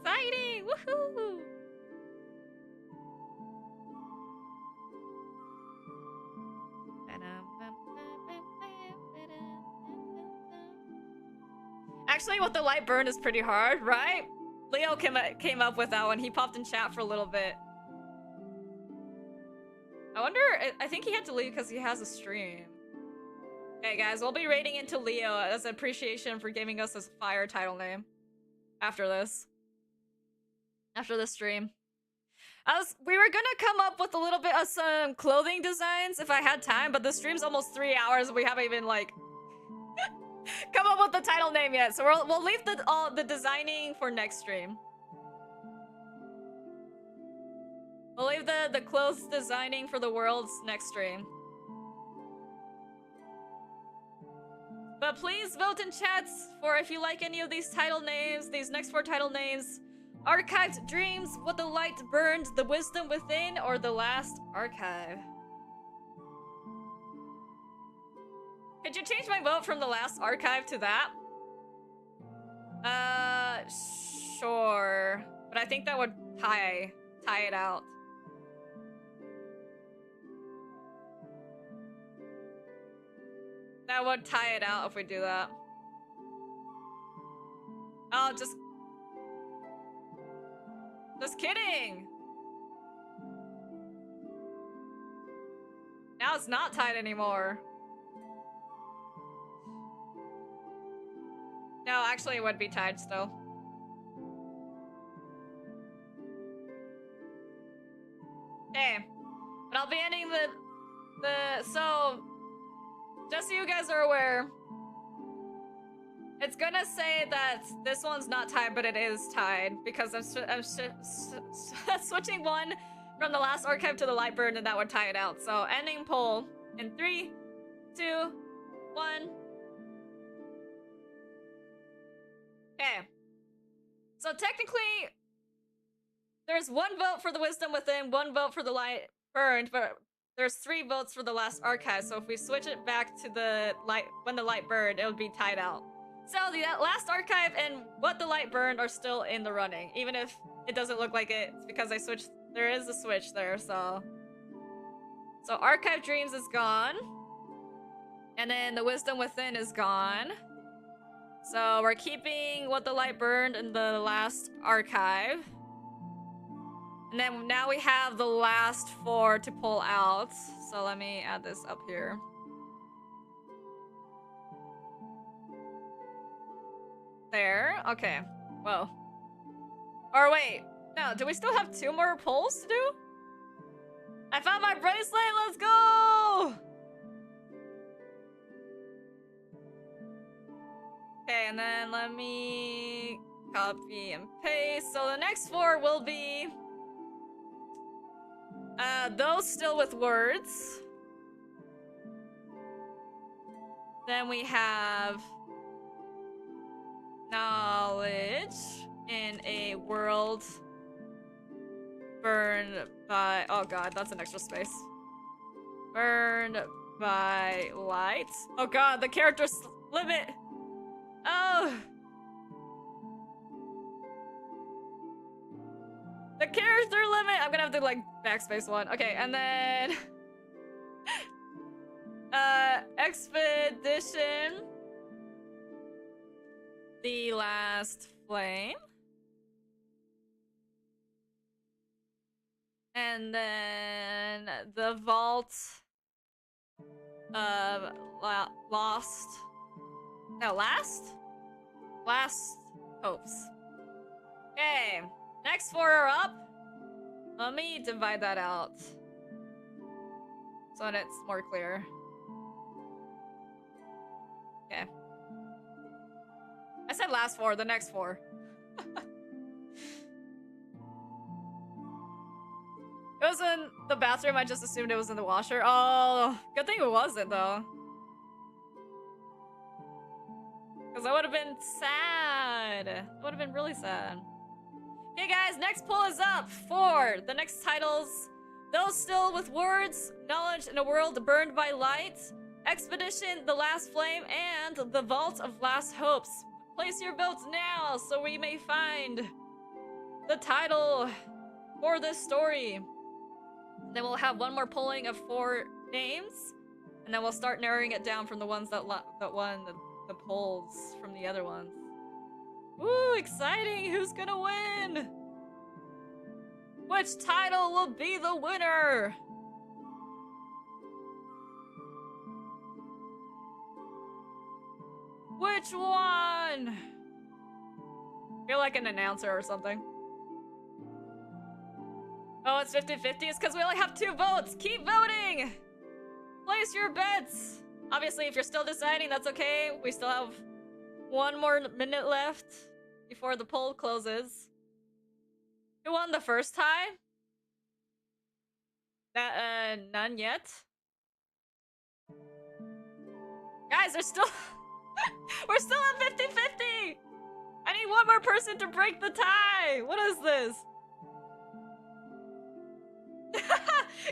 Exciting! Woohoo! Actually, with the light burn is pretty hard, right? Leo came up with that one. He popped in chat for a little bit. I wonder, I think he had to leave because he has a stream. Okay, guys, we'll be raiding into Leo as an appreciation for giving us this fire title name. After this. After this stream. We were gonna come up with a little bit of some clothing designs if I had time, but the stream's almost 3 hours and we haven't even, like, come up with the title name yet. So we'll leave the designing for next stream. We'll leave the clothes designing for the world's next stream. But please vote in chats for if you like any of these title names, these next 4 title names. Archived Dreams, What the Light Burned, The Wisdom Within, or The Last Archive. Could you change my vote from The Last Archive to that? Sure. But I think that would tie it out. That would tie it out if we do that. Oh, just kidding! Now it's not tied anymore. No, actually it would be tied still. Okay. But I'll be ending so just so you guys are aware, it's gonna say that this one's not tied, but it is tied because I'm switching one from the last archive to the light burn, and that would tie it out. So ending poll in 3, 2, 1. Okay. So technically, there's 1 vote for the wisdom within, 1 vote for the light burned, but there's 3 votes for the last archive. So if we switch it back to the light when the light burned, it would be tied out. So the last archive and what the light burned are still in the running, even if it doesn't look like it. It's because I switched. There is a switch there, so Archive Dreams is gone, and then the Wisdom Within is gone. So we're keeping what the light burned in the last archive, and then now we have the last 4 to pull out. So let me add this up here. There. Okay. Whoa. Or wait. No, do we still have 2 more polls to do? I found my bracelet! Let's go! Okay, and then let me copy and paste. So the next 4 will be those still with words. Then we have knowledge in a world burned by... Oh god, that's an extra space. Burned by light. Oh god, the character limit. Oh. The character limit. I'm gonna have to like backspace 1. Okay, and then expedition. The last flame. And then the vault of last hopes. Okay, next 4 are up. Let me divide that out so that it's more clear. Okay. I said last 4, the next 4. was in the bathroom, I just assumed it was in the washer. Oh, good thing it wasn't, though. Because that would have been sad. That would have been really sad. Okay, guys, next poll is up for the next titles. Those Still with Words, Knowledge in a World Burned by Light, Expedition, The Last Flame, and The Vault of Last Hopes. Place your votes now so we may find the title for this story. Then we'll have one more polling of 4 names, and then we'll start narrowing it down from the ones that won the polls from the other ones. Woo, exciting! Who's gonna win? Which title will be the winner? Which one? I feel like an announcer or something. Oh, it's 50-50? It's because we only have 2 votes! Keep voting! Place your bets! Obviously, if you're still deciding, that's okay. We still have 1 more minute left before the poll closes. Who won the first tie? None yet. Guys, there's still... We're still at 50-50! I need 1 more person to break the tie! What is this?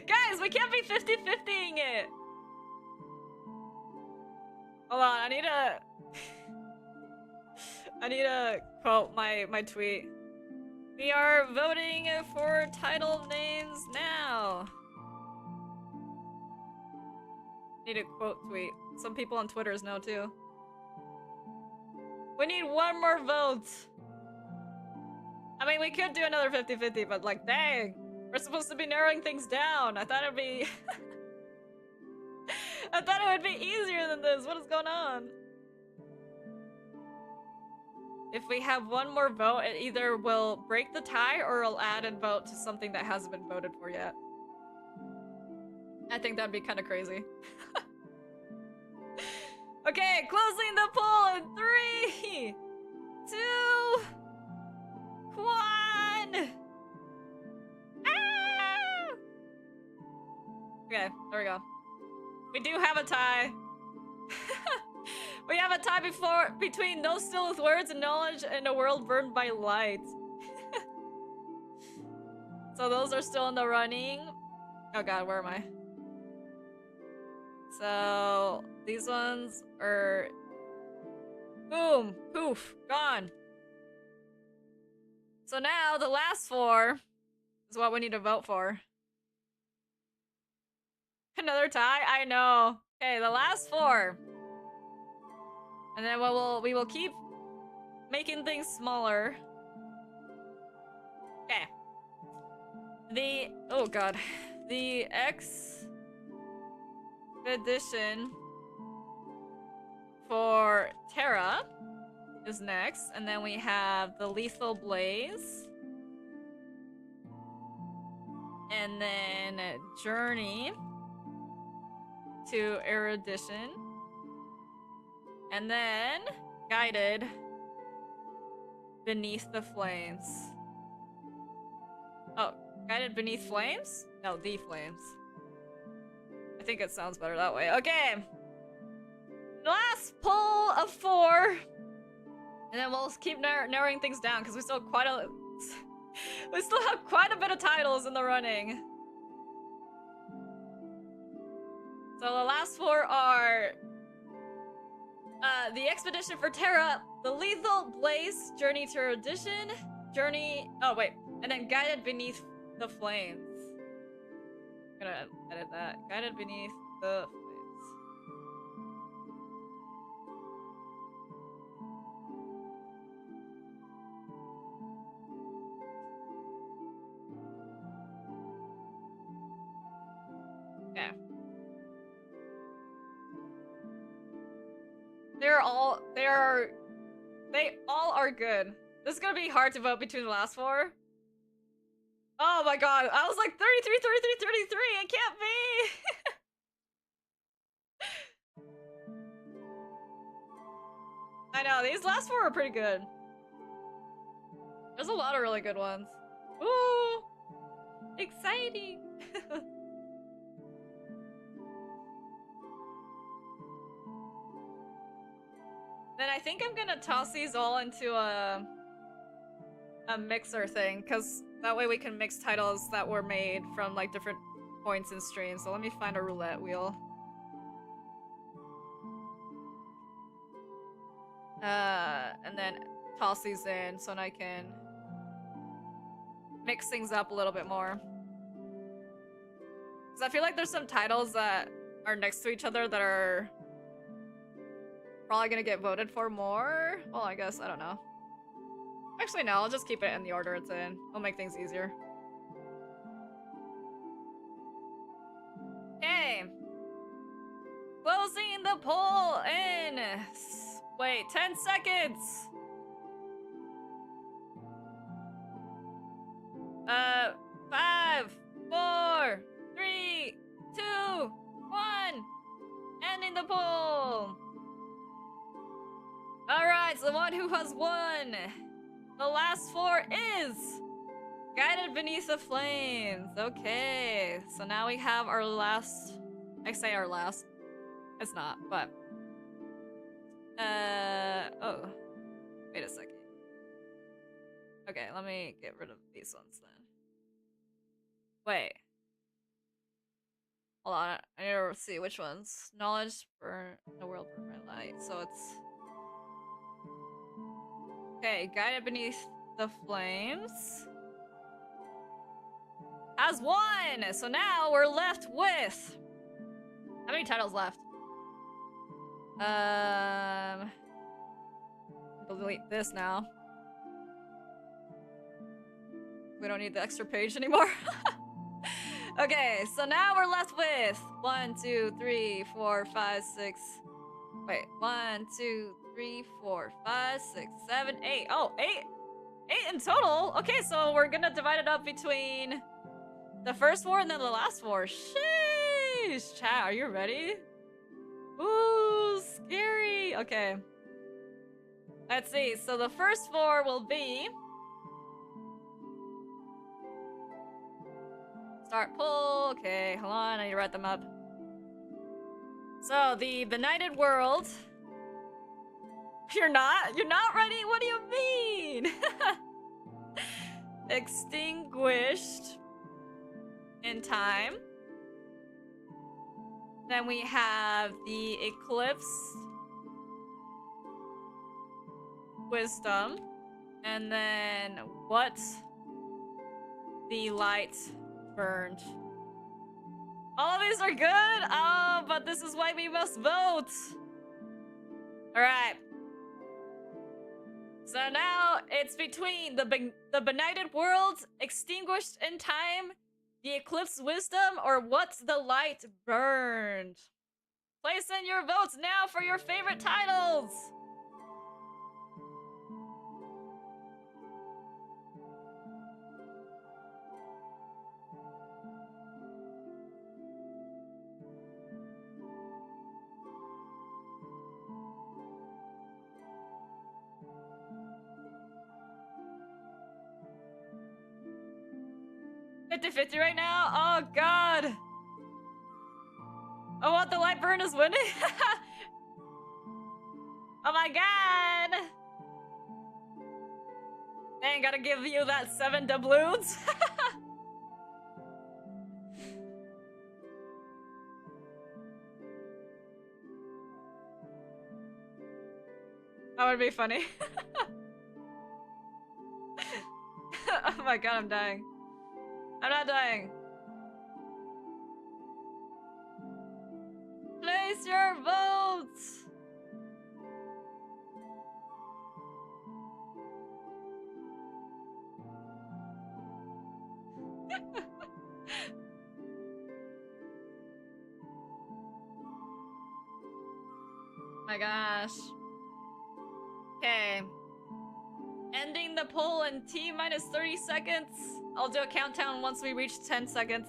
Guys, we can't be 50-50ing it! Hold on, I need to quote my tweet. We are voting for title names now. Need a quote tweet. Some people on Twitters know too. We need 1 more vote. I mean, we could do another 50-50, but like, dang. We're supposed to be narrowing things down. I thought it'd be... I thought it would be easier than this. What is going on? If we have 1 more vote, it either will break the tie or it'll add and vote to something that hasn't been voted for yet. I think that'd be kind of crazy. Okay, closing the poll in 3, 2, 1. Ah! Okay, there we go. We do have a tie. We have a tie between Those Still with Words and Knowledge in a World Burned by Light. So those are still in the running. Oh god, where am I? So these ones are... Boom! Poof! Gone! So now the last 4 is what we need to vote for. Another tie? I know. Okay, the last 4. And then we will keep making things smaller. Okay. Oh god. The expedition for Terra is next, and then we have the Lethal Blaze. And then Journey to Erudition. And then Guided Beneath the Flames. Oh, Guided Beneath Flames? No, The Flames. I think it sounds better that way. Okay. Last poll of 4. And then we'll keep narrowing things down because we still have quite a bit of titles in the running. So the last 4 are the Expedition for Terra, the Lethal Blaze, Journey to Erudition, and then Guided Beneath the Flames. I'm gonna edit that. Guided Beneath the Flames. Okay. They all are good. This is gonna be hard to vote between the last 4. Oh my god, I was like 33, 33, 33, it can't be! I know, these last 4 are pretty good. There's a lot of really good ones. Ooh! Exciting! Then I think I'm gonna toss these all into a mixer thing, because that way we can mix titles that were made from like different points in stream. So let me find a roulette wheel. And then toss these in so that I can mix things up a little bit more. Because I feel like there's some titles that are next to each other that are probably gonna get voted for more. Well, I guess, I don't know. Actually, no, I'll just keep it in the order it's in. It'll make things easier. Okay. Closing the poll in... Wait, 10 seconds! 5, 4, 3, 2, 1! Ending the poll! Alright, so the one who has won the last 4 is Guided Beneath the Flames. Okay, so now we have our last... I say our last. It's not, but... Oh. Wait a second. Okay, let me get rid of these ones then. Wait. Hold on, I need to see which ones. Knowledge burn the world burn my light. So it's... Okay, Guided Beneath the Flames has won! So now we're left with... How many titles left? Delete this now. We don't need the extra page anymore. Okay, so now we're left with 1, 2, 3, 4, 5, 6. Wait, 1, 2, 3, 4, 5, 6, 7, 8. Oh, 8! 8 in total? Okay, so we're gonna divide it up between the first 4 and then the last 4. Sheesh! Chat, are you ready? Ooh, scary! Okay. Let's see, so the first 4 will be... Start poll. Okay, hold on, I need to write them up. So, the Benighted World. You're not? You're not ready? What do you mean? Extinguished in Time. Then we have the Eclipse Wisdom. And then what the light burned. All of these are good? Oh, but this is why we must vote. Alright. So now it's between the Benighted World, Extinguished in Time, the Eclipse Wisdom, or What the Light Burned. Place in your votes now for your favorite titles. $50-50 right now? Oh god! Oh, What the Light Burn is winning? Oh my god! Dang, gotta give you that 7 doubloons. That would be funny. Oh my god, I'm dying. I'm not dying. Place your votes! My gosh. Okay. Ending the poll in T-minus 30 seconds. I'll do a countdown once we reach 10 seconds.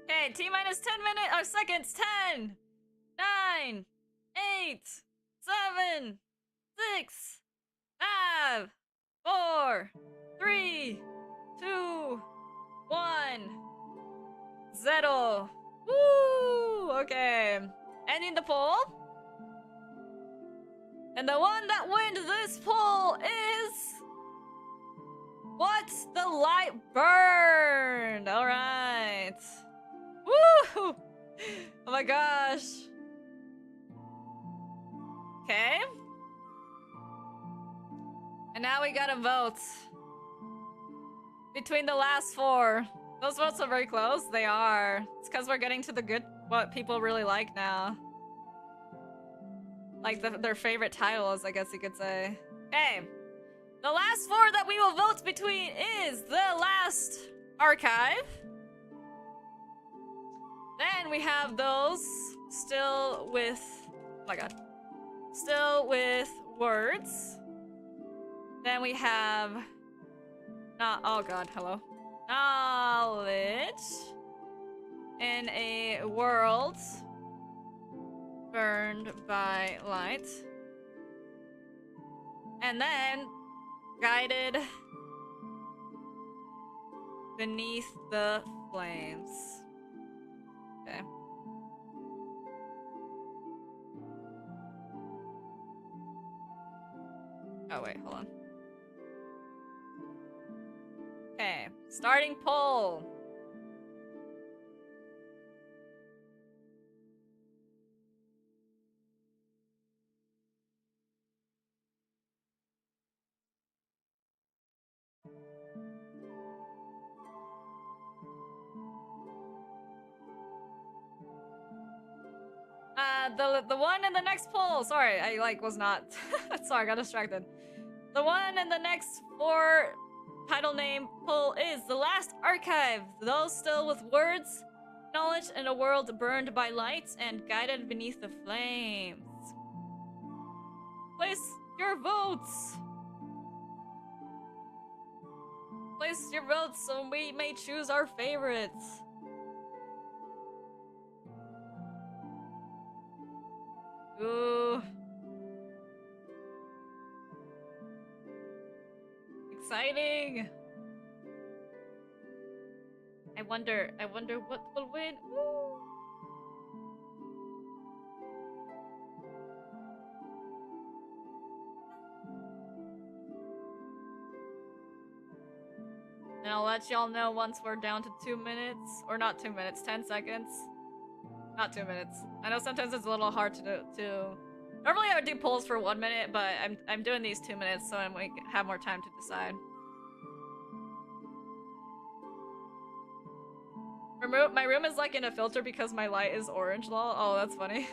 Okay, T-minus 10 seconds. 10, 9, 9, 8, 7, 6, 5, 4, 3, 2, 1, 0. Woo! Okay. Ending the poll. And the one that wins this poll is... What's the light burned? Alright. Woo! Oh my gosh. Okay. And now we gotta vote between the last 4. Those votes are very close. They are. It's because we're getting to the good, what people really like now. Like their favorite titles, I guess you could say. Okay. The last 4 that we will vote between is The Last Archive. Then we have those still with... Oh my god. Still with words. Then we have... oh god, hello. Knowledge in a world burned by light. And then guided beneath the flames. Okay. Oh wait, hold on. Okay, starting poll. The one in the next poll. Sorry, I was not. Sorry, I got distracted. The one in the next 4 title name poll is The Last Archive. Those still with words, knowledge in a world burned by lights, and guided beneath the flames. Place your votes. Place your votes so we may choose our favorites. Ooh. Exciting. I wonder what will win. Woo. And I'll let y'all know once we're down to 2 minutes. Or not 2 minutes, 10 seconds. Not 2 minutes. I know sometimes it's a little hard to do. Normally I would do polls for 1 minute, but I'm doing these 2 minutes so we have more time to decide. My room is like in a filter because my light is orange, lol. Oh, that's funny.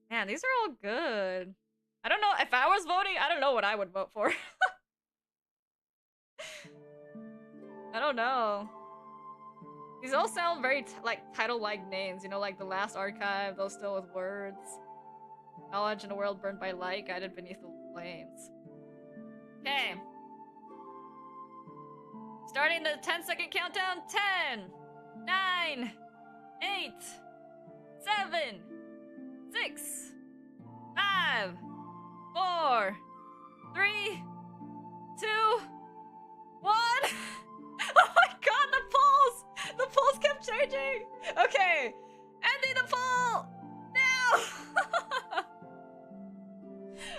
Man, these are all good. I don't know, if I was voting, I don't know what I would vote for. I don't know. These all sound very title-like names, you know, like The Last Archive, those still with words. Knowledge in a world burned by light, guided beneath the flames. Okay. Starting the 10-second countdown. 10, 9, 8, 7, 6, 5, 4, 3, 2, 1. Oh my god, the polls kept changing. Okay, ending the poll now.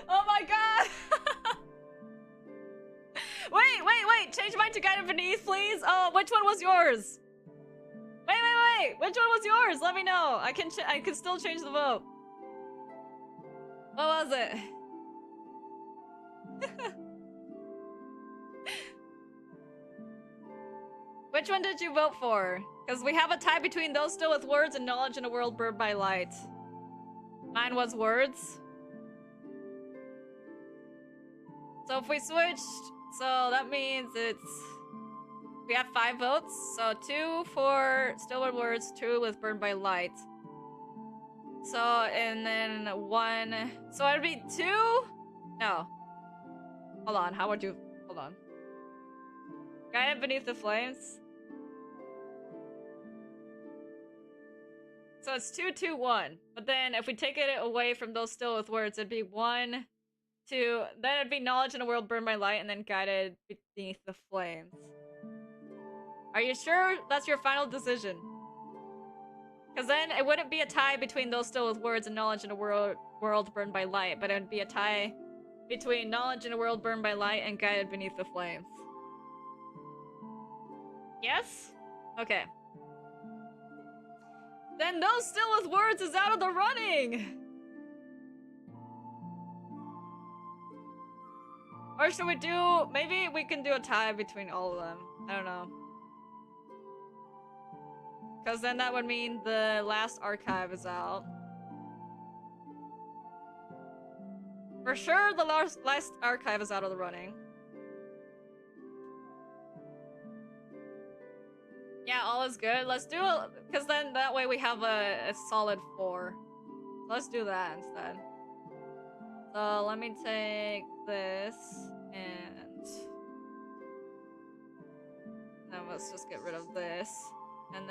Oh my god. Wait, change mine to guided beneath, please. Oh, which one was yours? Wait, which one was yours? Let me know. I can still change the vote. What was it? Which one did you vote for? Because we have a tie between those still with words and knowledge in a world burned by light. Mine was words. So if we switched, so that means we have 5 votes. So 2 for still with words, 2 with burned by light. So, and then 1. So it'd be 2? No. Hold on, how would you... Hold on. Guided Beneath the Flames? So it's 2, 2, 1. But then if we take it away from those still with words, it'd be 1, 2. Then it'd be Knowledge in a World Burned by Light, and then Guided Beneath the Flames. Are you sure that's your final decision? Because then it wouldn't be a tie between those still with words and Knowledge in a World Burned by Light, but it would be a tie between Knowledge in a World Burned by Light and Guided Beneath the Flames. Yes? Okay. Then those still with words is out of the running! Or should we do... Maybe we can do a tie between all of them. I don't know. Because then that would mean the last archive is out. For sure the last archive is out of the running. Yeah, all is good. Let's do it, because then that way we have a solid 4. Let's do that instead. So let me take this and then let's just get rid of this. And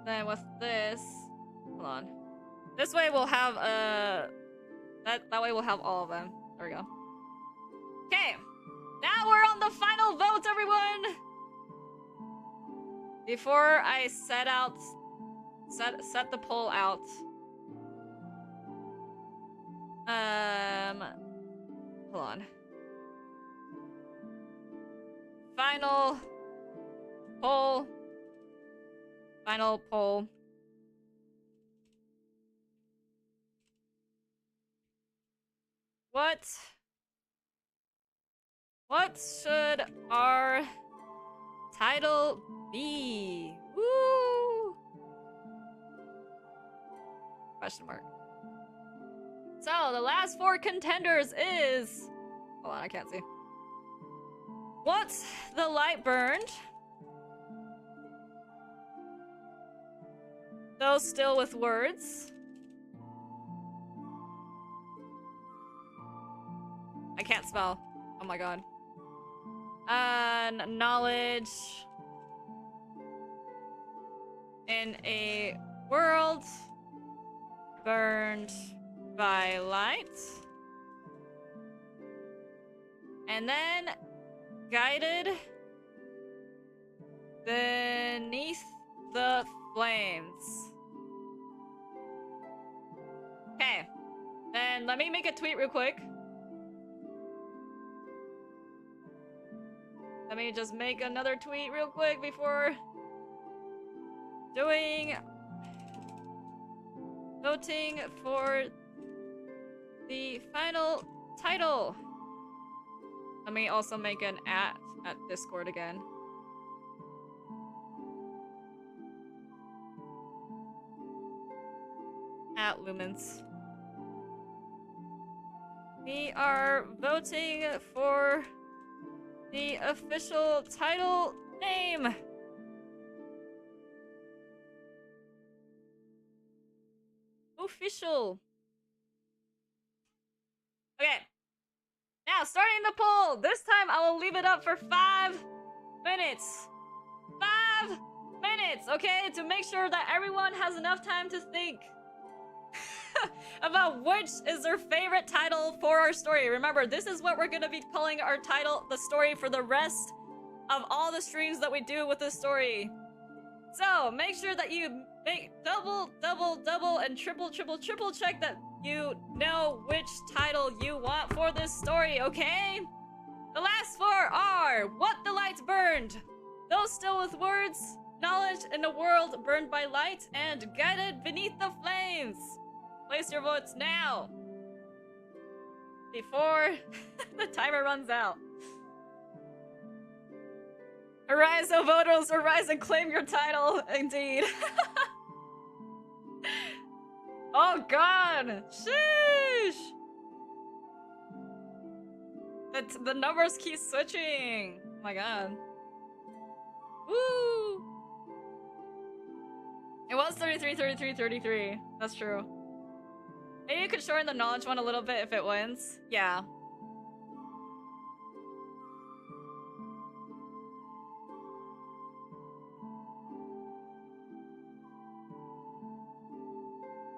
then with this, hold on. This way we'll have that way we'll have all of them. There we go. Okay. Now we're on the final vote, everyone! Before I set the poll out. Hold on. Final poll. Final poll. What should our title be? Woo! Question mark. So, the last 4 contenders is... Hold on, I can't see. What's the Light Burned? Those Still with Words. I can't spell. Oh my god. Knowledge in a world burned by light. And then Guided Beneath the Flames. Okay. Then let me make a tweet real quick. Let me just make another tweet real quick before voting for the final title. Let me also make an at Discord again. At Lumens. We are voting for the official title name. Official. Okay. Now, starting the poll. This time I will leave it up for 5 minutes. 5 minutes, okay? To make sure that everyone has enough time to think about which is their favorite title for our story. Remember, this is what we're going to be calling our title, the story, for the rest of all the streams that we do with this story. So, make sure that you make double, and triple check that you know which title you want for this story, okay? The last 4 are What the Lights Burned, Those Still with Words, Knowledge in a World Burned by Light, and Guided Beneath the Flames. Place your votes now, before the timer runs out. Arise, O voters, arise and claim your title, indeed. Oh god! Sheesh! The numbers keep switching! Oh my god. Woo! It was 33, 33, 33. That's true. Maybe you could shorten the knowledge one a little bit if it wins. Yeah.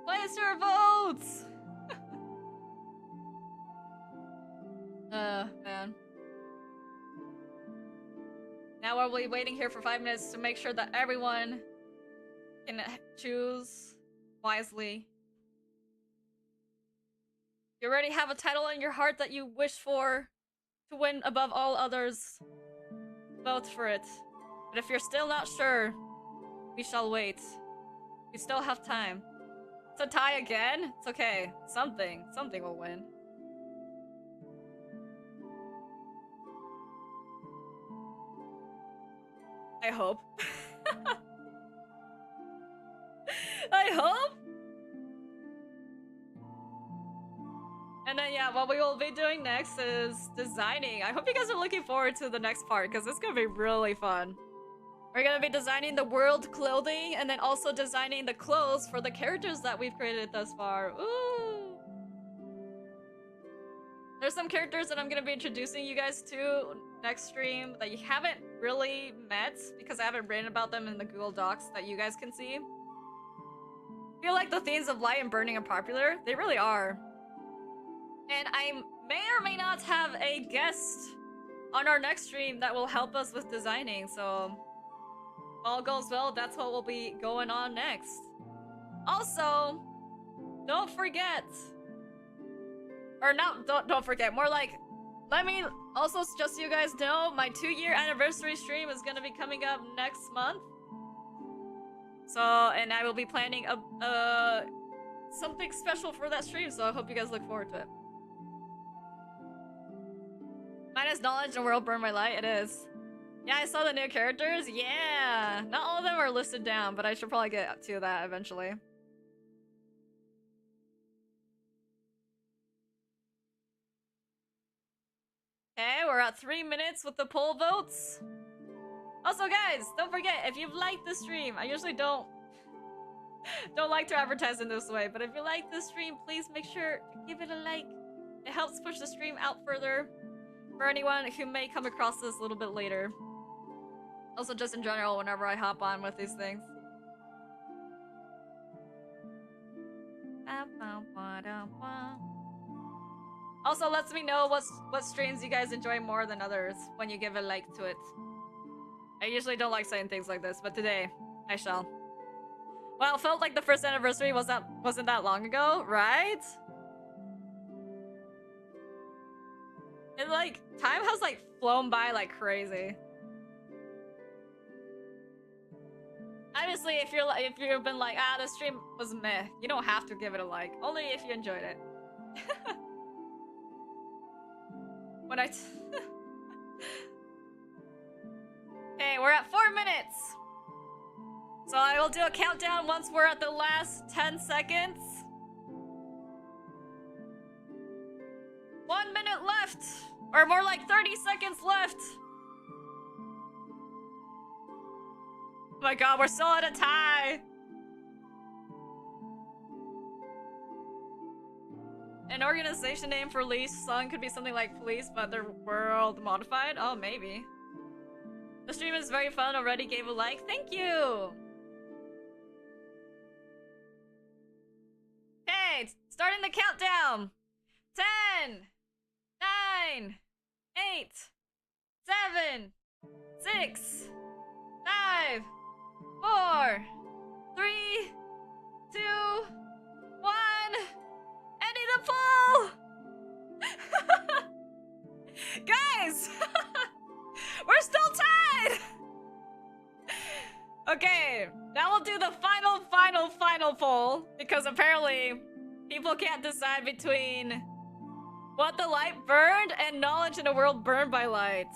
Place your votes! Man. Now we'll be waiting here for 5 minutes to make sure that everyone can choose wisely. You already have a title in your heart that you wish for to win above all others. Vote for it. But if you're still not sure, we shall wait. We still have time. It's a tie again? It's okay. Something will win. I hope. I hope? And then yeah, what we will be doing next is designing. I hope you guys are looking forward to the next part because it's gonna be really fun. We're gonna be designing the world clothing and then also designing the clothes for the characters that we've created thus far. Ooh! There's some characters that I'm gonna be introducing you guys to next stream that you haven't really met because I haven't written about them in the Google Docs that you guys can see. I feel like the themes of light and burning are popular. They really are. And I may or may not have a guest on our next stream that will help us with designing, so if all goes well, that's what will be going on next. Also, don't forget, or not, don't forget, more like, let me also just so you guys know, my 2-year anniversary stream is gonna be coming up next month. So, and I will be planning something special for that stream, so I hope you guys look forward to it. Minus knowledge and world burn by light, it is. Yeah, I saw the new characters. Yeah, not all of them are listed down, but I should probably get to that eventually. Okay, we're at 3 minutes with the poll votes. Also, guys, don't forget, if you've liked the stream, I usually don't like to advertise in this way, but if you like this stream, please make sure to give it a like. It helps push the stream out further for anyone who may come across this a little bit later. Also, just in general, whenever I hop on with these things. Also, lets me know what streams you guys enjoy more than others when you give a like to it. I usually don't like saying things like this, but today, I shall. Well, it felt like the first anniversary wasn't that long ago, right? And like, time has like flown by like crazy. Obviously, if you've been like, the stream was meh, you don't have to give it a like. Only if you enjoyed it. When I okay, we're at 4 minutes. So I will do a countdown once we're at the last 10 seconds. 1 minute left, or more like 30 seconds left. Oh my god, we're still at a tie. An organization name for Lee's song could be something like Police, but they're world modified? Oh, maybe. The stream is very fun, already gave a like. Thank you! Okay, starting the countdown. 10, 9, 8, 7, 6, 5, 4, 3, 2, 1. Ending the poll! Guys! We're still tied! Okay, now we'll do the final poll, because apparently people can't decide between what the light burned and knowledge in a world burned by light.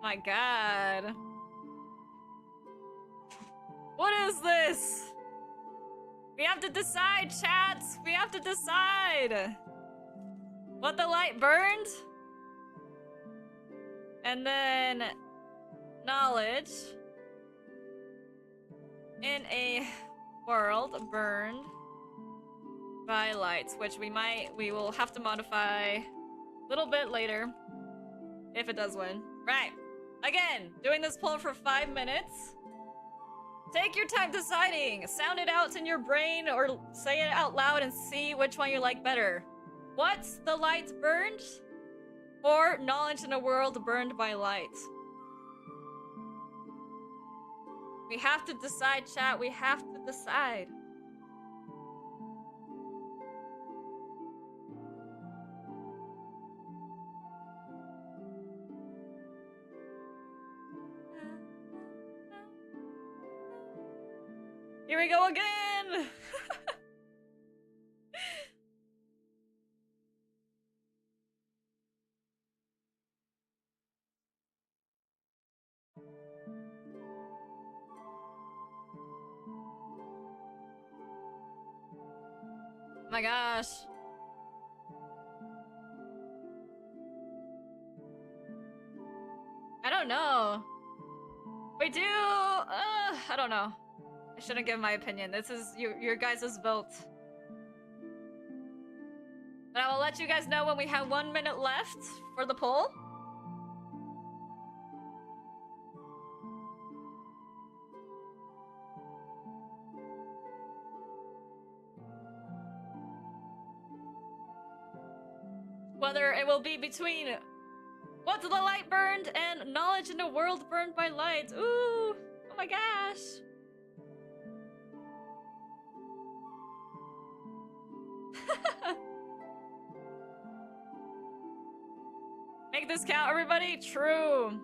My god. What is this? We have to decide, chat! We have to decide! What the light burned? And then... knowledge... in a world burned by lights, which we will have to modify a little bit later if it does win. Right. Again, doing this poll for 5 minutes. Take your time deciding. Sound it out in your brain or say it out loud and see which one you like better. What's the light burned? Or knowledge in a world burned by light? We have to decide, chat. We have to decide. Here we go again! Oh my gosh. I don't know. We do... I don't know. I shouldn't give my opinion. This is your guys' vote. But I will let you guys know when we have 1 minute left for the poll. Whether it will be between what's the light burned and knowledge in a world burned by light. Ooh, oh my gosh. Make this count, everybody. True.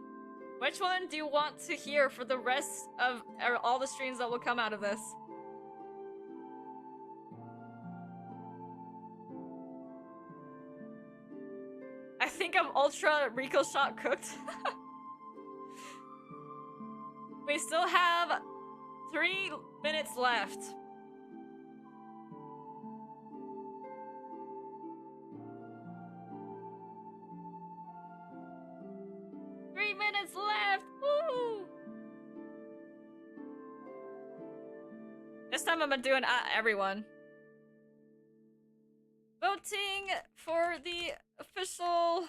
Which one do you want to hear for the rest of all the streams that will come out of this? I think I'm ultra Rico shot cooked. We still have 3 minutes left. Minutes left. Woo! This time I'm gonna do an everyone. Voting for the official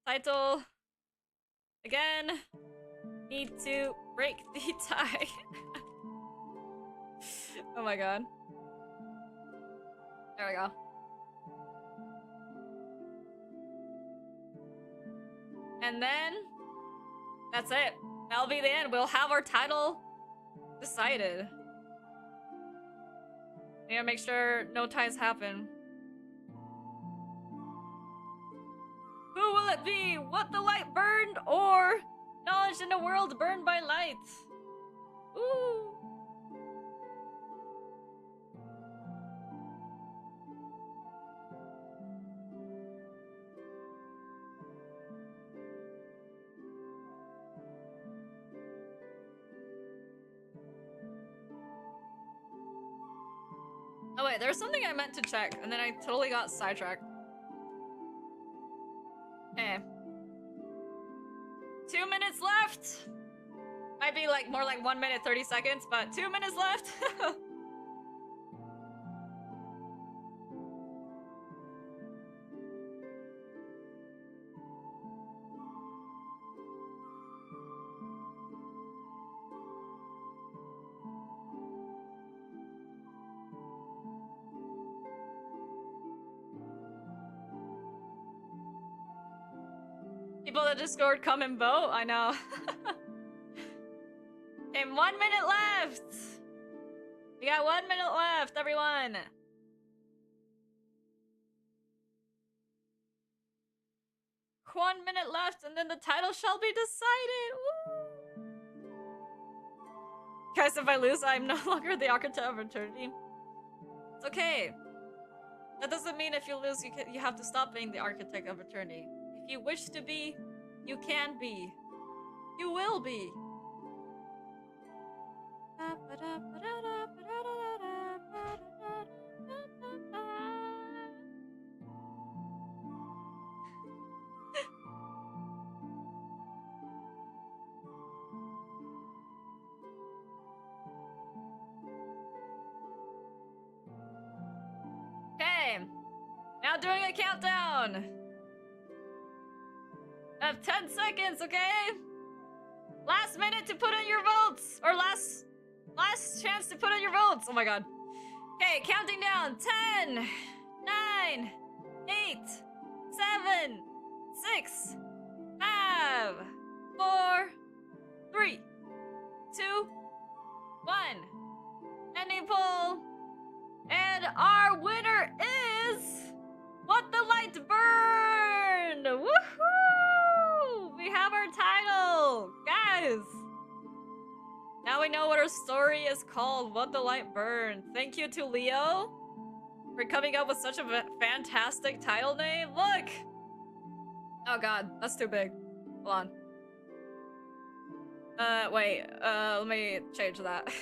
title. Again, need to break the tie. Oh my god. There we go. And then, that's it. That'll be the end. We'll have our title decided. Need to make sure no ties happen. Who will it be? What the light burned or knowledge in a world burned by light? Ooh. Oh wait, there's something I meant to check, and then I totally got sidetracked. Okay. 2 minutes left! Might be like more like 1 minute 30 seconds, but 2 minutes left! People that Discord come and vote, I know. And 1 minute left! We got 1 minute left, everyone! One minute left, and then the title shall be decided! Woo! Guys, if I lose, I'm no longer the Architect of Eternity. It's okay. That doesn't mean if you lose, you have to stop being the Architect of Eternity. If you wish to be, you can be. You will be. Now doing a countdown. I have 10 seconds, okay? Last minute to put in your votes, or last chance to put in your votes. Oh my god. Okay, counting down. 10, 9, 8, 7, 6, 5, 4, 3, 2, 1. Ending poll. And our winner is What the Light Burned! Woohoo! We have our title! Guys! Now we know what our story is called, What the Light Burned. Thank you to Leo for coming up with such a fantastic title name. Look! Oh god, that's too big. Hold on. Wait, let me change that.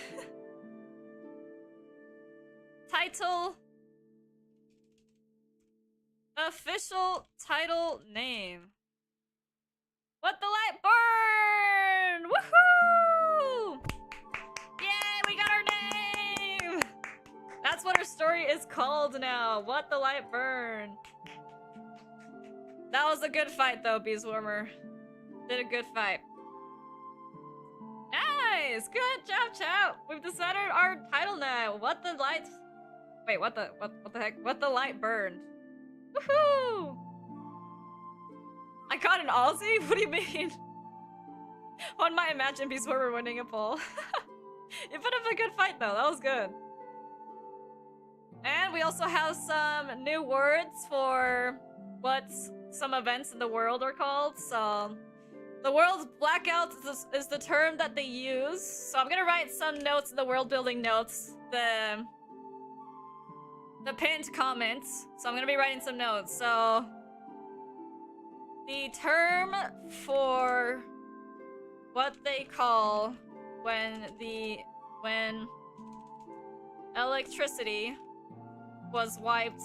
Title. Official title name. What the Light Burned! Woohoo! Yay, we got our name! That's what our story is called now. What the Light Burned. That was a good fight though, Beeswarmer. Did a good fight. Nice! Good job, chat! We've decided our title now. What the light... Wait, what the heck? What the Light Burned. Woohoo! I got an Aussie? What do you mean? One might imagine Beeswarmer winning a poll. You put up a good fight though, that was good. And we also have some new words for what some events in the world are called. So, the world's blackout is the term that they use. So I'm gonna write some notes in the world building notes. The pinned comments. So I'm gonna be writing some notes. So the term for what they call when electricity was wiped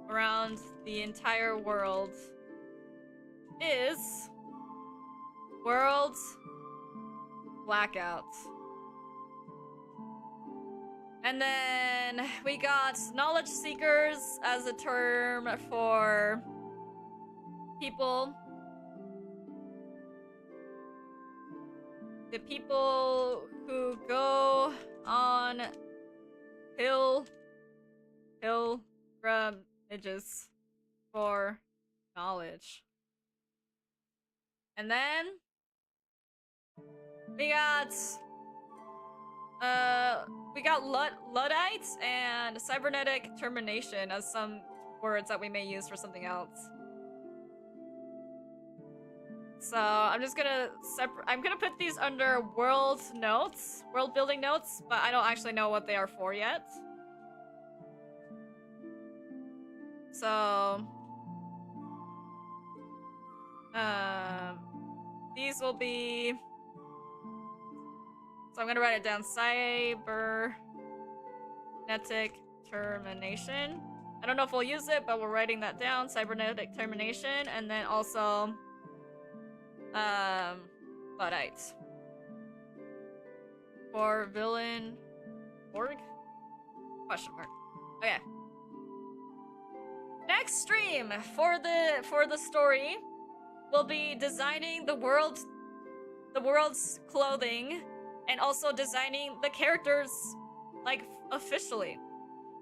around the entire world is world blackout. And then we got knowledge seekers as a term for people. The people who go on pilgrimages for knowledge. And then we got Luddites and cybernetic termination as some words that we may use for something else. So I'm just gonna I'm gonna put these under world notes, world building notes, but I don't actually know what they are for yet. So these will be, so I'm gonna write it down, cybernetic termination. I don't know if we'll use it, but we're writing that down, cybernetic termination, and then also Luddites. For villain org? Question mark. Okay. Next stream for the story will be designing the world's clothing and also designing the characters like officially.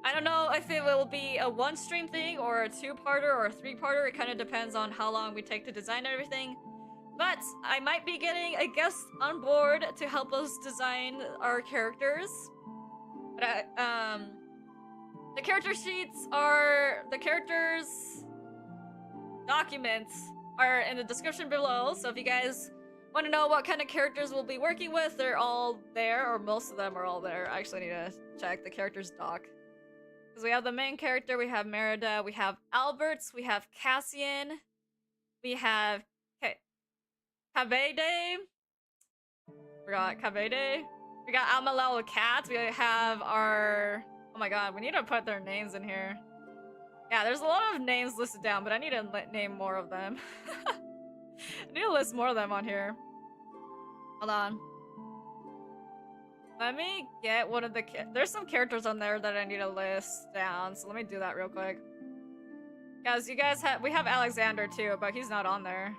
I don't know if it will be a one stream thing or a two-parter or a three-parter. It kind of depends on how long we take to design everything. But I might be getting a guest on board to help us design our characters. But the character sheets are, the characters documents are in the description below. So if you guys want to know what kind of characters we'll be working with, they're all there, or most of them are all there. I actually need to check the characters doc. Because we have the main character, we have Merida, we have Alberts, we have Cassian, we have Kabede. Forgot Kabede. We got Amalel Cat. We have our... Oh my god, we need to put their names in here. Yeah, there's a lot of names listed down, but I need to name more of them. I need to list more of them on here. Hold on. Let me get one of the... There's some characters on there that I need to list down, so let me do that real quick. Guys, you guys have we have Alexander too, but he's not on there.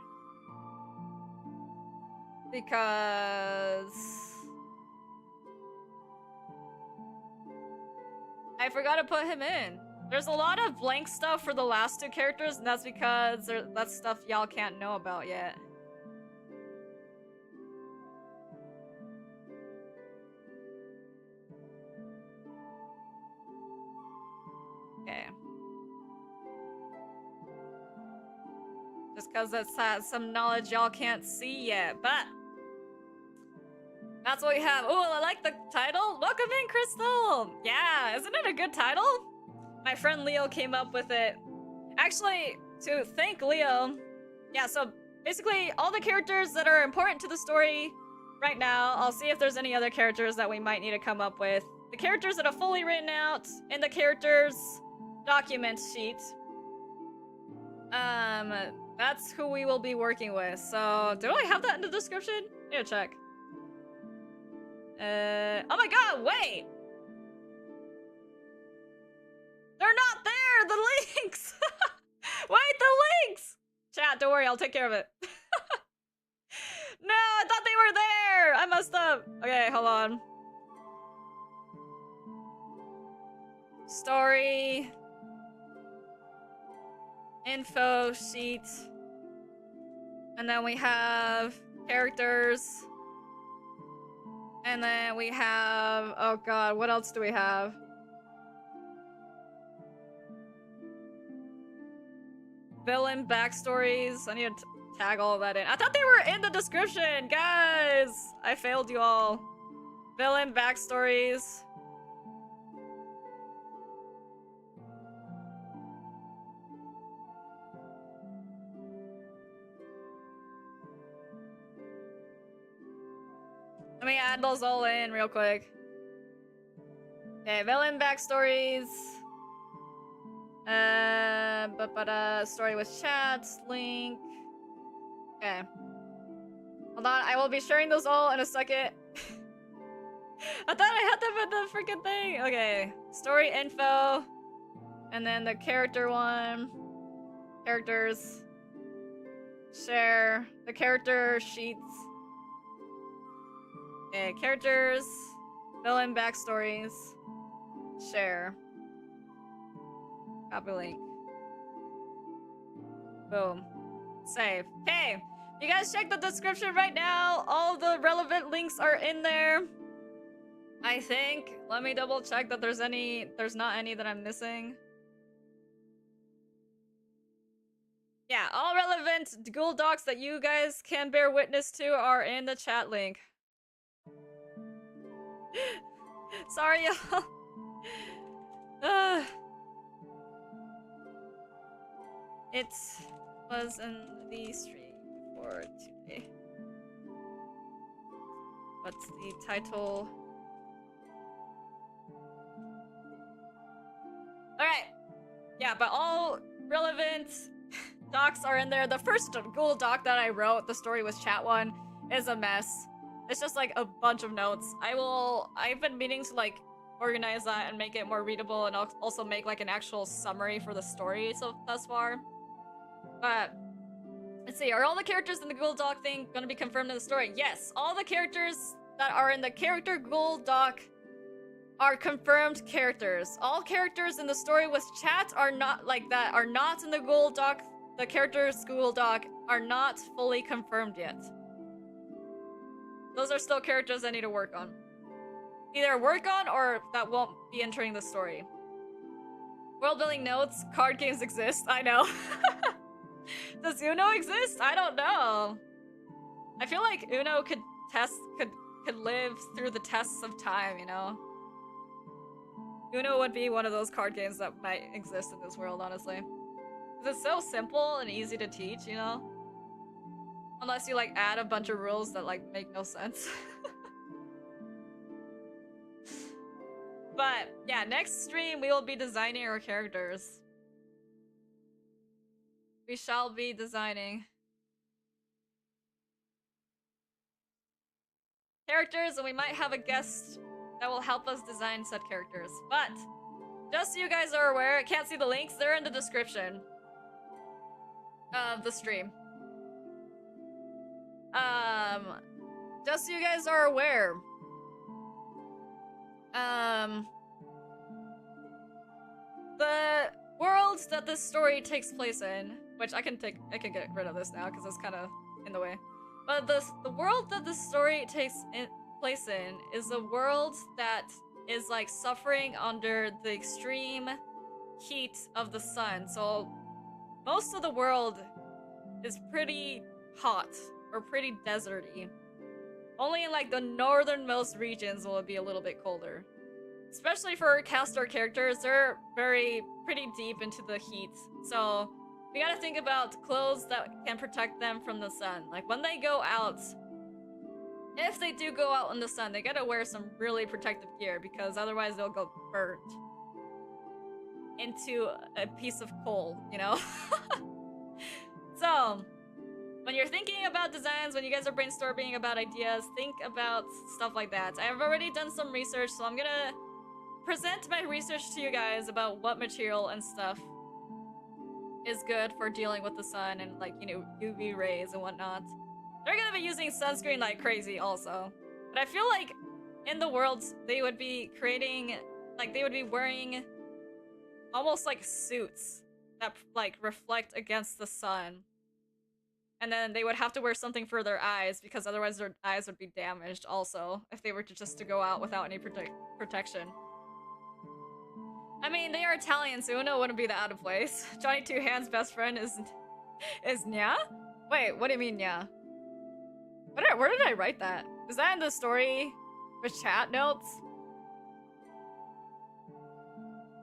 Because I forgot to put him in. There's a lot of blank stuff for the last two characters, and that's because that's stuff y'all can't know about yet. Okay. Just because that's some knowledge y'all can't see yet, but that's what we have. Oh, I like the title. Welcome in, Crystal. Yeah, isn't it a good title? My friend Leo came up with it. Actually, to thank Leo. Yeah, so basically all the characters that are important to the story right now. I'll see if there's any other characters that we might need to come up with. The characters that are fully written out in the characters document sheet. That's who we will be working with. So, do I have that in the description? I need to check. Oh my god, wait! They're not there! The links! Wait, the links! Chat, don't worry, I'll take care of it. No, I thought they were there! I messed up. Okay, hold on. Story. Info sheet. And then we have characters. And then we have... Oh god, what else do we have? Villain backstories. I need to tag all of that in. I thought they were in the description, guys! I failed you all. Villain backstories. Let me add those all in real quick. Okay, villain backstories. Story with chat, link. Okay. Hold on, I will be sharing those all in a second. I thought I had them in the freaking thing. Okay, story info. And then the character one. Characters. Share. The character sheets. Okay, characters. Villain backstories. Share. Copy link. Boom. Save. Okay. You guys check the description right now. All the relevant links are in there. I think. Let me double check that there's not any that I'm missing. Yeah, all relevant Google Docs that you guys can bear witness to are in the chat link. Sorry, y'all. It was in the stream for today. What's the title? Alright. Yeah, but all relevant docs are in there. The first Google Doc that I wrote, the story with chat one, is a mess. It's just like a bunch of notes. I've been meaning to like organize that and make it more readable and also make like an actual summary for the story thus far. But let's see, are all the characters in the Google Doc thing gonna be confirmed in the story? Yes, all the characters that are in the character Google Doc are confirmed characters. All characters in the story with chat are not not in the Google Doc. The characters Google Doc are not fully confirmed yet. Those are still characters I need to work on. Either work on or that won't be entering the story. World building notes, card games exist. I know. Does Uno exist? I don't know. I feel like Uno could live through the tests of time, you know? Uno would be one of those card games that might exist in this world, honestly. It's so simple and easy to teach, you know? Unless you like add a bunch of rules that like make no sense. But yeah, next stream we will be designing our characters. We shall be designing characters, and we might have a guest that will help us design said characters. But just so you guys are aware, I can't see the links, they're in the description. of the stream. Just so you guys are aware, the world that this story takes place in, which I can get rid of this now because it's kind of in the way. But the world that this story takes place in is a world that is like suffering under the extreme heat of the sun. So most of the world is pretty hot or pretty deserty. Only in like the northernmost regions will it be a little bit colder. Especially for Castor characters, they're pretty deep into the heat. So we gotta think about clothes that can protect them from the sun. Like when they go out, if they do go out in the sun, they gotta wear some really protective gear because otherwise they'll go burnt into a piece of coal, you know? So, when you're thinking about designs, when you guys are brainstorming about ideas, think about stuff like that. I've already done some research, so I'm gonna present my research to you guys about what material and stuff is good for dealing with the sun and like, you know, UV rays and whatnot. They're gonna be using sunscreen like crazy also. But I feel like in the world, they would be creating, like they would be wearing almost like suits that like reflect against the sun. And then they would have to wear something for their eyes because otherwise their eyes would be damaged also if they were just to go out without any protection. I mean, they are Italian, so Uno wouldn't be that out of place. Johnny Two Hands' best friend is Nya? Wait, what do you mean Nya? Where did I write that? Is that in the story with chat notes?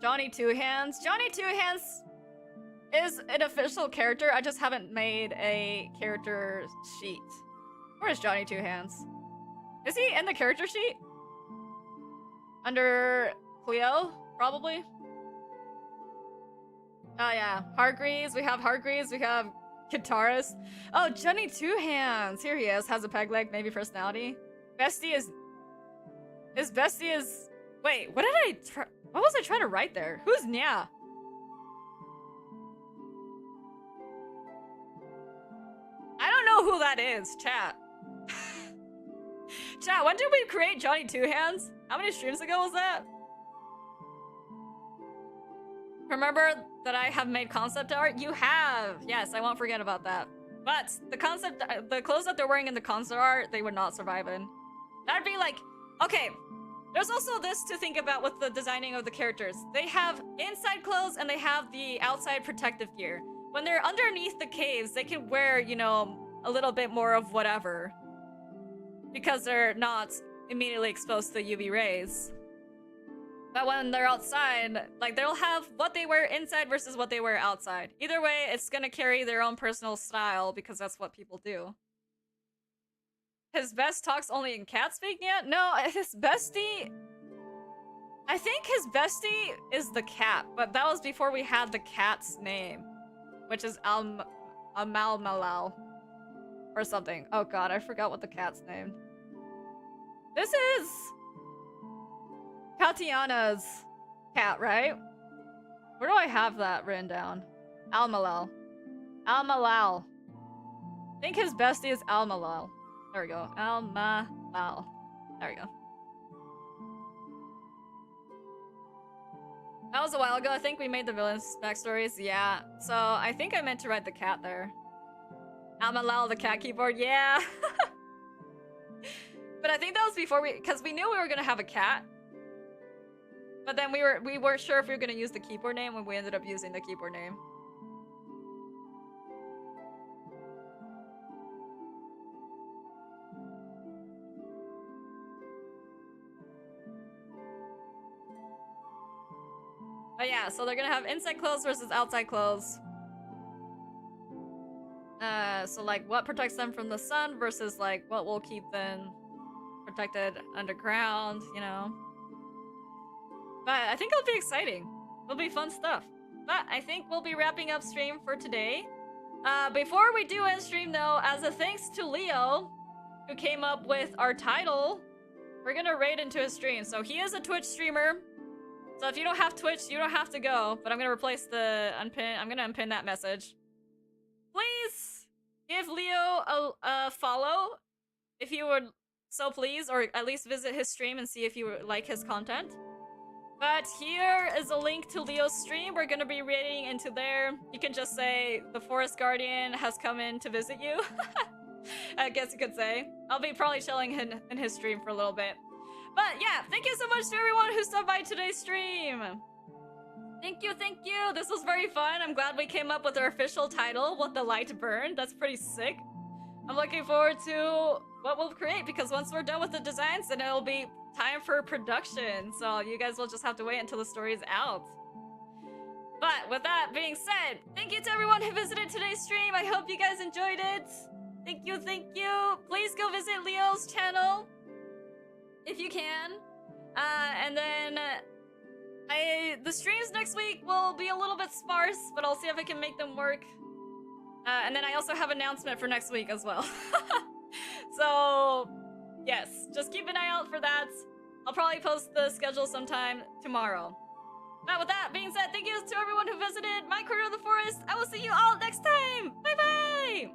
Johnny Two Hands? Johnny Two Hands is an official character. I just haven't made a character sheet. Where is Johnny Two Hands? Is he in the character sheet? Under Cleo? Probably. Oh yeah, Hargreaves. We have Hargreaves. We have guitarist. Oh, Johnny Two Hands. Here he is. Has a peg leg, maybe personality. Bestie is. His bestie is. Wait, what did I try? What was I trying to write there? Who's Nya? I don't know who that is. Chat. Chat. When did we create Johnny Two Hands? How many streams ago was that? Remember that I have made concept art? You have! Yes, I won't forget about that. But the clothes that they're wearing in the concept art, they would not survive in. That'd be like, okay, there's also this to think about with the designing of the characters. They have inside clothes and they have the outside protective gear. When they're underneath the caves, they can wear, you know, a little bit more of whatever. Because they're not immediately exposed to the UV rays. But when they're outside, like, they'll have what they wear inside versus what they wear outside. Either way, it's gonna carry their own personal style because that's what people do. His best talks only in cat speak yet? No, his bestie... I think his bestie is the cat, but that was before we had the cat's name. Which is Amalmalal. Or something. Oh god, I forgot what the cat's name. This is... Katiana's cat, right? Where do I have that written down? Almalal. Almalal. I think his bestie is Almalal. There we go. Almalal. There we go. That was a while ago. I think we made the villains' backstories. Yeah. So I think I meant to write the cat there. Almalal, the cat keyboard. Yeah. But I think that was before because we knew we were gonna have a cat. But then we weren't sure if we were gonna use the keyboard name when we ended up using the keyboard name. But yeah, so they're gonna have inside clothes versus outside clothes. So like what protects them from the sun versus like what will keep them protected underground, you know. But I think it'll be exciting. It'll be fun stuff. But I think we'll be wrapping up stream for today. Before we do end stream though, as a thanks to Leo, who came up with our title, we're gonna raid into his stream. So he is a Twitch streamer. So if you don't have Twitch, you don't have to go. But I'm gonna replace the unpin. I'm gonna unpin that message. please give Leo a follow if you would so please, or at least visit his stream and see if you like his content. But here is a link to Leo's stream. We're gonna be reading into there. You can just say the Forest Guardian has come in to visit you. I guess you could say. I'll be probably chilling in his stream for a little bit. But yeah, thank you so much to everyone who stopped by today's stream. Thank you, thank you. This was very fun. I'm glad we came up with our official title, What the Light Burned. That's pretty sick. I'm looking forward to what we'll create, because once we're done with the designs, then it'll be time for production. So you guys will just have to wait until the story is out. But with that being said, thank you to everyone who visited today's stream. I hope you guys enjoyed it. Thank you, thank you. Please go visit Leo's channel if you can. And then the streams next week will be a little bit sparse, but I'll see if I can make them work. And then I also have an announcement for next week as well. So, yes, just keep an eye out for that. I'll probably post the schedule sometime tomorrow. But with that being said, thank you to everyone who visited my corner of the forest. I will see you all next time. Bye-bye!